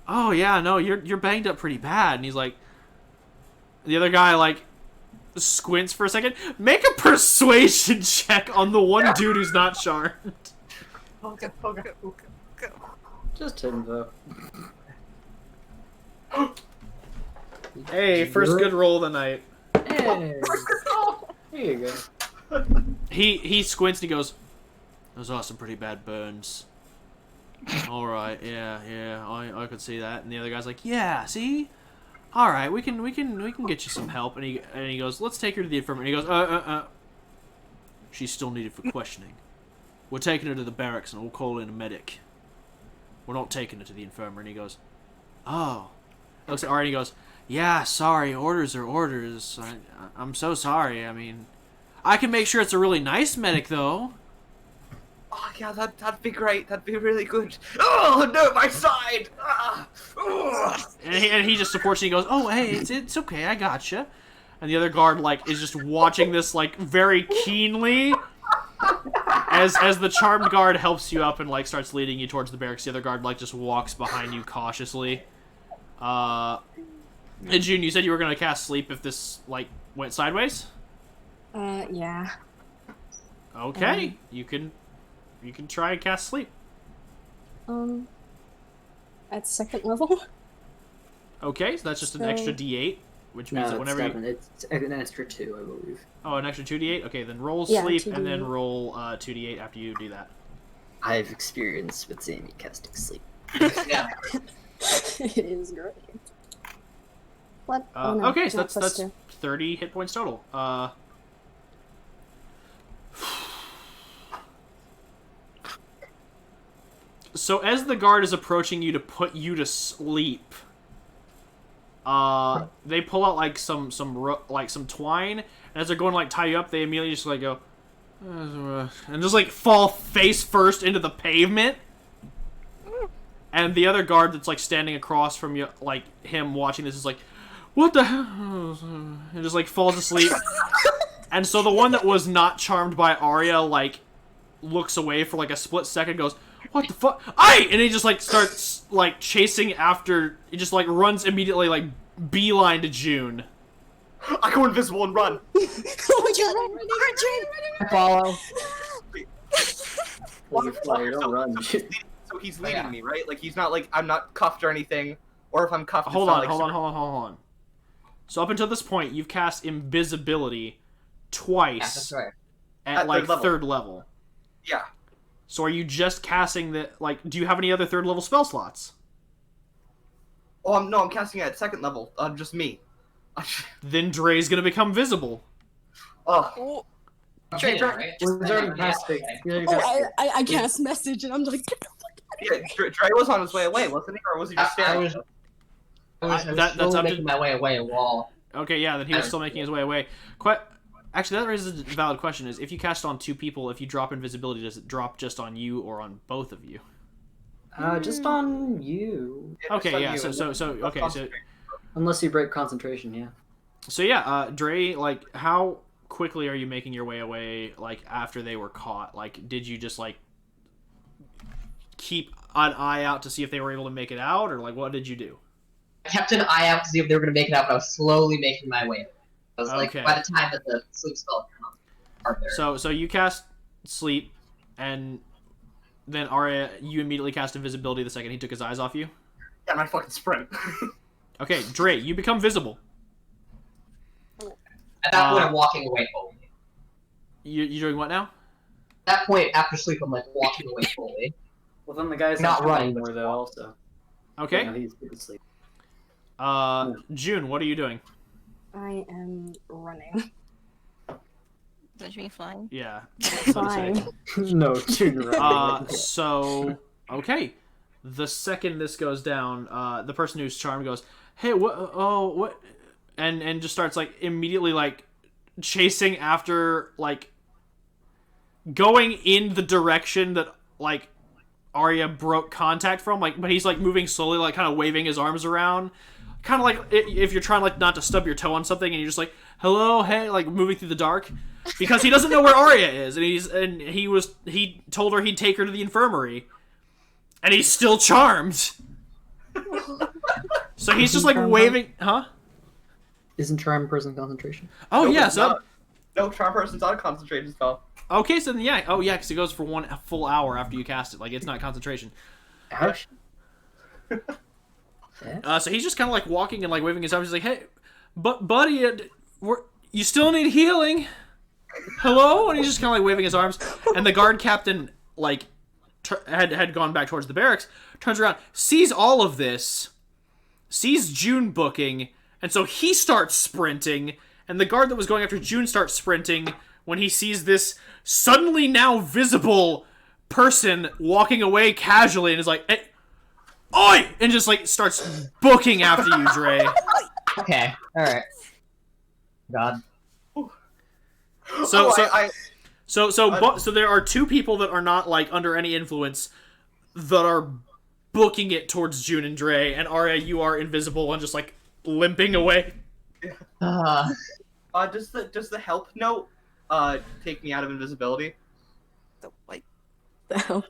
Oh yeah, no, you're banged up pretty bad. And he's like, the other guy like squints for a second. Make a persuasion check on the one dude who's not charmed. Okay. Just him though. Hey, first good roll of the night. Hey. Here you go. He squints and he goes, "Those are some pretty bad burns." All right, yeah, I could see that. And the other guy's like, "Yeah, see, all right, we can get you some help." And he goes, "Let's take her to the infirmary." And he goes, she's still needed for questioning. We're taking her to the barracks and we'll call in a medic. We're not taking her to the infirmary." And he goes, "Oh." He looks at Ari and he goes, "Yeah, sorry, orders are orders. I'm so sorry. I mean, I can make sure it's a really nice medic, though." Oh yeah, that'd be great. That'd be really good. Oh no, my side! Ah, ugh. And he just supports you and he goes, "Oh, hey, it's okay, I gotcha." And the other guard, like, is just watching this, like, very keenly as the charmed guard helps you up and, like, starts leading you towards the barracks. The other guard, like, just walks behind you cautiously. And June, you said you were going to cast sleep if this, like, went sideways? Yeah. Okay, you can try and cast sleep. At 2nd level? Okay, so that's just an extra D8, which means No, that whenever it's an extra 2, I believe. Oh, an extra 2D8? Okay, then roll Yeah, sleep 2D8. and then roll 2D8 after you do that. I've experience with Sammy casting sleep. Yeah. It is great. What? Okay, so not that's +2. 30 hit points total. So as the guard is approaching you to put you to sleep, they pull out like some twine, and as they're going to like tie you up, they immediately just like go and just like fall face first into the pavement. And the other guard that's like standing across from you, like him watching this, is like, "What the hell?" And just like falls asleep. And so the one that was not charmed by Arya like looks away for like a split second, goes, "What the fuck? Aye!" And he just like starts like chasing after. He just like runs immediately, like beeline to June. I go invisible and run. I follow. You fly, don't run. So he's leading me, right? Like he's not like I'm not cuffed or anything, or if I'm cuffed. it's Hold not, on. like, So up until this point, you've cast invisibility twice That's right. at At like third level. third level. Yeah. So are you just casting the like? Do you have any other third level spell slots? Oh, no, I'm casting it at 2nd level. Just me. Then Dray's gonna become visible. Oh, Oh, Okay, Dray, right? He's already past the. He's already past Oh, the- I cast message and I'm like, get the fuck yeah, Dray was on his way away, wasn't he? Or was he just I staring? was, That's slowly up to- making my way away a wall. Okay, yeah, then he was still making his way away. Actually, that raises a valid question: is if you cast on two people, if you drop invisibility, does it drop just on you or on both of you? Just on you. Okay, yeah. So Unless you break concentration, yeah. So yeah, Dray, like, how quickly are you making your way away? Like after they were caught, like, did you just like keep an eye out to see if they were able to make it out, or like what did you do? I kept an eye out to see if they were going to make it out, but I was slowly making my way away. I was like, Okay. by the time that the sleep spell came there. So you cast sleep, and then Arya, you immediately cast invisibility the second he took his eyes off you. Yeah, my fucking sprint. Okay, Dray, you become visible. At that point, I'm walking away fully. You doing what now? At that point, after sleep, I'm like walking away fully. Well, then the guy's Not running, anymore but though. Also. Okay. No, he's asleep. June, what are you doing? I am running. don't you mean flying? Yeah. Fine. No, junior. So okay, the second this goes down, the person who's charmed goes, "Hey, what? Oh, what?" And just starts like immediately like chasing after, like going in the direction that like Arya broke contact from, like, but he's like moving slowly, like kind of waving his arms around, kind of like if you're trying like not to stub your toe on something and you're just like, hello, hey, like moving through the dark, because he doesn't know where Arya is, and he told her he'd take her to the infirmary, and he's still charmed. So he's just like waving, huh? Isn't charm person concentration? Oh No, yeah, it's so not. No, charm person's on concentration spell. okay, so then yeah, oh yeah, because it goes for 1 full hour after you cast it, like it's not concentration. Ouch. So he's just kind of like walking and like waving his arms. He's like, "Hey, but buddy, you still need healing. Hello?" And he's just kind of like waving his arms. And the guard captain like had gone back towards the barracks. Turns around, sees all of this, sees June booking, and so he starts sprinting. And the guard that was going after June starts sprinting when he sees this suddenly now visible person walking away casually, and is like, "Hey, oi!" And just like starts booking after you, Dray. Okay, alright. God. So there are two people that are not like under any influence that are booking it towards June and Dray, and Arya, you are invisible and just like limping away. Does the help note take me out of invisibility? The like, The hell?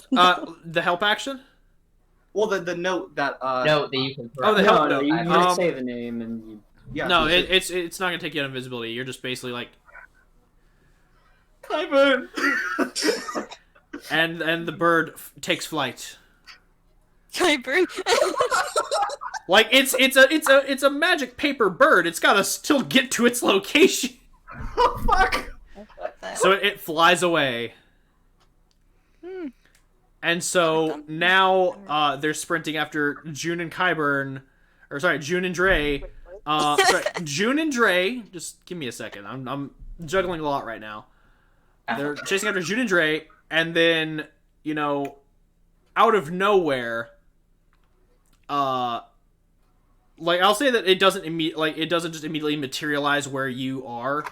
The help action? Well, the note that Note that you can Oh, the No, help no, note. you Um, just say the name and you. yeah. No, so- it's not gonna take you out of invisibility. You're just basically like, Kyburn. and the bird takes flight. Kyburn. Like it's a magic paper bird. It's gotta still get to its location. Oh fuck. So it flies away. And so now they're sprinting after June and Kyburn, or sorry, June and Dray. Sorry, June and Dray. Just give me a second. I'm juggling a lot right now. They're chasing after June and Dray, and then out of nowhere, like I'll say that it doesn't just immediately materialize where you are.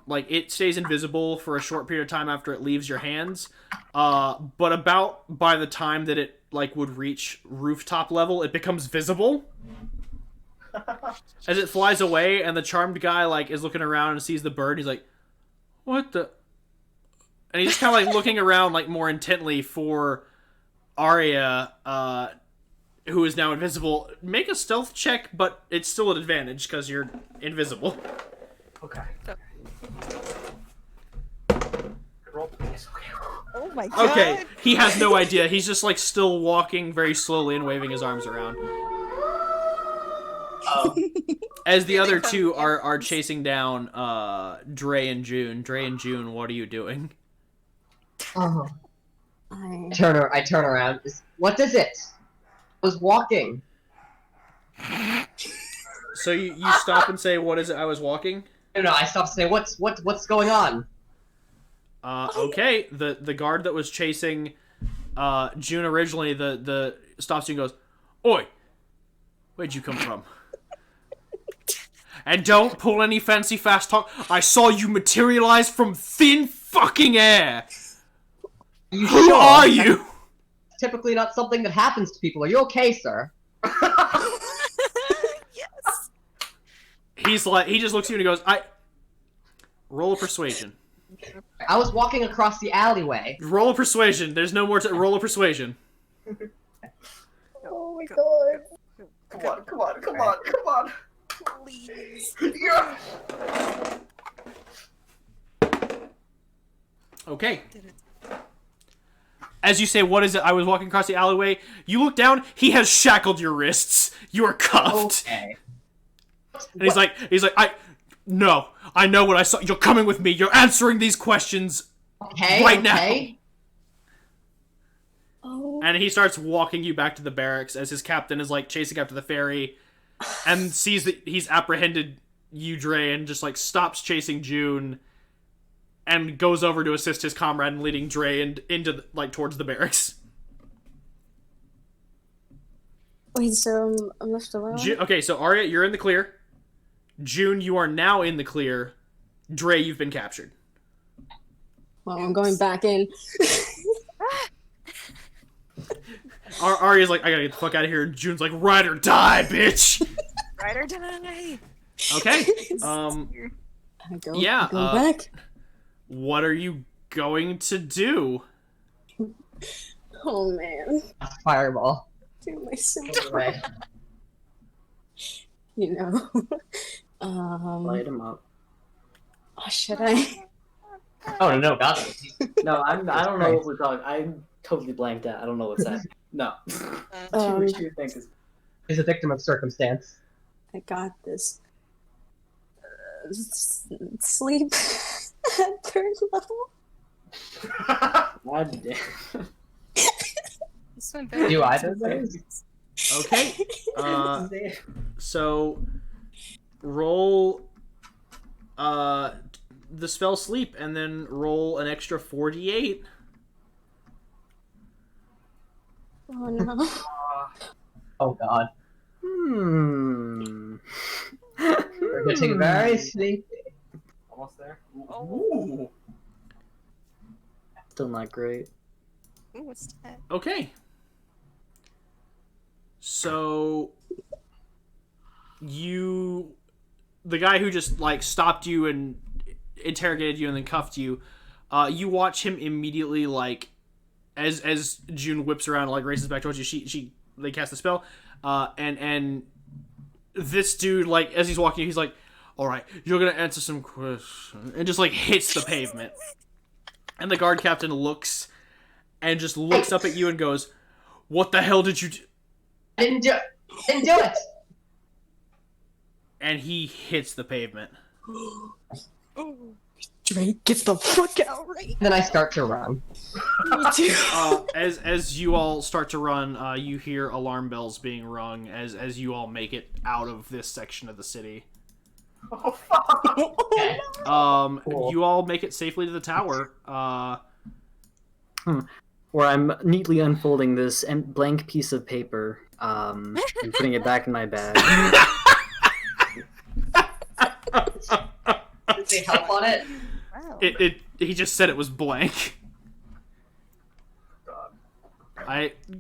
Like it stays invisible for a short period of time after it leaves your hands. But about by the time that it like would reach rooftop level, it becomes visible. As it flies away, and the charmed guy like is looking around and sees the bird. He's like, "What the?" And he's just kind of like looking around like more intently for Arya, who is now invisible. Make a stealth check, but it's still an advantage because you're invisible. Okay. Roll please. Okay. Oh my god. Okay, he has no idea. He's just like still walking very slowly and waving his arms around. As the other two are chasing down Dray and June. Dray and June, what are you doing? Oh. I I turn around. What is it? I was walking. So you stop and say, "What is it? I was walking." No, I stopped to say, what's going on? Okay. The guard that was chasing June originally, the stops you and goes, "Oi, where'd you come from?" And don't pull any fancy fast talk. I saw you materialize from thin fucking air. You Who sure? are you? That's typically not something that happens to people. Are you okay, sir? Yes. He just looks at you and he goes, roll a persuasion. I was walking across the alleyway. Roll a persuasion. There's no more roll a persuasion. Oh my god. Come on. Please. Yeah. Okay. Did it. As you say, what is it? I was walking across the alleyway. You look down. He has shackled your wrists. You are cuffed. Okay. And he's like, no, I know what I saw. You're coming with me. You're answering these questions Okay. right Okay. Oh. now. And he starts walking you back to the barracks as his captain is like chasing after the ferry, and sees that he's apprehended you, Dray, and just like stops chasing June, and goes over to assist his comrade in leading Dray into like towards the barracks. Wait, so I'm left alone? Okay, so Arya, you're in the clear. June, you are now in the clear. Dray, you've been captured. Well, I'm going back in. Arya's like, I gotta get the fuck out of here. And June's like, ride or die, bitch. Ride or die. Okay. I go, Yeah, I go back. What are you going to do? Oh man. Fireball. Do myself. Right. You know. Light him up. Oh, should I? Oh no, God. No, I don't know what we're talking. I'm totally blanked out. I don't know what's that. No. What do you think is? He's a victim of circumstance. I got this. Sleep at third level. God damn. This went better. Do either of those? Okay. So roll the spell sleep and then roll an extra 48. Oh no. Oh God. We're getting very sleepy. Almost there. Oh. Still not great. Ooh, what's that? Okay. So the guy who just like stopped you and interrogated you and then cuffed you, you watch him immediately like as June whips around and like races back towards you. They cast the spell, and this dude like as he's walking, he's like, "All right, you're gonna answer some questions," and just like hits the pavement. And the guard captain looks up at you and goes, "What the hell did you do?" Didn't do it. And he hits the pavement. Drake, get the fuck out right. Then I start to run. Me too. As you all start to run, you hear alarm bells being rung as you all make it out of this section of the city. Oh fuck! Okay. Cool. You all make it safely to the tower. Where I'm neatly unfolding this blank piece of paper and putting it back in my bag. Did they help on it? Wow. He just said it was blank.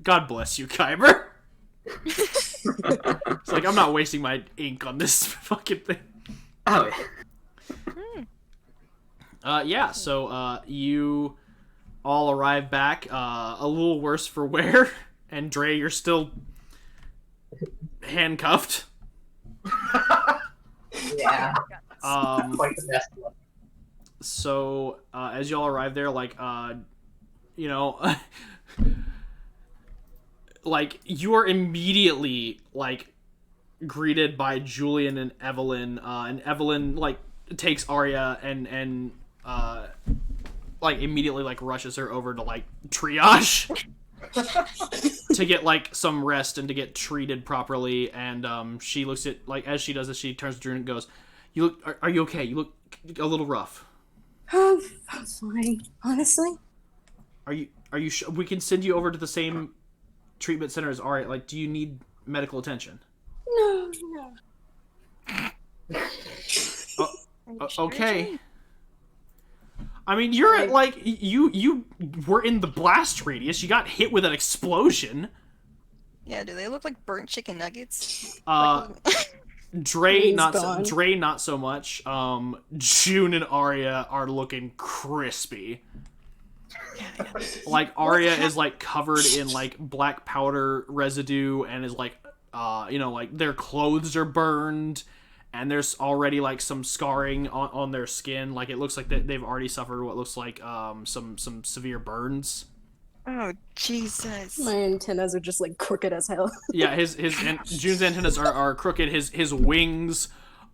God bless you, Kyber. It's like I'm not wasting my ink on this fucking thing. Oh. Yeah. So you all arrive back, a little worse for wear, and Dray, you're still handcuffed. Yeah. Quite the best one. So as y'all arrive there, like you know, like you are immediately like greeted by Julian and Evelyn like takes Arya and like immediately like rushes her over to like triage. to get like some rest and to get treated properly. And she looks at, like, as she does this, she turns to Drew and goes, "You look. Are you okay? You look a little rough. I'm fine, honestly. Are you we can send you over to the same treatment center as Aria. Like, do you need medical attention?" No. Okay. I mean, you're at, like, you were in the blast radius. You got hit with an explosion. Yeah, do they look like burnt chicken nuggets? Dray He's not gone. Dray not so much. June and Arya are looking crispy. Like, Arya is like covered in like black powder residue and is like like their clothes are burned and there's already like some scarring on their skin. Like, it looks like they've already suffered what looks like some severe burns. Oh, Jesus. My antennas are just like crooked as hell. Yeah, June's antennas are crooked. His wings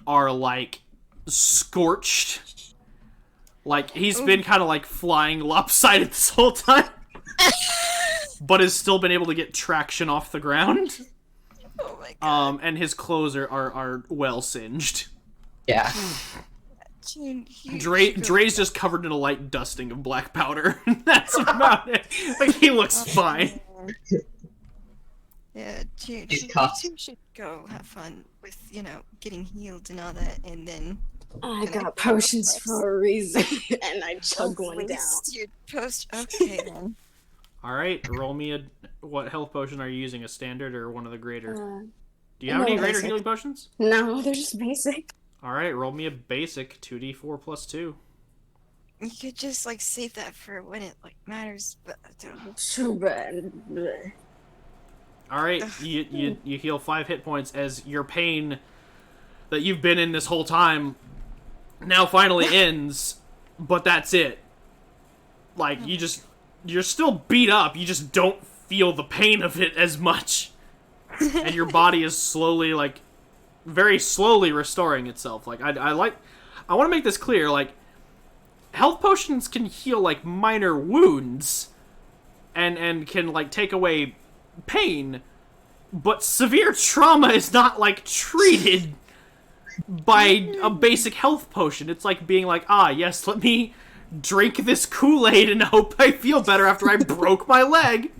are like scorched. Like, he's been kind of like flying lopsided this whole time, but has still been able to get traction off the ground. Oh my god. And his clothes are well singed. Yeah. June, Dray's just covered in a light dusting of black powder. That's about it. Like, he looks fine. Yeah, June, He's you cuffed. two should go have fun with, getting healed and all that, and then... I got potions for a reason, and I chug one down. Your okay, then. Alright, roll me what health potion are you using? A standard or one of the greater? Do you have no, any greater basic. healing potions? No, they're just basic. Alright, roll me a basic 2d4 plus 2. You could just, save that for when it, matters, but... Too bad. Alright, you heal 5 hit points as your pain that you've been in this whole time now finally ends, but that's it. Like, you're still beat up, you just don't feel the pain of it as much. And your body is slowly, very slowly restoring itself. Like, I want to make this clear, health potions can heal, minor wounds, and can, take away pain, but severe trauma is not, treated by a basic health potion. It's like being like, yes, let me drink this Kool-Aid and hope I feel better after I broke my leg.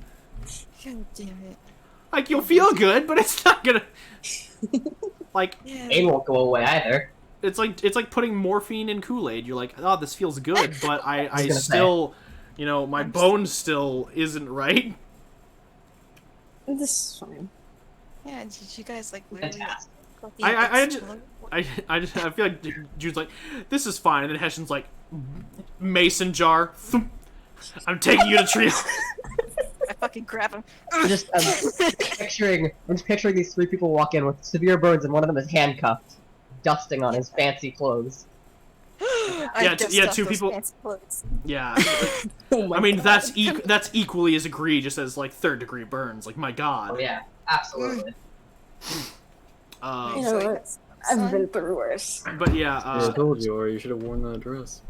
God damn it. You'll feel good, but it's not gonna... Yeah. Pain won't go away either. It's like putting morphine in Kool-Aid. You're like, this feels good, but I gonna still, my bone still isn't right. This is fine. Yeah, did you guys, literally... Fantastic. I feel like Jude's like, this is fine, and then Hessian's like, mason jar. I'm taking you to trio. I fucking grab him. I'm just picturing these 3 people walk in with severe burns, and one of them is handcuffed, dusting on his fancy clothes. Yeah, 2 people. Yeah, I mean that's equally as egregious as 3rd-degree burns. My God. Oh yeah, absolutely. You know what? I've been through worse. But yeah, I told you, or you should have worn that dress.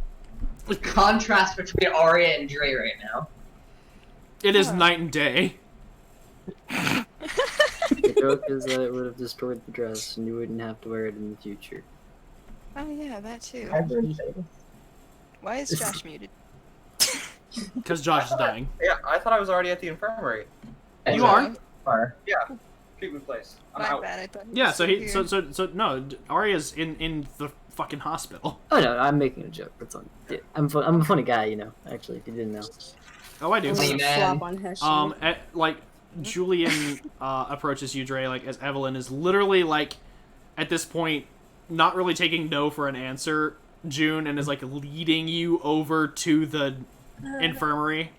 Contrast between Arya and Dray right now. it is night and day. The joke is that it would have destroyed the dress, and you wouldn't have to wear it in the future. Oh yeah, that too. I've been saying. Why is Josh muted? Because Josh is dying. Yeah, I thought I was already at the infirmary. You are? Far. Yeah, treatment place. I'm My out. bad, I thought he Yeah, was so he here. so no, Arya's in the fucking hospital. Oh no, I'm making a joke. That's on. Yeah, I'm a funny guy, Actually, if you didn't know. Oh, I do. I'm gonna Hey, man. flop on Hessian. Julian approaches you, Dray, as Evelyn is literally at this point not really taking no for an answer, June, and is leading you over to the infirmary.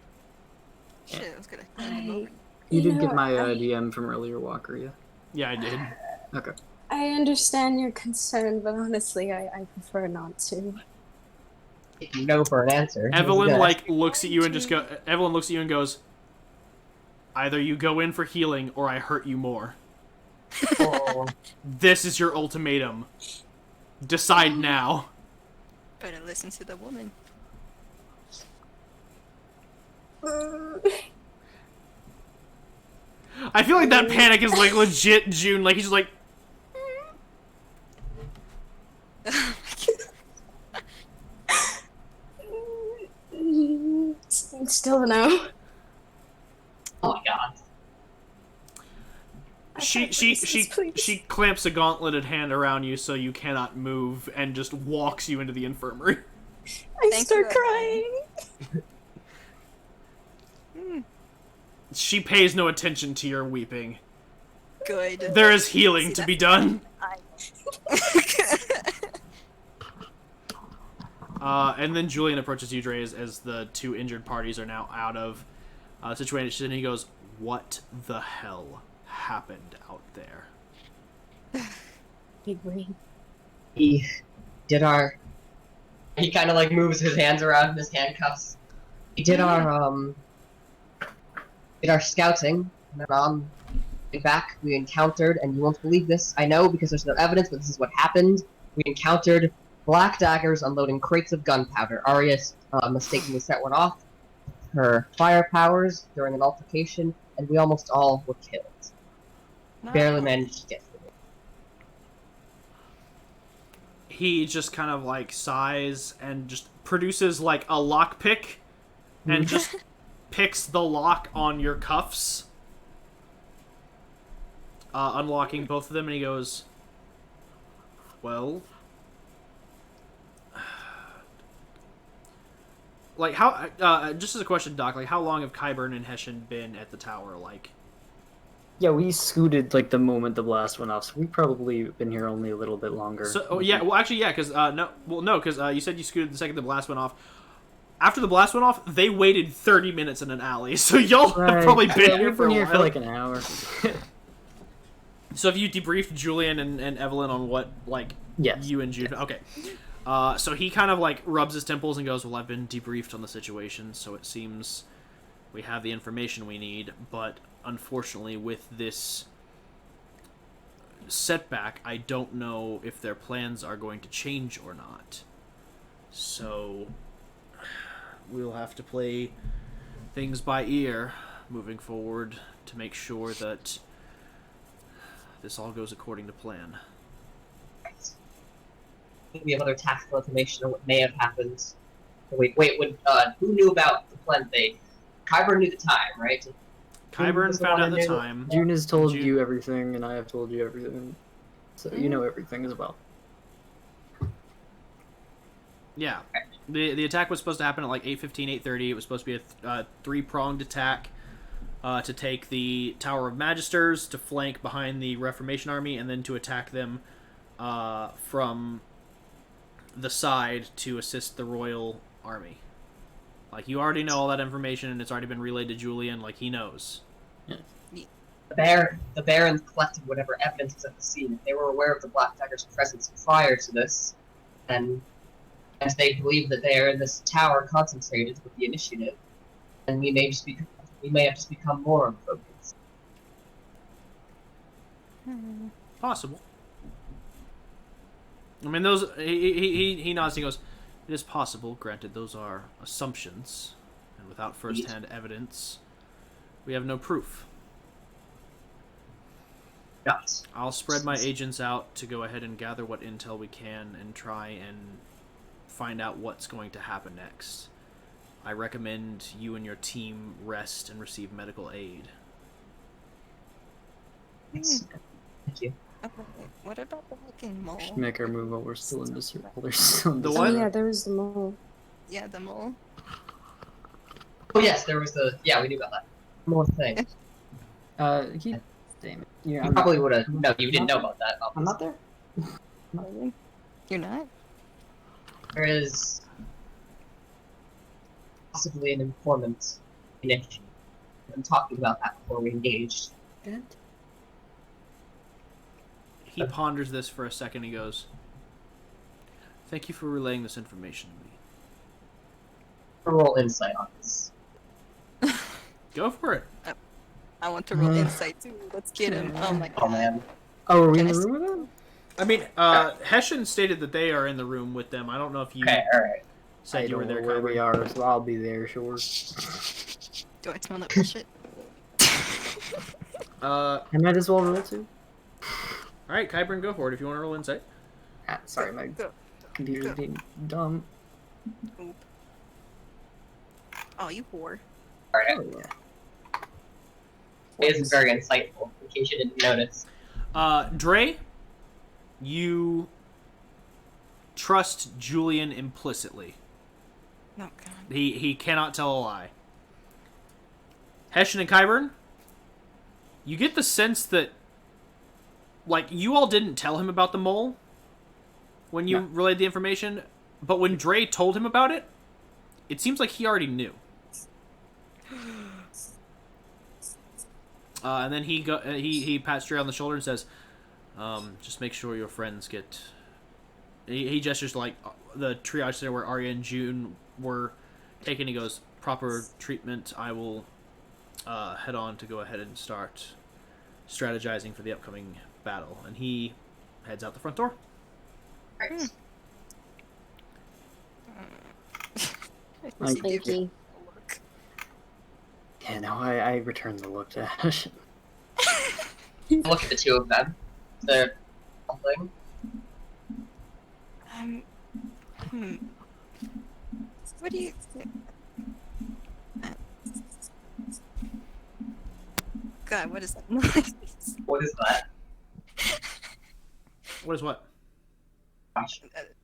Shit, I was gonna hand him over. You did know, get my I- DM from earlier, Walker, yeah? Yeah, I did. Okay. I understand your concern, but honestly, I prefer not to. No for an answer. Evelyn Good. looks at you and Evelyn looks at you and goes, either you go in for healing or I hurt you more. Oh, This is your ultimatum. Decide now. Better listen to the woman. I feel like that panic is like legit June. Like he's just like, Still no. Oh my god. she clamps a gauntleted hand around you so you cannot move and just walks you into the infirmary. I Thank start you. crying. She pays no attention to your weeping. Good. There is healing See, to be that's- done. And then Julian approaches you, Dray, as the two injured parties are now out of the situation, and he goes, "What the hell happened out there?" Big brain. He did our. He kind of like moves his hands around in his handcuffs. He did our scouting, and then on the way back we encountered, and you won't believe this, I know because there's no evidence, but this is what happened. We encountered Black Daggers unloading crates of gunpowder. Arya mistakenly set one off her fire powers during an altercation, and we almost all were killed. Barely managed to get through it. He just kind of like sighs and just produces like a lockpick and just picks the lock on your cuffs, unlocking both of them, and he goes, "Well, like how? Just as a question, Doc, like how long have Qyburn and Hessian been at the tower? Like, Yeah, we scooted like the moment the blast went off, so we've probably been here only a little bit longer. so yeah, well actually yeah, because you said you scooted the second the blast went off. After the blast went off, they waited 30 minutes in an alley, so y'all have probably been Yeah, here we've for been a here while. for like an hour. So have you debriefed Julian and Evelyn on what, like, Yes. you and Jude... Okay. So he kind of, like, rubs his temples and goes, "Well, I've been debriefed on the situation, so it seems we have the information we need, but unfortunately with this setback, I don't know if their plans are going to change or not. So we'll have to play things by ear moving forward to make sure that this all goes according to plan." We have other tactical information on what may have happened. Wait, who knew about the plan they... Qyburn knew the time, right? Qyburn was the found one out who the knew? time. June has told June- you everything, and I have told you everything. So you know everything as well. Yeah. The attack was supposed to happen at like 8:15, 8:30. It was supposed to be a three-pronged attack to take the Tower of Magisters, to flank behind the Reformation Army, and then to attack them from the side to assist the Royal Army. Like, you already know all that information, and it's already been relayed to Julian. Like, he knows. The Barons collected whatever evidence was at the scene. If they were aware of the Black Daggers' presence prior to this, then as they believe that they are in this tower concentrated with the initiative, then we may have just become more unfocused. Possible. I mean, those... He nods and he goes, "It is possible. Granted, those are assumptions, and without first-hand evidence, we have no proof. Yes. I'll spread my agents out to go ahead and gather what intel we can and try and find out what's going to happen next. I recommend you and your team rest and receive medical aid." Yes. Thank you. Okay, what about the fucking mole? Should make our move while we're still in this. While they're still in The this. what? Oh yeah, there was the mole. Yeah, the mole. Oh yes, there was the... Yeah, we knew about that. One more thing. He, damn it. Yeah, You probably would have... No, you didn't know about that. I'm not there. Really? You're not? There is possibly an informant in it. I've been talking about that before we engaged. He ponders this for a second. He goes, "Thank you for relaying this information to me." Roll insight on this. Go for it. I want to roll insight too. Let's get him. Oh my god. Oh man. Oh, are we Can in I the s- room with them? I mean, Hessian stated that they are in the room with them. I don't know if you Okay, alright. said I you were don't there, know where we Kyber. are, so I'll be there, sure. Do I smell that bullshit? All I might as well roll too. right, Kyburn, go for it if you want to roll insight. Sorry, my Go. computer's Go. being dumb. Oop. Oh, you whore. Alright. Oh yeah. It is very insightful, in case you didn't notice. Dray, you trust Julian implicitly. Oh, God. He cannot tell a lie. Hessian and Kyburn, you get the sense that, like, you all didn't tell him about the mole when you relayed the information, but when Dray told him about it, it seems like he already knew. And then he pats Dray on the shoulder and says, just make sure your friends get... He gestures to, like, the triage center where Arya and June were taken. He goes, proper treatment. I will head on to go ahead and start strategizing for the upcoming battle. And he heads out the front door. Right. Like, Thank you. yeah, no, I returned the look to Ash. Look at the two of them. They're something. Hmm. What do you think? God, what is that noise? What is that? What is what? Gosh.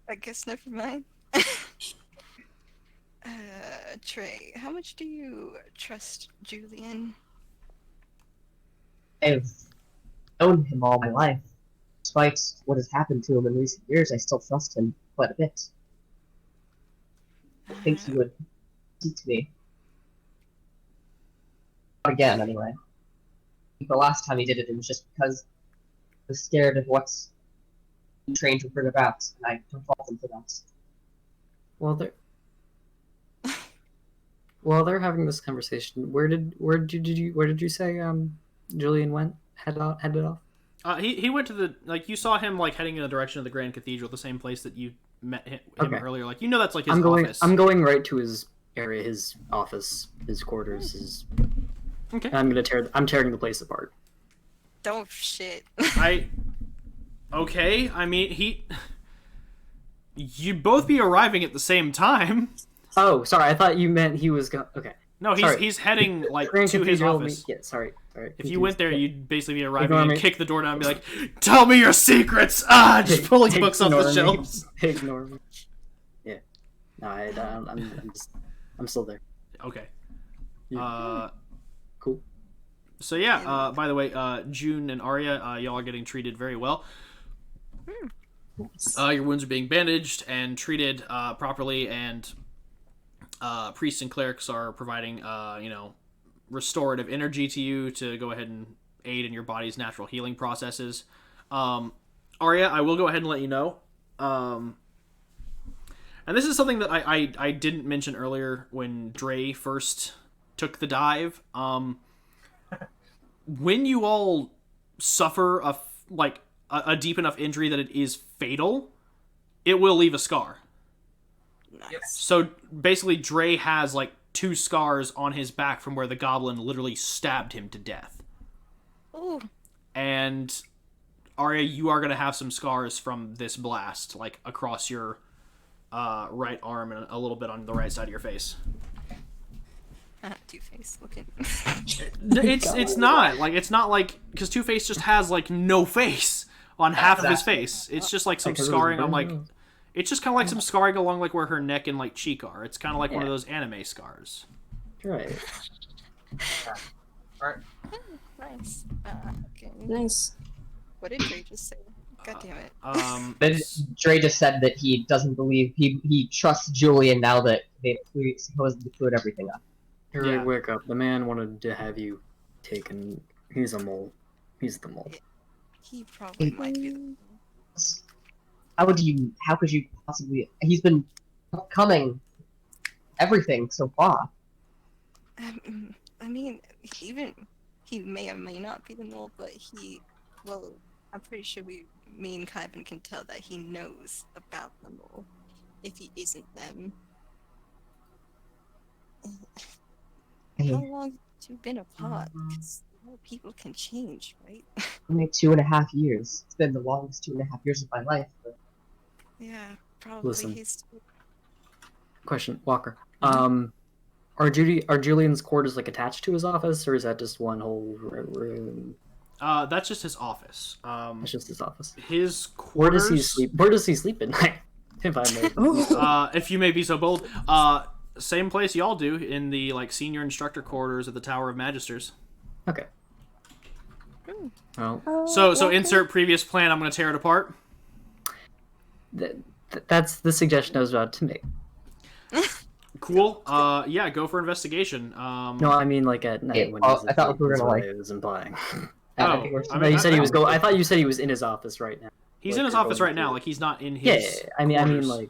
I guess never mind. Trey, how much do you trust Julian? I've known him all my life. Despite what has happened to him in recent years, I still trust him quite a bit. I think he would teach me. Not again, anyway. I think the last time he did it, it was just because I was scared of what the train would bring about, and I don't fault him for that. Well, they're having this conversation. Where did you say Julian headed off? He went to the, like, you saw him, like, heading in the direction of the Grand Cathedral, the same place that you met him Okay. earlier. Like, you know that's, like, his office. I'm going right to his area, his office, his quarters, his... Okay. I'm tearing the place apart. Don't shit. Okay, I mean, you'd both be arriving at the same time. Oh, sorry, I thought you meant he was going... Okay. No, he's heading, like, Grand to his Cathedral office. Yeah, sorry. If you went there, you'd basically be arriving Ignore and me. kick the door down and be like, tell me your secrets! Just pulling books off the Ignore me. shelves. Ignore me. Yeah. No, I'm still there. Okay. Yeah. Cool. So yeah, by the way, June and Arya, y'all are getting treated very well. Your wounds are being bandaged and treated properly, and priests and clerics are providing, restorative energy to you to go ahead and aid in your body's natural healing processes. Arya, I will go ahead and let you know. And this is something that I didn't mention earlier when Dray first took the dive. When you all suffer a deep enough injury that it is fatal, it will leave a scar. Nice. So basically, Dray has like 2 scars on his back from where the goblin literally stabbed him to death. Ooh. And Arya, you are going to have some scars from this blast, like across your right arm and a little bit on the right side of your face. Two-Face looking. It's not like because Two-Face just has like no face on half of his face. It's just like some scarring on like. It's just kind of like some scarring along like where her neck and like cheek are. It's kind of like one of those anime scars. Right. Alright. Nice. Okay. Nice. What did Dray just say? God damn it. Dray just said that he doesn't believe he trusts Julian now that they supposedly cleared everything up. Harry, Yeah. wake up. The man wanted to have you taken. He's a mole. He's the mole. He probably might be. How could you possibly? He's been coming everything so far. I mean, he may or may not be the mole, but I'm pretty sure me and Kyvan can tell that he knows about the mole, if he isn't them. How long have you been apart? 'Cause people can change, right? Only 2.5 years. It's been the longest 2.5 years of my life. But Yeah, probably Listen. he's. Question, Walker. Are Julian's quarters like attached to his office, or is that just one whole room? That's just his office. That's just his office. His Where quarters. does he sleep? Where does he sleep at night? If I may. If you may be so bold. Same place y'all do, in the like senior instructor quarters at the Tower of Magisters. Okay. Well, So insert previous plan. I'm going to tear it apart. that's the suggestion I was about to make. Cool. Yeah, go for investigation. No, I mean like at night when he's I thought asleep we were is gonna, what like- I was implying. Oh, I mean, you said he was I thought you said he was in his office right now. He's Like, in his you're office going right now. through- Like he's not in his. Yeah, I mean quarters. like.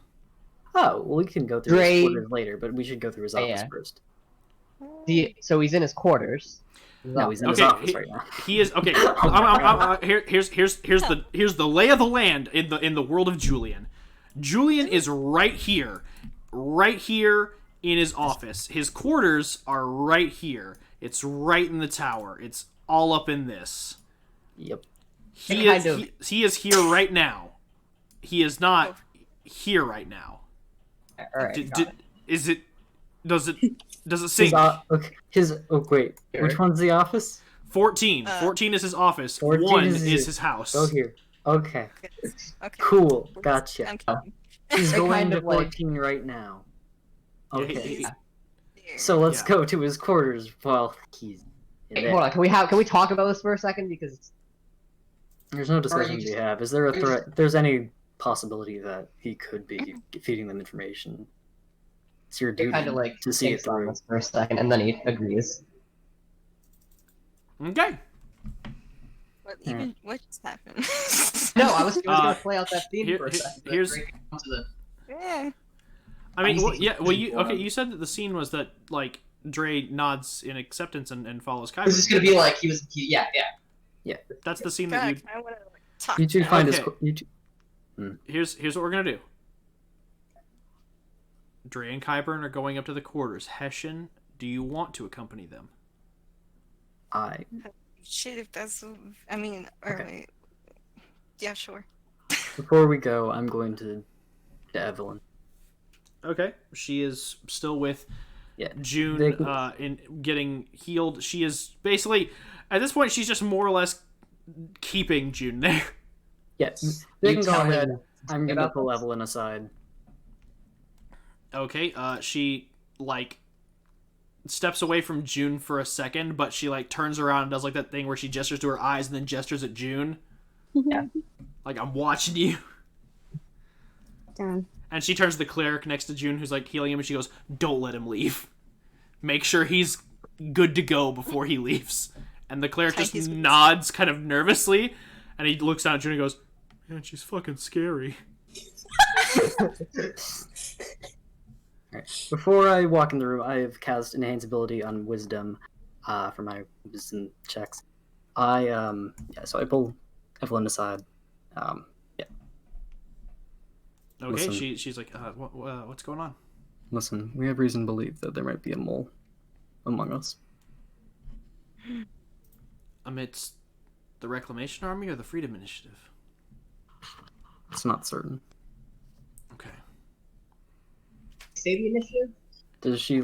Oh, well, we can go through Dray- his quarters later, but we should go through his office Yeah. first. so he's in his quarters. No, he's in his Okay, office right now. He is okay. Here's the lay of the land in the world of Julian. Julian is right here in his office. His quarters are right here. It's right in the tower. It's all up in this. Yep. He is here right now. He is not here right now. All right. Does it His, sync? okay, wait, which one's the office? 14. 14 is his office. 14 1 is is his house. Go here. Okay, Okay. cool, gotcha. I'm kidding. He's They're going kind to of like- 14 right now. Yeah, Okay, There. so let's Yeah. go to his quarters while he's in Hey, there. hold on. Can we talk about this for a second? Because There's no discussion you to just- have. Is there a you threat? There's any possibility that he could be feeding them information? It's your it duty kind of like to see it thinks on through. this for a second, and then he agrees. Okay. What just happened? No, I was gonna play out that theme here- for a here- second. but here's- Drake comes to the- Yeah. I mean, Easy. yeah. Well, you said that the scene was that like Dray nods in acceptance and follows It was Kyber. just gonna be like yeah. That's the scene that God, I want to like talk. You two to find him. his. Okay. You two, here's what we're gonna do. Dray and Kyburn are going up to the quarters. Hessian, do you want to accompany them? Shit, if that's. I mean, or Okay. wait. Yeah, sure. Before we go, I'm going to Evelyn. Okay. She is still with Yeah. June They- in getting healed. She is basically at this point she's just more or less keeping June there. Yeah, they You can go tell ahead. him I'm gonna about pull this. Evelyn aside. Okay. She like steps away from June for a second, but she like turns around and does like that thing where she gestures to her eyes and then gestures at June. Yeah. Like, I'm watching you. Damn. And she turns to the cleric next to June who's like healing him and she goes, "Don't let him leave. Make sure he's good to go before he leaves." And the cleric just He's- nods kind of nervously and he looks down at June and goes, "Man, she's fucking scary." Alright. Before I walk in the room, I have cast Enhance ability on Wisdom for my Wisdom checks. So I pull Evelyn aside. Yeah. Okay, Listen. she's like, what's going on? Listen, we have reason to believe that there might be a mole among us. Amidst the Reclamation Army or the Freedom Initiative? It's not certain. Okay. Say the initiative. Does she?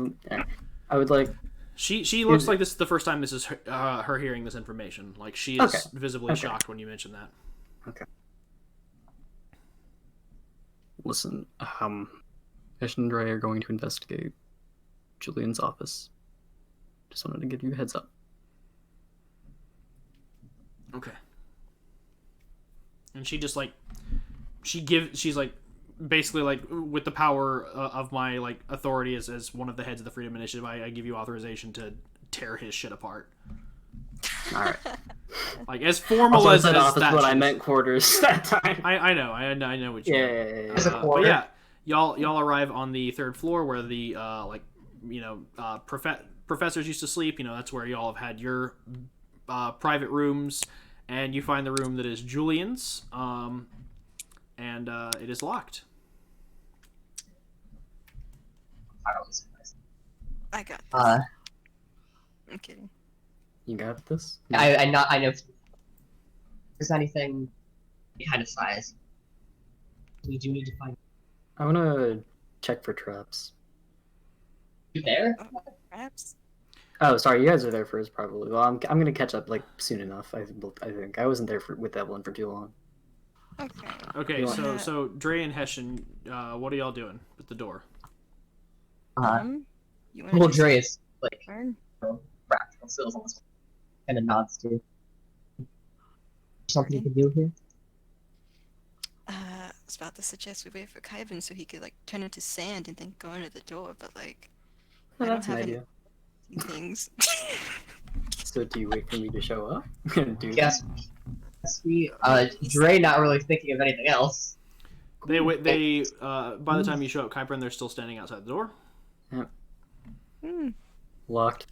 I would like. She looks like this is the first time this is her hearing this information. Like, she is Okay. visibly Okay. shocked when you mention that. Listen, Ash and Dray are going to investigate Julian's office. Just wanted to give you a heads up. Okay. And she just like she's like basically like with the power of my like authority as one of the heads of the Freedom Initiative, I give you authorization to tear his shit apart. All right. Like as formal Also, I as said office, that. but I is. meant quarters that time. I know what you mean. As a But quarter. yeah, y'all arrive on the third floor where the professors used to sleep. You know, that's where y'all have had your private rooms, and you find the room that is Julian's, and it is locked. I got this. Uh, I'm kidding. You got this? I know. If there's anything kind of size, we do need to find I'm gonna check for traps. you there. Perhaps. Oh, sorry, you guys are there first, probably. Well, I'm gonna catch up like soon enough. I think I wasn't there with Evelyn for too long. Okay. Okay, You so want- so Dray and Hessian, what are y'all doing with the door? You want Well, to Dre is like turn? practical skills on this one. Kind of nods to. Something you can do here. I was about to suggest we wait for Kyvan so he could like turn into sand and then go under the door, but like Oh, I don't that's an have idea. any things. So do you wait for me to show up? Do Yes. We Dre not really thinking of anything else. They by the time you show up, Kypern, they're still standing outside the door. Locked.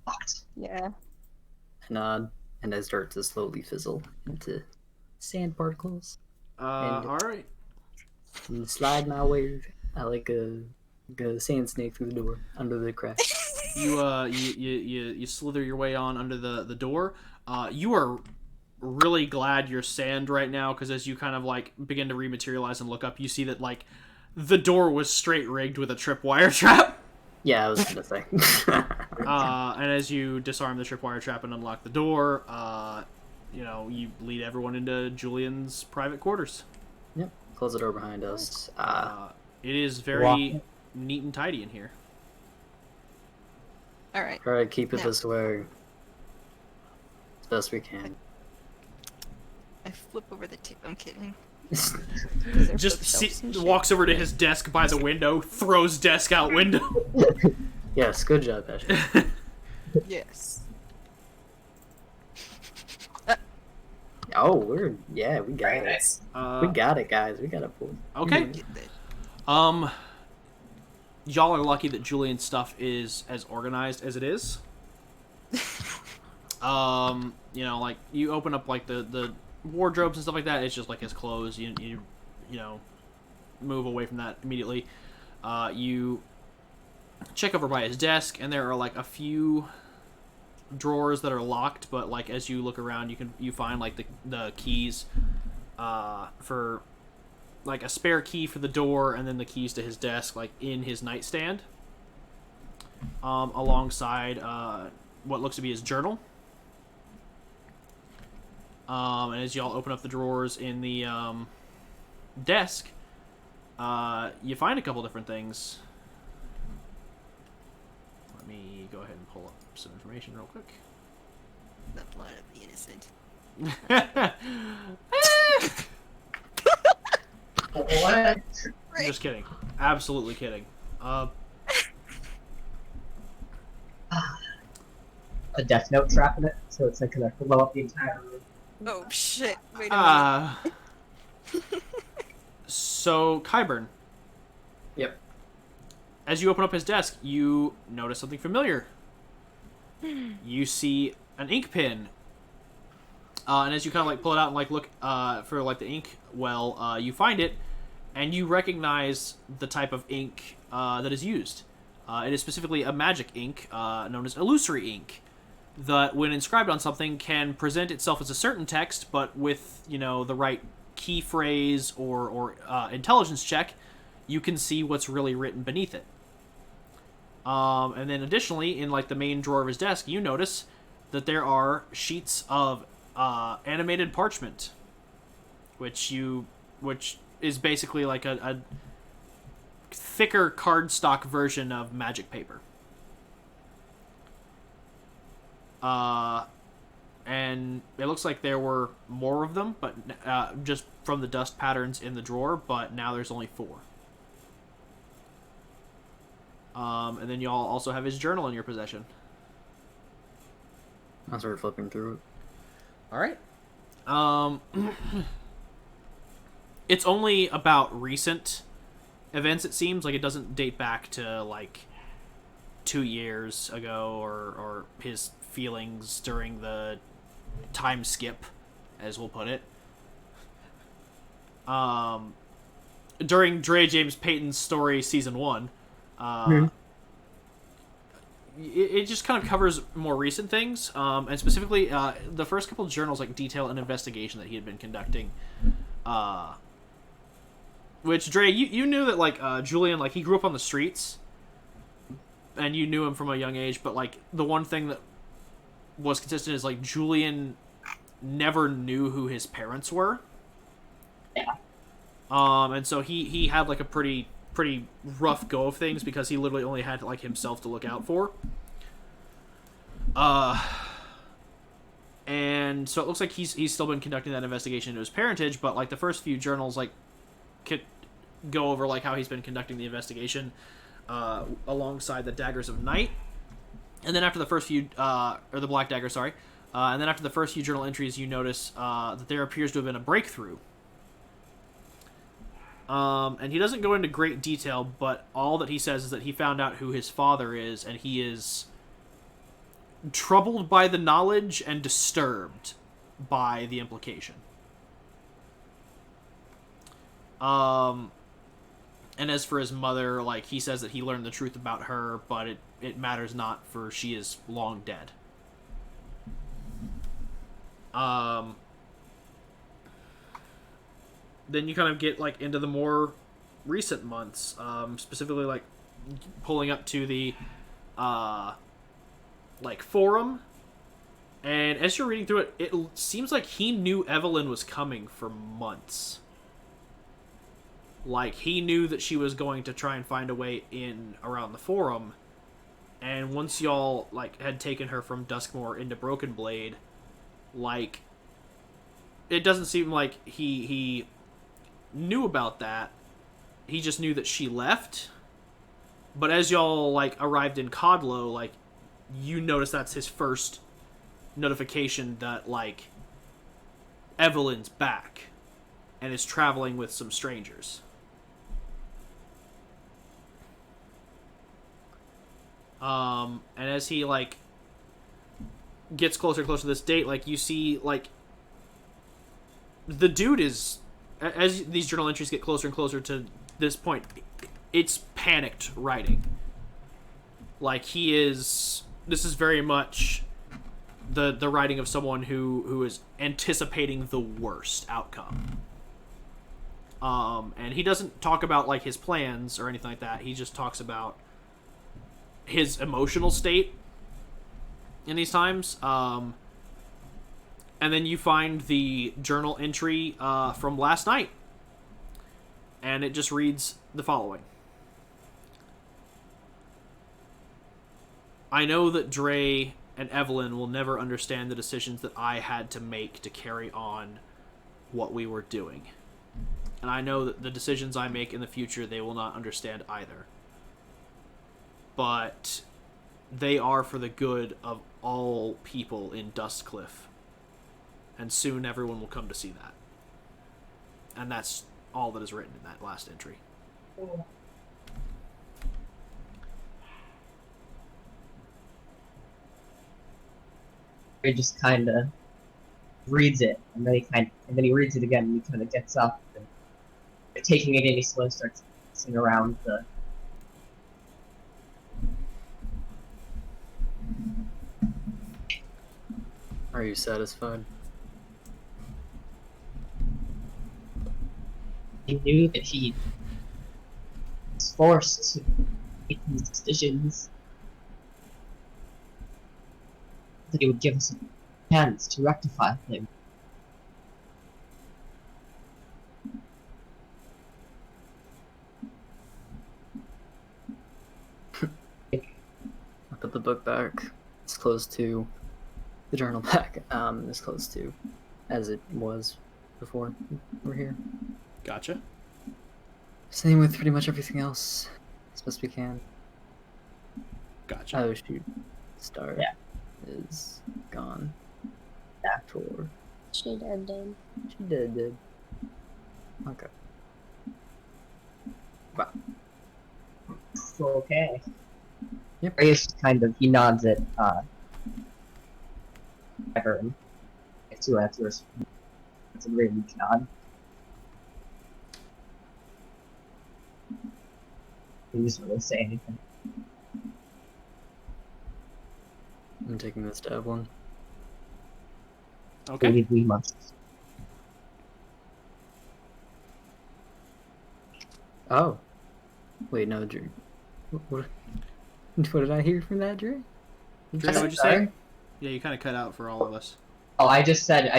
Locked. Yeah. I nod, and I start to slowly fizzle into sand particles All right. and slide my way like a sand snake through the door under the crack. You slither your way on under the door. You are really glad you're sand right now, because as you kind of like begin to rematerialize and look up, you see that like the door was straight rigged with a tripwire trap. Yeah, I was gonna say. And as you disarm the tripwire trap and unlock the door, you lead everyone into Julian's private quarters. Yep. Close the door behind us. It is very neat and tidy in here. All right. Try to keep it Now- this way as best we can. I flip over the tip. I'm kidding. Just walks over to his desk by the window, throws desk out window. Yes, good job, Ashley. Yes. Oh, we got Very it. nice. We got it, guys. We got it. Boy. Okay. Get that. Y'all are lucky that Julian's stuff is as organized as it is. Like you open up like the wardrobes and stuff like that. It's just like his clothes. You move away from that immediately. You check over by his desk, and there are like a few drawers that are locked. But like as you look around, you find like the keys for like a spare key for the door, and then the keys to his desk like in his nightstand, alongside what looks to be his journal. And as y'all open up the drawers in the desk, you find a couple different things. Let me go ahead and pull up some information real quick. The blood of the innocent. What? I'm just kidding. Absolutely kidding. A Death Note trap in it, so it's like gonna blow up the entire room. Oh shit! Wait a minute. So Kyburn. Yep. As you open up his desk, you notice something familiar. You see an ink pen. And as you kind of like pull it out and like look for like the ink well, you find it, and you recognize the type of ink that is used. It is specifically a magic ink known as illusory ink, that when inscribed on something can present itself as a certain text, but with the right key phrase or intelligence check, you can see what's really written beneath it. And then additionally, in like the main drawer of his desk, you notice that there are sheets of animated parchment, which is basically like a thicker cardstock version of magic paper. And it looks like there were more of them, but just from the dust patterns in the drawer, but now there's only 4. And then y'all also have his journal in your possession. I started flipping through it. All right. It's only about recent events, it seems. Like, it doesn't date back to, like, 2 years ago or his feelings during the time skip, as we'll put it. During Dray James Payton's story, Season 1, it just kind of covers more recent things, and specifically the first couple of journals like detail an investigation that he had been conducting. Which Dre, you knew that like Julian, like he grew up on the streets, and you knew him from a young age. But like the one thing that was consistent is like Julian never knew who his parents were. Yeah. And so he had like a pretty rough go of things because he literally only had like himself to look out for. And so it looks like he's still been conducting that investigation into his parentage, but like the first few journals like could go over like how he's been conducting the investigation alongside the Daggers of Night. And then after the first few or the Black Daggers, sorry. And then after the first few journal entries, you notice that there appears to have been a breakthrough. And he doesn't go into great detail, but all that he says is that he found out who his father is, and he is troubled by the knowledge and disturbed by the implication. And as for his mother, like, he says that he learned the truth about her, but it matters not, for she is long dead. Then you kind of get like into the more recent months, specifically like pulling up to the like forum, and as you're reading through it, it seems like he knew Evelyn was coming for months. Like he knew that she was going to try and find a way in around the forum, and once y'all like had taken her from Duskmoor into Broken Blade, like it doesn't seem like he knew about that. He just knew that she left. But as y'all like arrived in Codlow, like you notice that's his first notification that like Evelyn's back and is traveling with some strangers. And as he like gets closer and closer to this date, like you see like the dude is, as these journal entries get closer and closer to this point, it's panicked writing. Like he is, this is very much the writing of someone who is anticipating the worst outcome. And he doesn't talk about like his plans or anything like that. He just talks about his emotional state in these times. And then you find the journal entry from last night. And it just reads the following. I know that Dray and Evelyn will never understand the decisions that I had to make to carry on what we were doing. And I know that the decisions I make in the future they will not understand either. But they are for the good of all people in Dustcliff. And soon everyone will come to see that. And that's all that is written in that last entry. He just kind of reads it, and then he reads it again, and he kind of gets up, and taking it in, he slowly starts dancing around the. Are you satisfied? He knew that he was forced to make these decisions. That he would give us a chance to rectify things. I put the book back. It's close to the journal back. As close to as it was before we're here. Gotcha. Same with pretty much everything else as best we can. Gotcha. Oh shoot. Star is gone. Yeah. Tour. She did. She did. Okay. Wow. Okay. Yep. Reyes kind of, he nods at, Everett. It's two answers. It's a really weak nod. He doesn't really say anything. I'm taking this to Evelyn. Okay. We must. Oh. Wait, no, Drew. What did I hear from that, Drew? Dray, what'd you say? Yeah, you kind of cut out for all of us. Oh, I just said.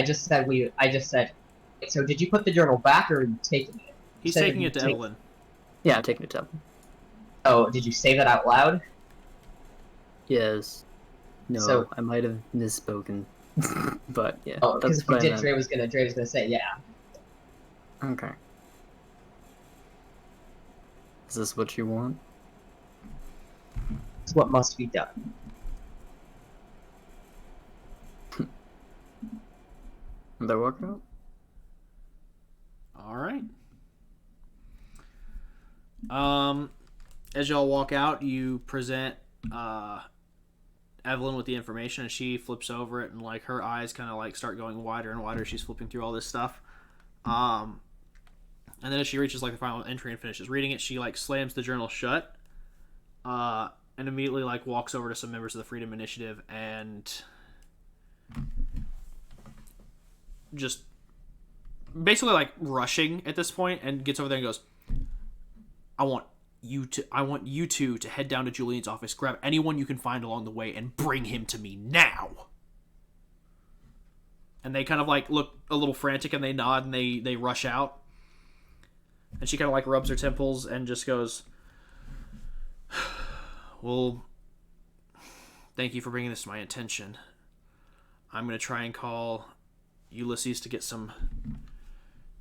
So did you put the journal back, or are you taking it? He's taking it to Evelyn. Yeah, I'm taking it to Evelyn. Oh, did you say that out loud? Yes. No, So- I might have misspoken. But yeah, Oh, because that's if you what I did, meant. Dray was gonna say, yeah. Okay. Is this what you want? It's what must be done. Another walkout? All right. As y'all walk out, you present Evelyn with the information, and she flips over it, and like her eyes kind of like start going wider and wider. She's flipping through all this stuff. And then as she reaches like the final entry and finishes reading it, she like slams the journal shut, and immediately like walks over to some members of the Freedom Initiative and just basically like rushing at this point, and gets over there and goes, I want you two to head down to Julian's office, grab anyone you can find along the way, and bring him to me now. And they kind of like look a little frantic, and they nod, and they rush out. And she kind of like rubs her temples and just goes, well, thank you for bringing this to my attention. I'm going to try and call Ulysses to get some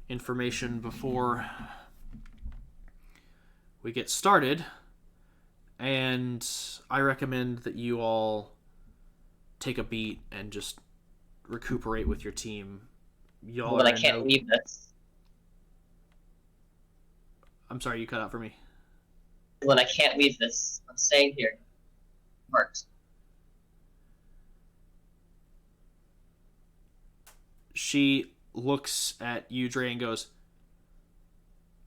information before we get started, and I recommend that you all take a beat and just recuperate with your team. Y'all But are I can't leave this. I'm sorry, you cut out for me. When I can't leave this, I'm staying here. Marked. She looks at you, Dray, and goes,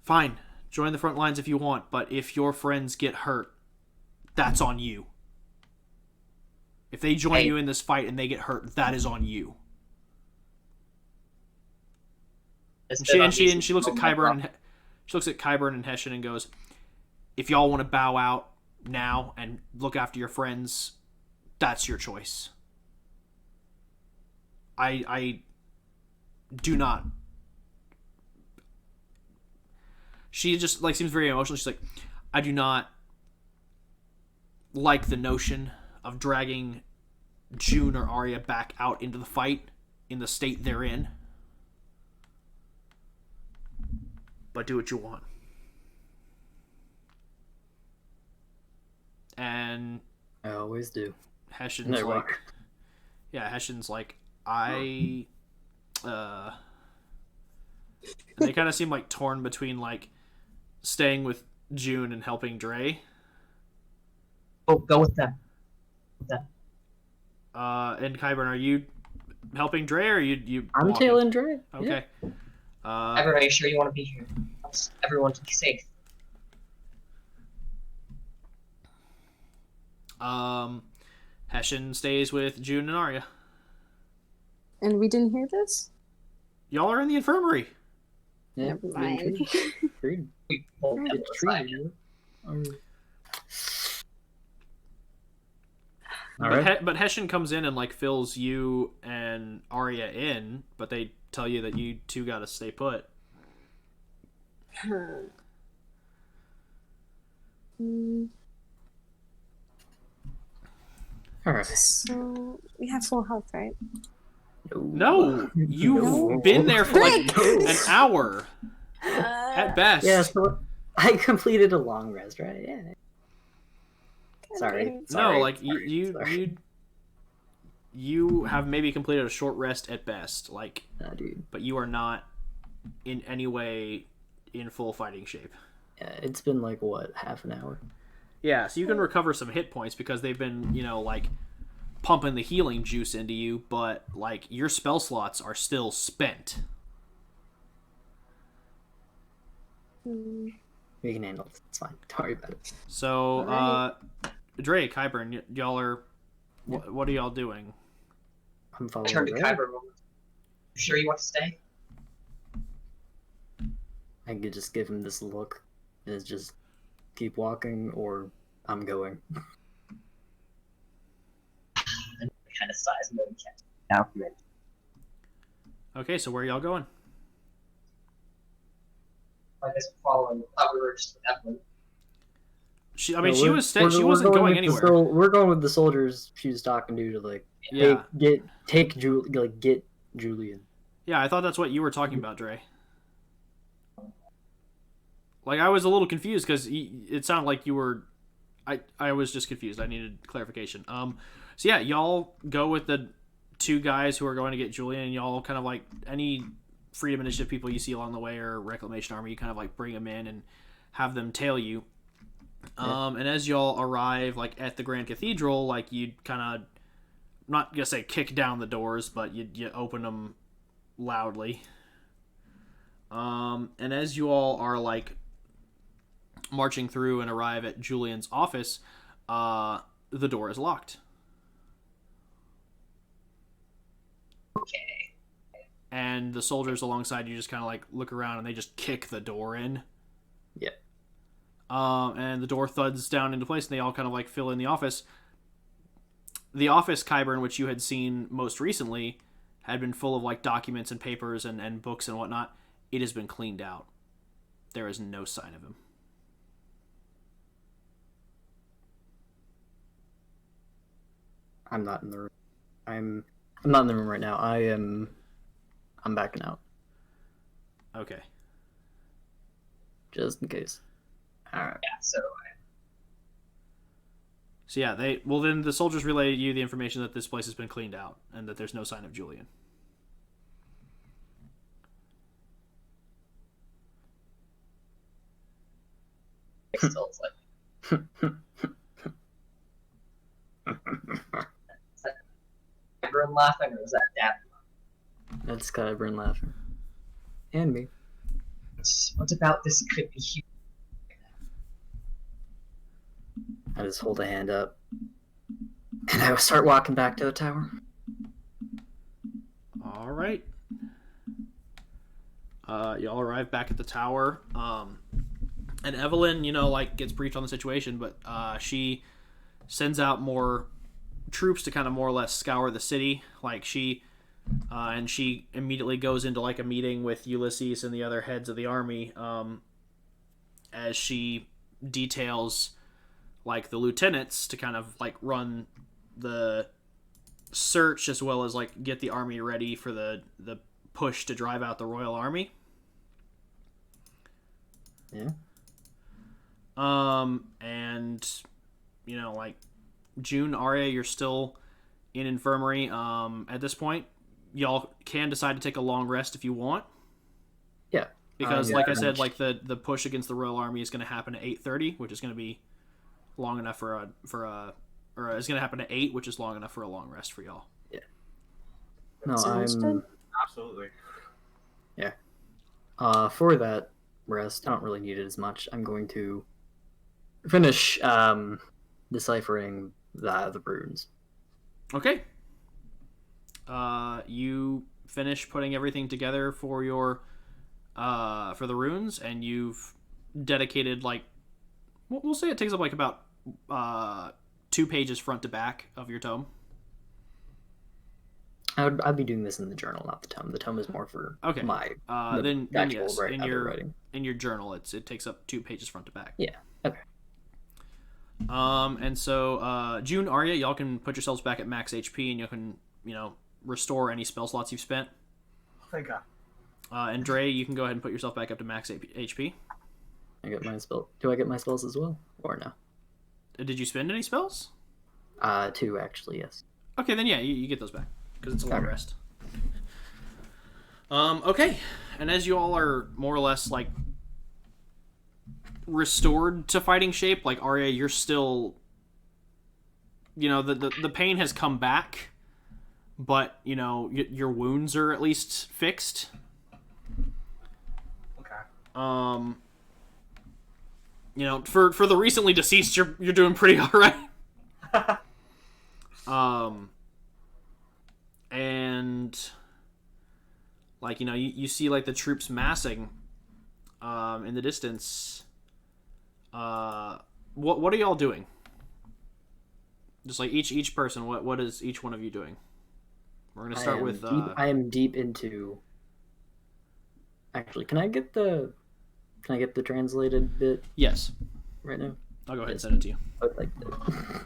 fine, join the front lines if you want, but if your friends get hurt, that's on you. If they join you in this fight and they get hurt, that is on you. And she looks at Kyburn and she looks at Kyburn and Hessian and goes, if y'all want to bow out now and look after your friends, that's your choice. I do not. She just like seems very emotional. She's like, I do not like the notion of dragging June or Arya back out into the fight in the state they're in. But do what you want. And I always do. Hessian's Never. like, yeah, Hessian's like, and they kind of seem like torn between like staying with June and helping Dray. Oh, go with them. And Kyburn, are you helping Dray, or are you I'm walking? tailing Dray. Okay. Everyone, are you sure you want to be here? I want everyone to be safe. Hessian stays with June and Arya. And we didn't hear this? Y'all are in the infirmary. Yeah, Never mind. Agreed. We pulled them It's aside. true. But Hessian comes in and like fills you and Arya in, but they tell you that you two got to stay put. Alright. So we have full health, right? No, you've been there for like an hour at best. Yeah, so I completed a long rest, right? Yeah. Sorry. No, like Sorry. you have maybe completed a short rest at best, like, Nah, dude. but you are not in any way in full fighting shape. Yeah, it's been like what, half an hour? Yeah, so you can recover some hit points because they've been, like pumping the healing juice into you, but like your spell slots are still spent. We can handle it. It's fine. Don't worry about it. So, Alright. Dray, Kyburn, y'all are What are y'all doing? I'm I following turn to Dray. Kyber. You sure you want to stay? I could just give him this look. Is just keep walking, or I'm going. And kind of size and then can't now from it. Okay, so where are y'all going? I guess we're following. I thought we were just with Evelyn. She No, she we're wasn't going with anywhere. We're going with the soldiers she was talking to like Yeah. get Julian. Yeah, I thought that's what you were talking about, Dre. Like, I was a little confused because it sounded like you were. I was just confused. I needed clarification. So yeah, y'all go with the two guys who are going to get Julian, and y'all kind of like any Freedom Initiative people you see along the way or Reclamation Army, you kind of like bring them in and have them tail you. And as y'all arrive like at the Grand Cathedral, like you'd kind of, I'm not gonna say kick down the doors, but you open them loudly. And as you all are like marching through and arrive at Julian's office, the door is locked. Okay. And the soldiers alongside you just kind of like look around and they just kick the door in. Yeah. And the door thuds down into place and they all kind of like fill in the office. The office, Kyburn, which you had seen most recently, had been full of like documents and papers and books and whatnot. It has been cleaned out. There is no sign of him. I'm not in the room. I'm not in the room right now. I'm backing out Okay. just in case. All right. Yeah. So So yeah, then the soldiers relay you the information that this place has been cleaned out and that there's no sign of Julian. still it's like. Is that everyone laughing, or is that Dad? That's Kyburn laughing. And me. What about this could be huge? I just hold a hand up. And I start walking back to the tower. All right. Y'all arrive back at the tower. And Evelyn, like gets briefed on the situation, but she sends out more troops to kind of more or less scour the city. Like she immediately goes into like a meeting with Ulysses and the other heads of the army, as she details like the lieutenants to kind of like run the search as well as like get the army ready for the push to drive out the Royal Army. Yeah. And like June, Arya, you're still in infirmary. At this point, y'all can decide to take a long rest if you want. Yeah. Because, Yeah, like I pretty said, much. like the push against the Royal Army is going to happen at 8:30, which is going to be long enough or it's going to happen at 8, which is long enough for a long rest for y'all. No, Sounds good. Absolutely. For that rest, I don't really need it as much. I'm going to finish deciphering the runes. Okay. You finish putting everything together for your for the runes, and you've dedicated like we'll say it takes up like about 2 pages front to back of your tome. I'd be doing this in the journal, not the tome. The tome is more for Okay. my Then actual yes, other writing. in your journal, it takes up 2 pages front to back. Yeah. Okay. And so June, Arya, y'all can put yourselves back at max HP, and you can restore any spell slots you've spent. Thank God. Mm-hmm. And Dray, you can go ahead and put yourself back up to max HP. I get my spell. Do I get my spells as well, or no? Did you spend any spells? 2 actually. Yes. Okay, then yeah, you get those back because it's a long Okay. rest. Okay, and as you all are more or less like restored to fighting shape, like Arya, you're still, the pain has come back, but your wounds are at least fixed. Okay. For the recently deceased, you're doing pretty all right. Like, you know, you see like the troops massing in the distance. What are y'all doing? Just like each person, what is each one of you doing? We're gonna start with. I am deep into. Actually, can I get the translated bit Yes. right now? I'll go ahead and send it to you. I would like that.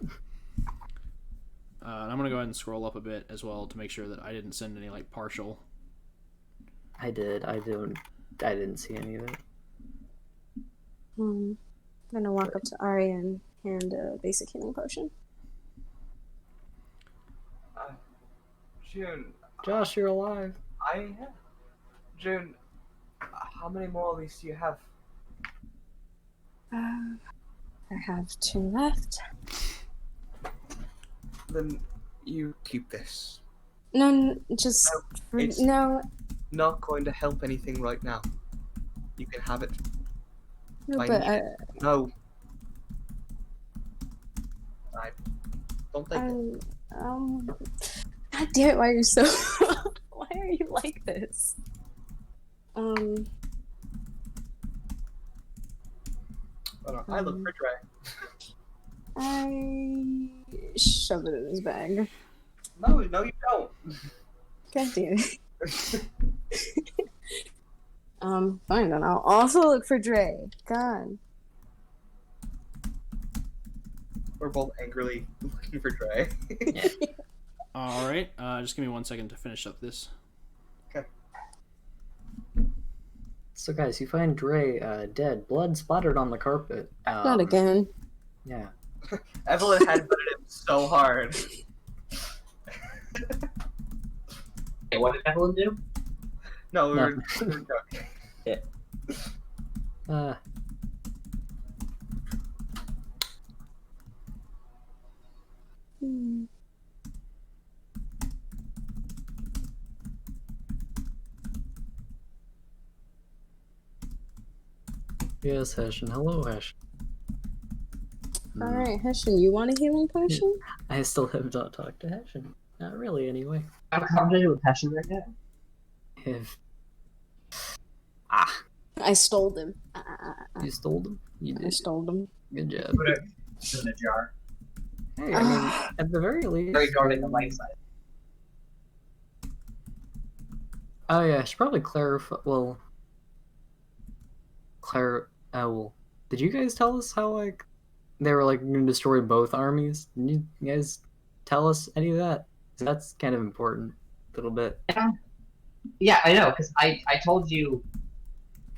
And I'm gonna go ahead and scroll up a bit as well to make sure that I didn't send any like partial. I did. I didn't see any of it. I'm gonna walk up to Arya and hand a basic healing potion. June, Josh, you're alive. June, how many more of these do you have? I have 2 left. Then you keep this. No, just it's- no. Not going to help anything right now. You can have it. No, I but need it. No. I don't think it. God damn it! Why are you so? Why are you like this? I look for Dray. I shove it in his bag. No, you don't. God damn it. Fine then. I'll also look for Dray. God. We're both angrily looking for Dray. All right. Just give me 1 second to finish up this. Okay. So, guys, you find Dray dead, blood splattered on the carpet. Not again. Yeah. Evelyn had butted him so hard. Hey, what did Evelyn do? No, we No. were joking. Hmm. Yes, Hessian. Hello, Hessian. Alright, Hessian, you want a healing potion? I still have not talked to Hessian. Not really, anyway. I'm confident with passion right now. If I stole him. you stole them, you I did. stole him. Good job. Put it in a jar. Hey, I mean, at the very least. Very guarding the light side. Oh yeah, I should probably clarify. Well, did you guys tell us how like they were like going to destroy both armies? Did you guys tell us any of that? 'Cause that's kind of important, a little bit. Yeah, I know, because I told you.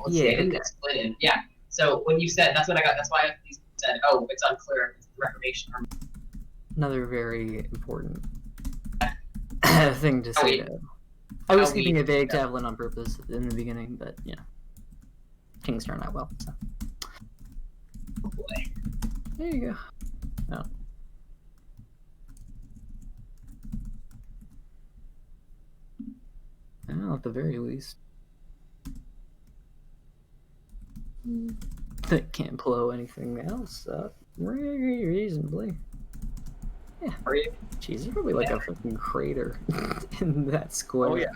Let's see, I Yeah. didn't explain it. Yeah. So when you said that's what I got. That's why you said, "Oh, it's unclear." It's the Reformation Army. Another very important thing to say. we- I was how we- keeping it vague to yeah. Evelyn on purpose in the beginning, but you know, things turned out well. So. Oh boy. There you go. No. Well, at the very least, they can't blow anything else up reasonably. Yeah. Are you? Jeez, there's probably like a fucking crater in that square. Oh, yeah.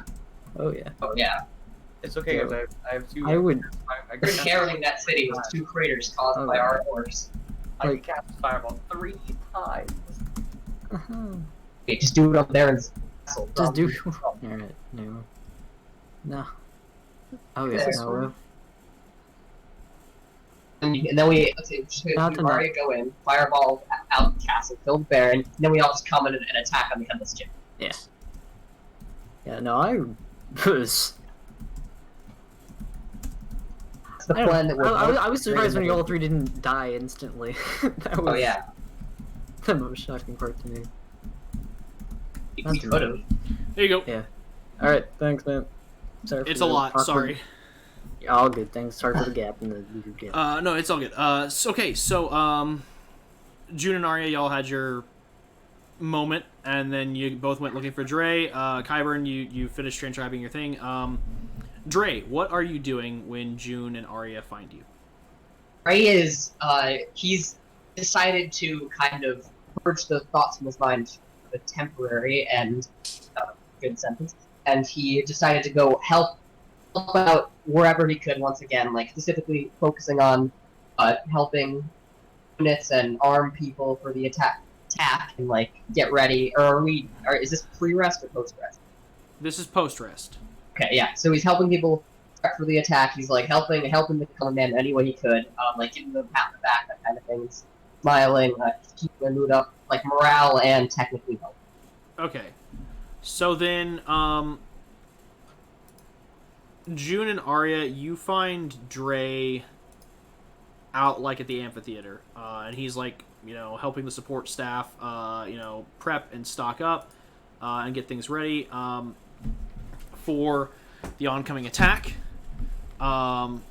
Oh yeah. Oh yeah. It's okay, guys. I have two. I would. I We're carrying that city with 2 craters caused by our horse. I like- cast Fireball 3 times. Okay, just do it up there and castle. Just do. Alright, no. No. Oh yeah, This no. And then we let's see, just Not we already go in, fireball out the castle, kill the Baron, and then we all just come in and attack on the headless chick. Yeah. Yeah, no, I was. That's the I, don't plan know. that we're I was surprised when you all 3 didn't die instantly. That was Oh yeah. the most shocking part to me. We could have. There you go. Yeah. Alright, thanks, man. Sorry for It's a the lot. awkward- Sorry. Yeah, all good. Thanks. Sorry for the gap in the weird gap. No, it's all good. Okay, so June and Arya, y'all had your moment, and then you both went looking for Dray. Kyburn, you finished transcribing your thing. Dray, what are you doing when June and Arya find you? Ray is he's decided to kind of purge the thoughts from his mind for the temporary and good sentence. and he decided to go help out wherever he could once again, like specifically focusing on helping units and arm people for the attack and like get ready. Or is this pre-rest or post-rest? This is post-rest. Okay, yeah. So he's helping people prep for the attack. He's like helping the command any way he could, like giving them a pat on the back, that kind of thing. Smiling, keeping their mood up, like morale and technically help. Okay. So then, June and Arya, you find Dray out, like, at the amphitheater. And he's, like, helping the support staff, prep and stock up and get things ready for the oncoming attack. And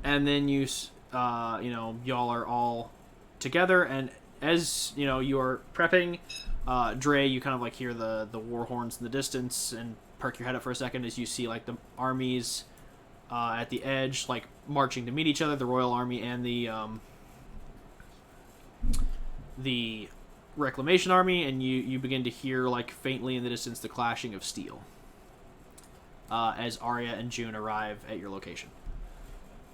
then y'all are all together, and as, you are prepping, Dray, you kind of, like, hear the war horns in the distance and perk your head up for a second as you see, like, the armies at the edge, like, marching to meet each other, the Royal Army and the Reclamation Army, and you begin to hear, like, faintly in the distance the clashing of steel as Arya and June arrive at your location.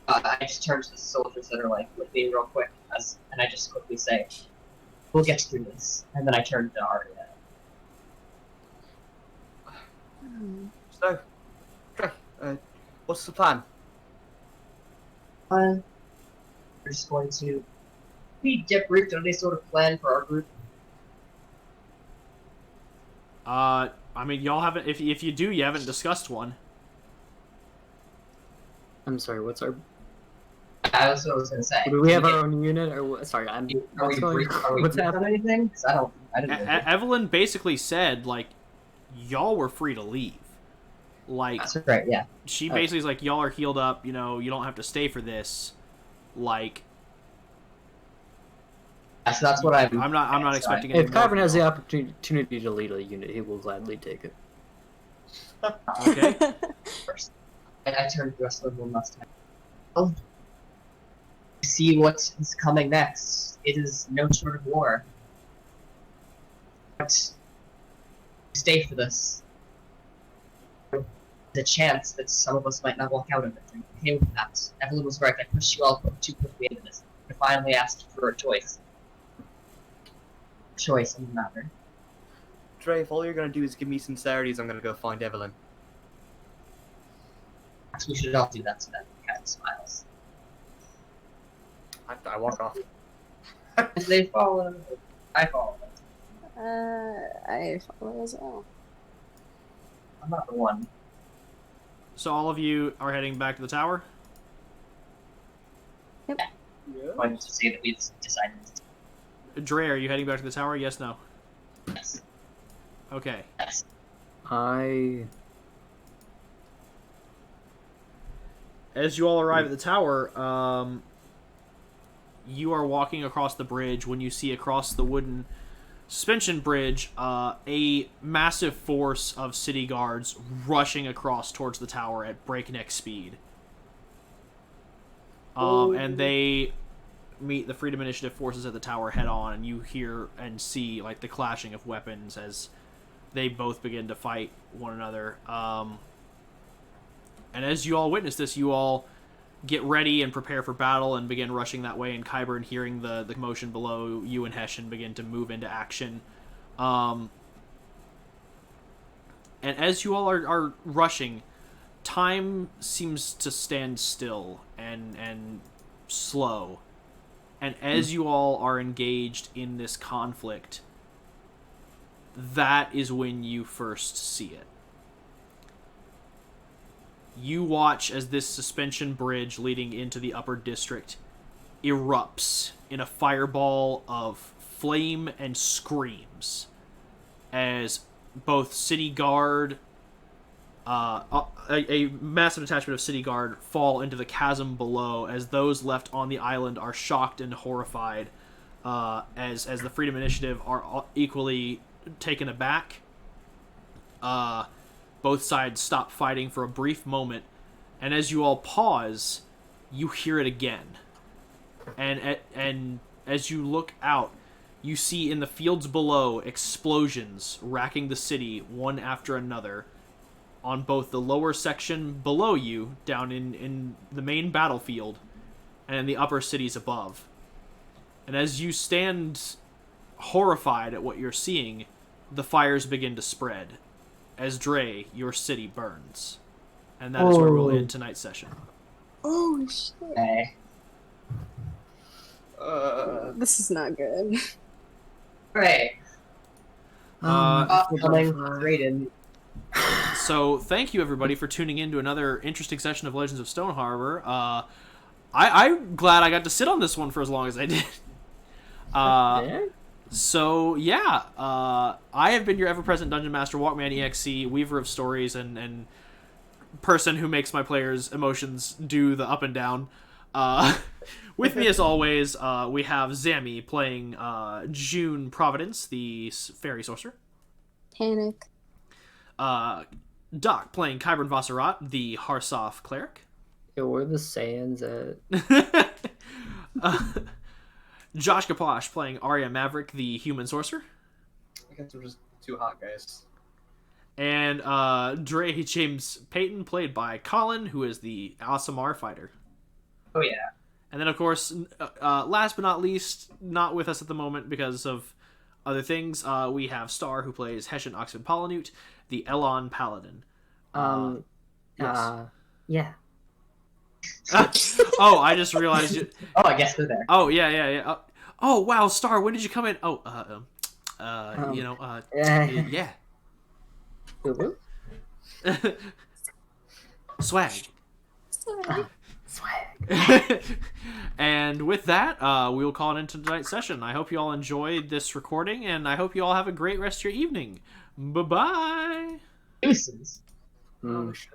I just turn to the soldiers that are like with me real quick, and I just quickly say, "We'll get through this." And then I turn to Arya. So, Dray, what's the plan? We're just going to get briefed on any sort of plan for our group. I mean, y'all haven't. If you do, you haven't discussed one. I'm sorry, what's our... That's what I was going to say. Do we have our own unit, or what? Sorry, Are we what's briefed on happening? anything? 'Cause I didn't know. Evelyn basically said, like, y'all were free to leave. Like, That's right, yeah. she basically is like, y'all are healed up, you don't have to stay for this. Like, So that's what I'm not expecting any If more Kyvern from has the y'all. opportunity to lead a unit, he will gladly take it. Okay. First, I turn to the rest of the Mustang. Oh, see what is coming next. It is no short of war. But stay for this. The chance that some of us might not walk out of it. I'm okay with that. Evelyn was right. I pushed you all too quickly into this. I finally asked for a choice. Choice in the matter. Dray, if all you're gonna do is give me sincerities, I'm gonna go find Evelyn. Perhaps we should all do that to them. He kind of smiles. I walk off. As they follow, I follow. I follow as well. I'm not the one. So all of you are heading back to the tower? I'm going to say that we've decided. Dray, are you heading back to the tower? Yes, no? Yes. Okay. Yes. As you all arrive at the tower, you are walking across the bridge when you see across the wooden suspension bridge a massive force of city guards rushing across towards the tower at breakneck speed. And they meet the Freedom Initiative forces at the tower head on, and you hear and see, like, the clashing of weapons as they both begin to fight one another. And as you all witness this, you all get ready and prepare for battle and begin rushing that way, and Kyburn, hearing the commotion below, you and Hessian begin to move into action. And as you all are rushing, time seems to stand still and slow. And as you all are engaged in this conflict, that is when you first see it. You watch as this suspension bridge leading into the upper district erupts in a fireball of flame and screams as both city guard, a massive detachment of city guard fall into the chasm below as those left on the island are shocked and horrified as the Freedom Initiative are equally taken aback. Both sides stop fighting for a brief moment, and as you all pause, you hear it again. And as you look out, you see in the fields below explosions racking the city one after another on both the lower section below you, down in the main battlefield, and in the upper cities above. And as you stand horrified at what you're seeing, the fires begin to spread as Dray, your city, burns. And that is where we'll end tonight's session. Oh shit! Okay. This is not good. Right. Upcoming Raiden. So thank you everybody for tuning in to another interesting session of Legends of Stoneharbor. I'm glad I got to sit on this one for as long as I did. So yeah, I have been your ever-present Dungeon Master, Walkman EXE, Weaver of Stories, and person who makes my players' emotions do the up and down. With me, as always, we have Zammy playing June Providence, the fairy sorcerer. Panic. Doc playing Kybran Vassarat, the Harsaf cleric. Yo, where the Saiyans at? Josh Kaposh playing Arya Maverick, the human sorcerer. I guess we're just too hot, guys. And Dray James Payton, played by Colin, who is the Asamar fighter. Oh yeah. And then, of course, last but not least, not with us at the moment because of other things, we have Star, who plays Hessian Oxford Polynute, the Elon Paladin. Yes. Yeah. Oh, I just realized you... Oh, I guess they're there. Oh, yeah. Oh, wow, Star, when did you come in? Oh, yeah. Swag. Swag. And with that, we will call it into tonight's session. I hope you all enjoyed this recording, and I hope you all have a great rest of your evening. Bye-bye. Deuces. Oh, shit.